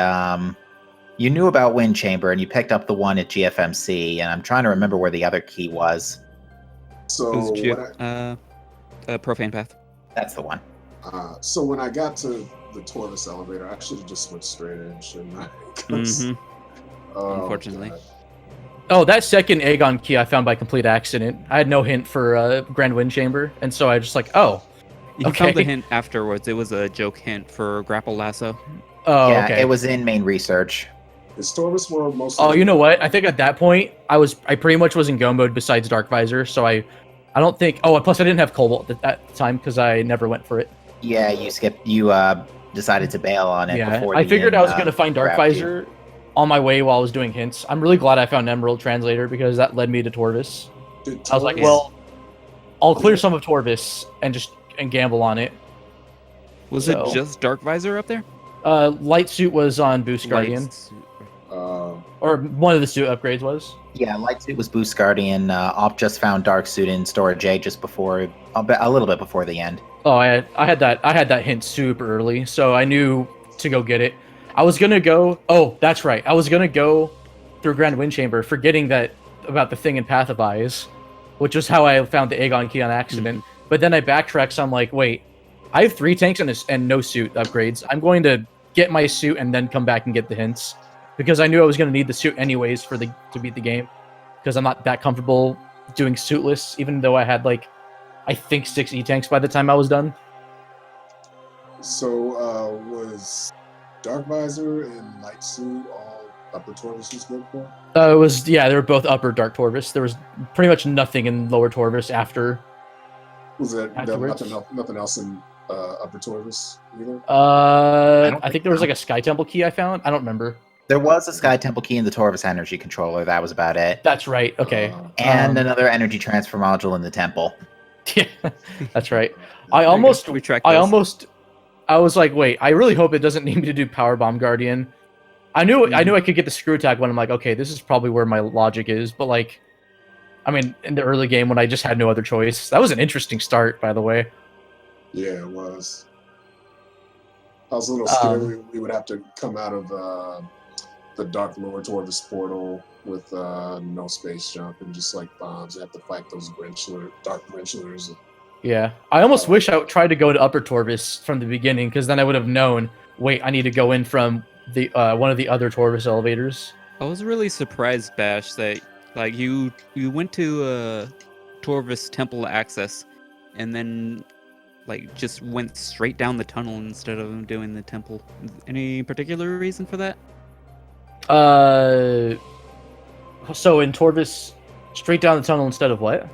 You knew about Wind Chamber, and you picked up the one at GFMC, and I'm trying to remember where the other key was. So It was Profane Path. That's the one. So when I got to the Torvis elevator, I should have just went straight in, shouldn't I? 'Cause- Oh, Unfortunately. God. oh, that second Agon key I found by complete accident. I had no hint for Grand Wind Chamber, and so I just like, oh, You okay. found the hint afterwards. It was a joke hint for Grapple Lasso. Oh, Yeah, okay. it was in main research. Is Torvis where most? Oh, you know what? I think at that point I pretty much was in go mode besides Dark Visor, so I don't think. Oh, plus I didn't have Cobalt at that time because I never went for it. Yeah, you skipped. You decided to bail on it. Yeah, before I the figured end, I was gonna find Dark grabbed you. Visor on my way while I was doing hints. I'm really glad I found Emerald Translator because that led me to Torvis. Did I was like, Torvis- well, I'll clear some of Torvis and gamble on it. Was So- it just Dark Visor up there? Light Suit was on Boost Guardian, or one of the suit upgrades was. Yeah, Light Suit was Boost Guardian. Op just found Dark Suit in Storage A just before, a little bit before the end. Oh, I had that hint super early, so I knew to go get it. I was gonna go. Oh, that's right. I was gonna go through Grand Wind Chamber, forgetting that about the thing in Path of Eyes, which was how I found the Agon key on accident. But then I backtracked, so I'm like, wait, I have 3 tanks and no suit upgrades. I'm going to get my suit and then come back and get the hints, because I knew I was going to need the suit anyways to beat the game, because I'm not that comfortable doing suitless, even though I had like, I think 6 E-tanks by the time I was done. So was Dark Visor and Light Suit all upper Torvus was good for? It was, yeah, they were both upper Dark Torvus. There was pretty much nothing in lower Torvus after. Was there Afterwards? nothing else in upper Torvus either? I think there was like a Sky Temple key I found. I don't remember. There was a Sky Temple key in the Torvus energy controller. That was about it. That's right. Okay. And another energy transfer module in the temple. Yeah, that's right. I There you go. almost, We tracked I those. almost, I was like, wait, I really hope it doesn't need me to do Power Bomb Guardian. I knew I could get the Screw Attack when I'm like, okay, this is probably where my logic is. But like, I mean, in the early game when I just had no other choice, that was an interesting start, by the way. Yeah, it was. I was a little scared we would have to come out of the Dark Lord Torvus portal with no space jump and just like bombs. Have to fight those Dark Grinchulers. Yeah, I almost wish I tried to go to Upper Torvus from the beginning, because then I would have known. Wait, I need to go in from the one of the other Torvus elevators. I was really surprised, Bash, that like you went to Torvus Temple access, and then like just went straight down the tunnel instead of doing the temple. Any particular reason for that? So in Torvus, straight down the tunnel instead of what?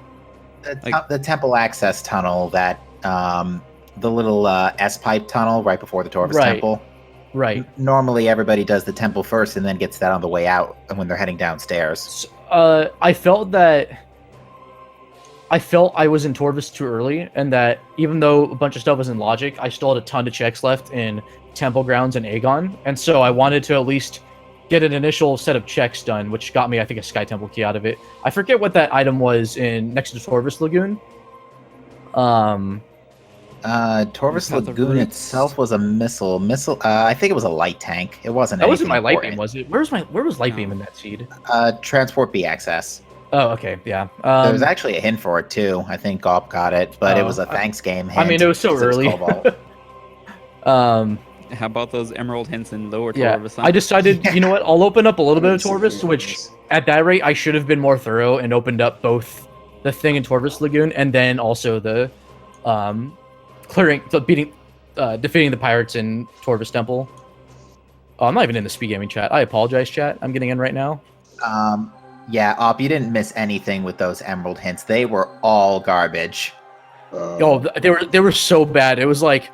The temple access tunnel, that the little S-pipe tunnel right before the Torvus Right. temple. Right. Normally, everybody does the temple first and then gets that on the way out when they're heading downstairs. I felt I was in Torvus too early, and that even though a bunch of stuff was in Logic, I still had a ton of checks left in Temple Grounds and Agon, and so I wanted to at least get an initial set of checks done, which got me, I think, a Sky Temple key out of it. I forget what that item was in next to Torvus Lagoon. Torvus Path of Lagoon Roots. itself was a missile. I think it was a light tank. It wasn't. That wasn't my anything light important. beam, was it? Where was light beam in that seed? Transport B access. Oh, okay, yeah. There was actually a hint for it too. I think Gaup got it, but it was a thanks game hint. I mean, it was so 'cause early. Cobalt. How about those emerald hints in lower Yeah, Torvus? huh? I decided, you know what, I'll open up a little bit of I didn't see Torvus, any which, of those. at that rate, I should have been more thorough and opened up both the thing in Torvus Lagoon and then also the, defeating the pirates in Torvus Temple. Oh, I'm not even in the SpeedGaming chat. I apologize, chat. I'm getting in right now. Yeah, Op, you didn't miss anything with those emerald hints. They were all garbage. Oh, they were so bad. It was like,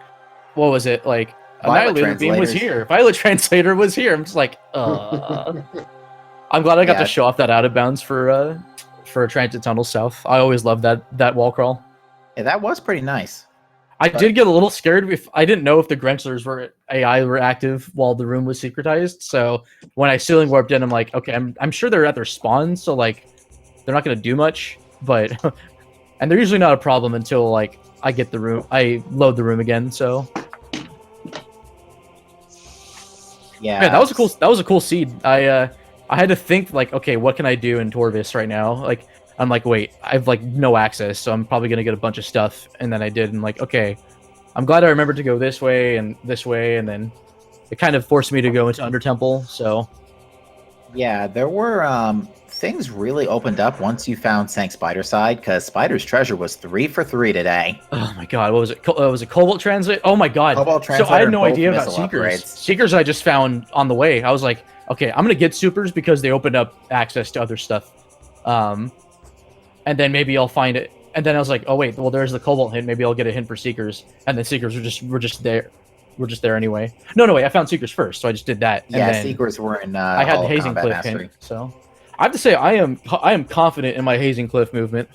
what was it? Like, Violet Annihilator Beam was Translators. here. Violet Translator was here. I'm just like, I'm glad I got Yeah. to show off that out of bounds for Transit Tunnel South. I always loved that wall crawl. Yeah, that was pretty nice. I did get a little scared if I didn't know if the Grenchler's AI were active while the room was secretized. So when I ceiling warped in, I'm like, okay, I'm sure they're at their spawns, so like they're not gonna do much, but and they're usually not a problem until like I load the room again. So Yeah, man, that was a cool seed. I had to think like, okay, what can I do in Torvus right now? Like I'm like, wait, I've like no access, so I'm probably gonna get a bunch of stuff. And then I did, and like, okay, I'm glad I remembered to go this way, and then it kind of forced me to go into Undertemple. So Yeah, there were things really opened up once you found Sank Spider's side, because Spider's treasure was 3 for 3 today. oh my god, what was it? Was it Cobalt Transit? Oh my god. Cobalt So I Translator had no and both idea about missile Seekers. upgrades. Seekers I just found on the way. I was like, okay, I'm gonna get Supers because they opened up access to other stuff. And then maybe I'll find it. And then I was like, oh wait, well there's the Cobalt hint. Maybe I'll get a hint for Seekers. And then Seekers were just there. We're just there anyway. No, wait, I found Seekers first, so I just did that. And Yeah, then Seekers were in I had Hall the of Hazing Combat Cliff Mastery. hint. So I have to say I am confident in my Hazing Cliff movement.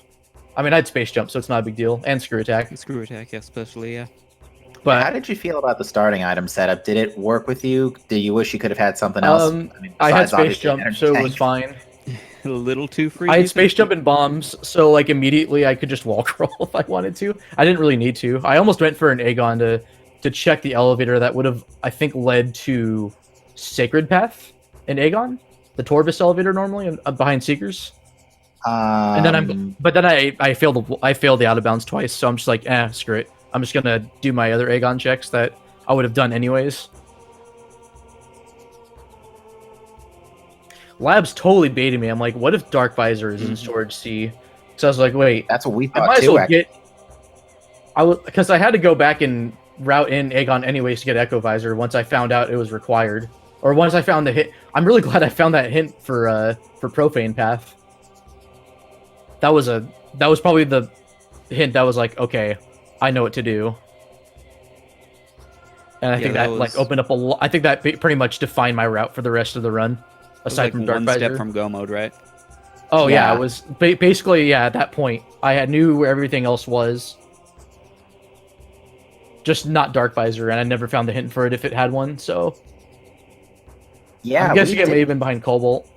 I mean, I had space jump, so it's not a big deal, and screw attack. Screw attack, especially, yeah. But How did you feel about the starting item setup? Did it work with you? Did you wish you could have had something else? I had besides space obviously jump, energy so it tank? was fine. A little too free. I had space jump and bombs, so like immediately I could just wall crawl if I wanted to. I didn't really need to. I almost went for an Agon to check the elevator that would have, I think, led to Sacred Path in Agon, the Torvis elevator normally behind Seekers. And then but then I failed the out of bounds twice, so I'm just like, screw it. I'm just gonna do my other Agon checks that I would have done anyways. Labs totally baited me. I'm like, what if Dark Visor is in storage C? So I was like, wait, That's what we I thought might as too. well because I had to go back and route in Agon anyways to get Echo Visor once I found out it was required, or once I found the hint. I'm really glad I found that hint for Profane Path. That was probably the hint that was like, okay, I know what to do. And I think that like opened up a lot. I think that pretty much defined my route for the rest of the run, aside like from Dark one Visor. step from go mode, right? Oh yeah, Yeah. it was basically at that point I knew where everything else was, just not Dark Visor, and I never found the hint for it if it had one. So Yeah, I'm guessing it may have been behind Cobalt.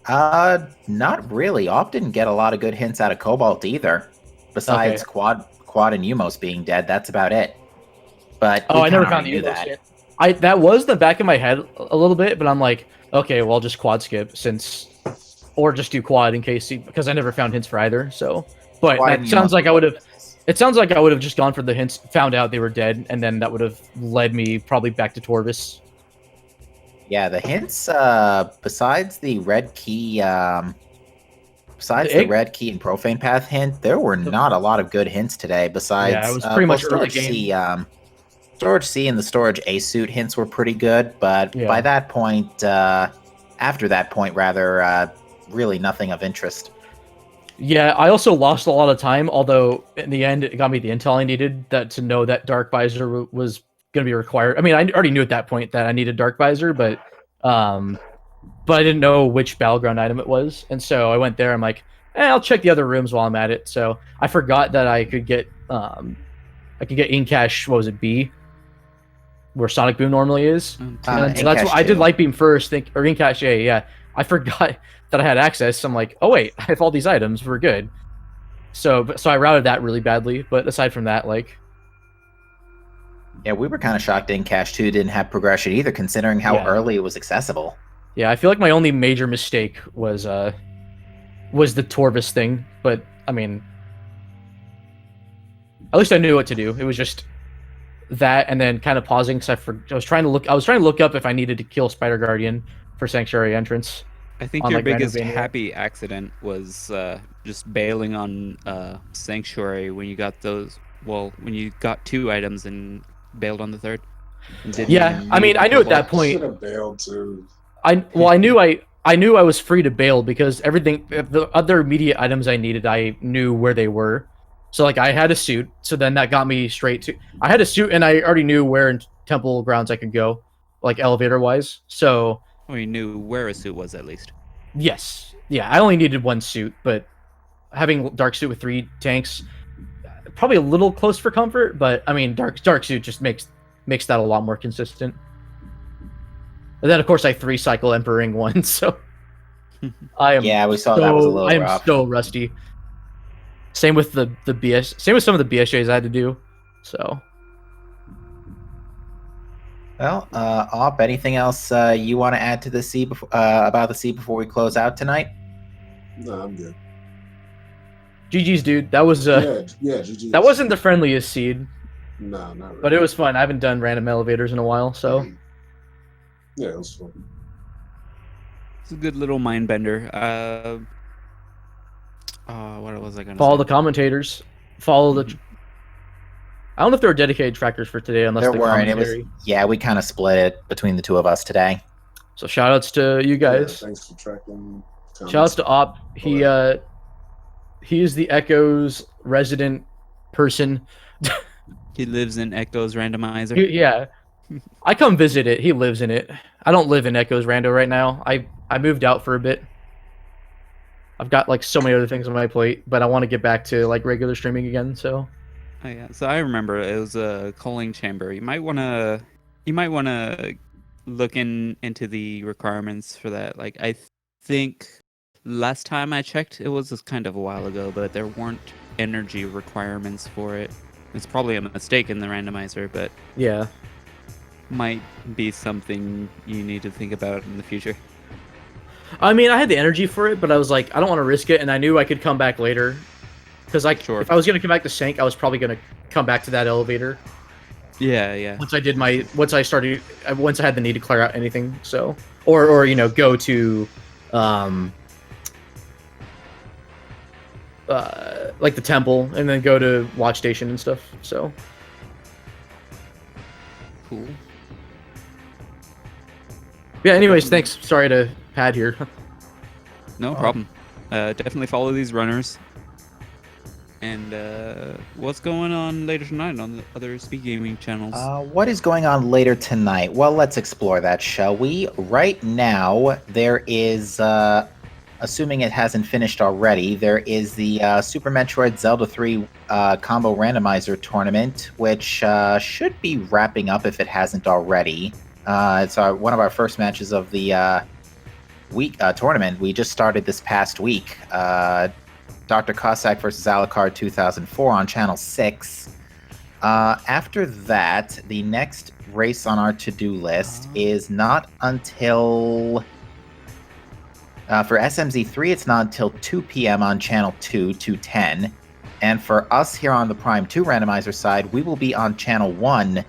Not really. Op didn't get a lot of good hints out of Cobalt either. Besides Quad and Umos being dead, that's about it. But I never found the knew Umos that. hint. That was the back of my head a little bit, but I'm like, okay, well, I'll just quad skip or just do quad in case because I never found hints for either. So, but Quad that and sounds Umos like I were would have. It sounds like I would have just gone for the hints, found out they were dead, and then that would have led me probably back to Torvis. Yeah, the hints, besides the red key, besides The the red key and Profane Path hint, there were not a lot of good hints today. Besides, Yeah, it was pretty much early Storage game. C, Storage C and the Storage A suit hints were pretty good, but by that point, after that point, rather, really nothing of interest. Yeah, I also lost a lot of time, although in the end, it got me the intel I needed to know that Dark Visor was going to be required. I mean, I already knew at that point that I needed Dark Visor, but I didn't know which battleground item it was, and so I went there. I'm like, I'll check the other rooms while I'm at it. So I forgot that I could get Incash. What was it, B, where Sonic Boom normally is? And so that's why I did Light Beam first. Or Incash A. Yeah, I forgot that I had access. I'm like, oh wait, I have all these items. We're good. So I routed that really badly. But aside from that, like. Yeah, we were kind of shocked Incash 2 didn't have progression either, considering how early it was accessible. Yeah, I feel like my only major mistake was the Torvis thing, but I mean, at least I knew what to do. It was just that, and then kind of pausing because I was trying to look up if I needed to kill Spider Guardian for Sanctuary entrance. I think your biggest happy accident was just bailing on Sanctuary when you got those. Well, when you got 2 items and bailed on the 3rd. Yeah, I mean, I knew at that point. Should have bailed too. I knew I was free to bail because everything, the other immediate items I needed, I knew where they were. So like I had a suit, so then that got me straight to. I had a suit, and I already knew where in Temple Grounds I could go, like elevator wise. So. Well, you knew where a suit was at least. Yes, yeah. I only needed 1 suit, but having dark suit with 3 tanks, probably a little close for comfort. But I mean, dark suit just makes that a lot more consistent. And then, of course, I 3-cycle Emperor-ing 1, so I am. Yeah, we saw that was a little rough. I am so rusty. Same with the BS. Same with some of the BSJs I had to do. So. Well, Op, anything else you want to add to the C about the C before we close out tonight? No, I'm good. GG's, dude. That was GG's. That wasn't the friendliest seed. No, not really. But it was fun. I haven't done random elevators in a while, so. Yeah, it was fun. It's a good little mind bender. What was I gonna Follow say? the commentators. Follow the. I don't know if there were dedicated trackers for today, unless There the weren't. commentary. We kind of split it between the 2 of us today. So shout outs to you guys. Yeah, thanks for tracking. Shout outs to Op. He is the Echo's resident person. He lives in Echo's randomizer. Yeah. I come visit it. He lives in it. I don't live in Echo's Rando right now. I moved out for a bit. I've got like so many other things on my plate, but I want to get back to like regular streaming again, so. Oh, yeah. So I remember it was a culling chamber. You might wanna look into the requirements for that. Like I think last time I checked, it was kind of a while ago, but there weren't energy requirements for it. It's probably a mistake in the randomizer, but Yeah. might be something you need to think about in the future. I mean, I had the energy for it, but I was like, I don't want to risk it, and I knew I could come back later. Because like, Sure. if I was gonna come back to Sank, I was probably gonna come back to that elevator. Yeah. Once I had the need to clear out anything, so or you know, go to like the temple and then go to watch station and stuff. So Cool. yeah. Anyways, thanks. Sorry to pad here. No problem. Definitely follow these runners. And what's going on later tonight on the other SpeedGaming channels? What is going on later tonight? Well, let's explore that, shall we? Right now, there is, assuming it hasn't finished already, there is the Super Metroid Zelda 3 Combo Randomizer tournament, which should be wrapping up if it hasn't already. It's one of our first matches of the tournament. We just started this past week. Dr. Cossack versus Alucard 2004 on Channel 6. After that, the next race on our to-do list is not until... for SMZ3, it's not until 2 p.m. on Channel 2, 210. And for us here on the Prime 2 Randomizer side, we will be on Channel 1,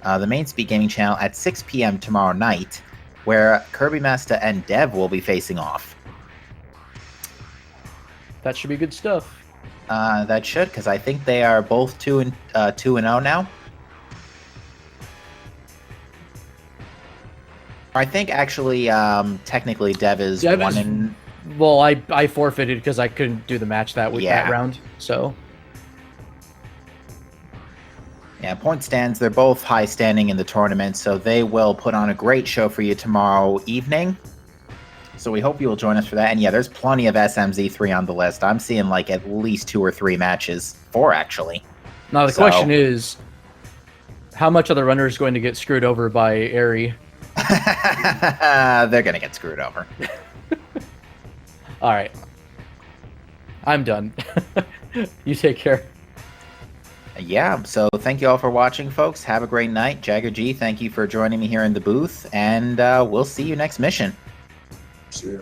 the main SpeedGaming channel, at 6 p.m. tomorrow night, where Kirby Master and Dev will be facing off. That should be good stuff. That should, because I think they are both 2-0 now. I think actually, technically, Dev is 1 Well, I forfeited because I couldn't do the match that week, that round. So yeah, point stands. They're both high standing in the tournament, so they will put on a great show for you tomorrow evening. So we hope you will join us for that. And yeah, there's plenty of SMZ3 on the list. I'm seeing like at least 2 or 3 matches. 4, actually. now the question is, how much are the runners going to get screwed over by Aerie? They're going to get screwed over. All right. I'm done. You take care. Yeah, so thank you all for watching, folks. Have a great night. Jagger G, thank you for joining me here in the booth. And we'll see you next mission. See ya.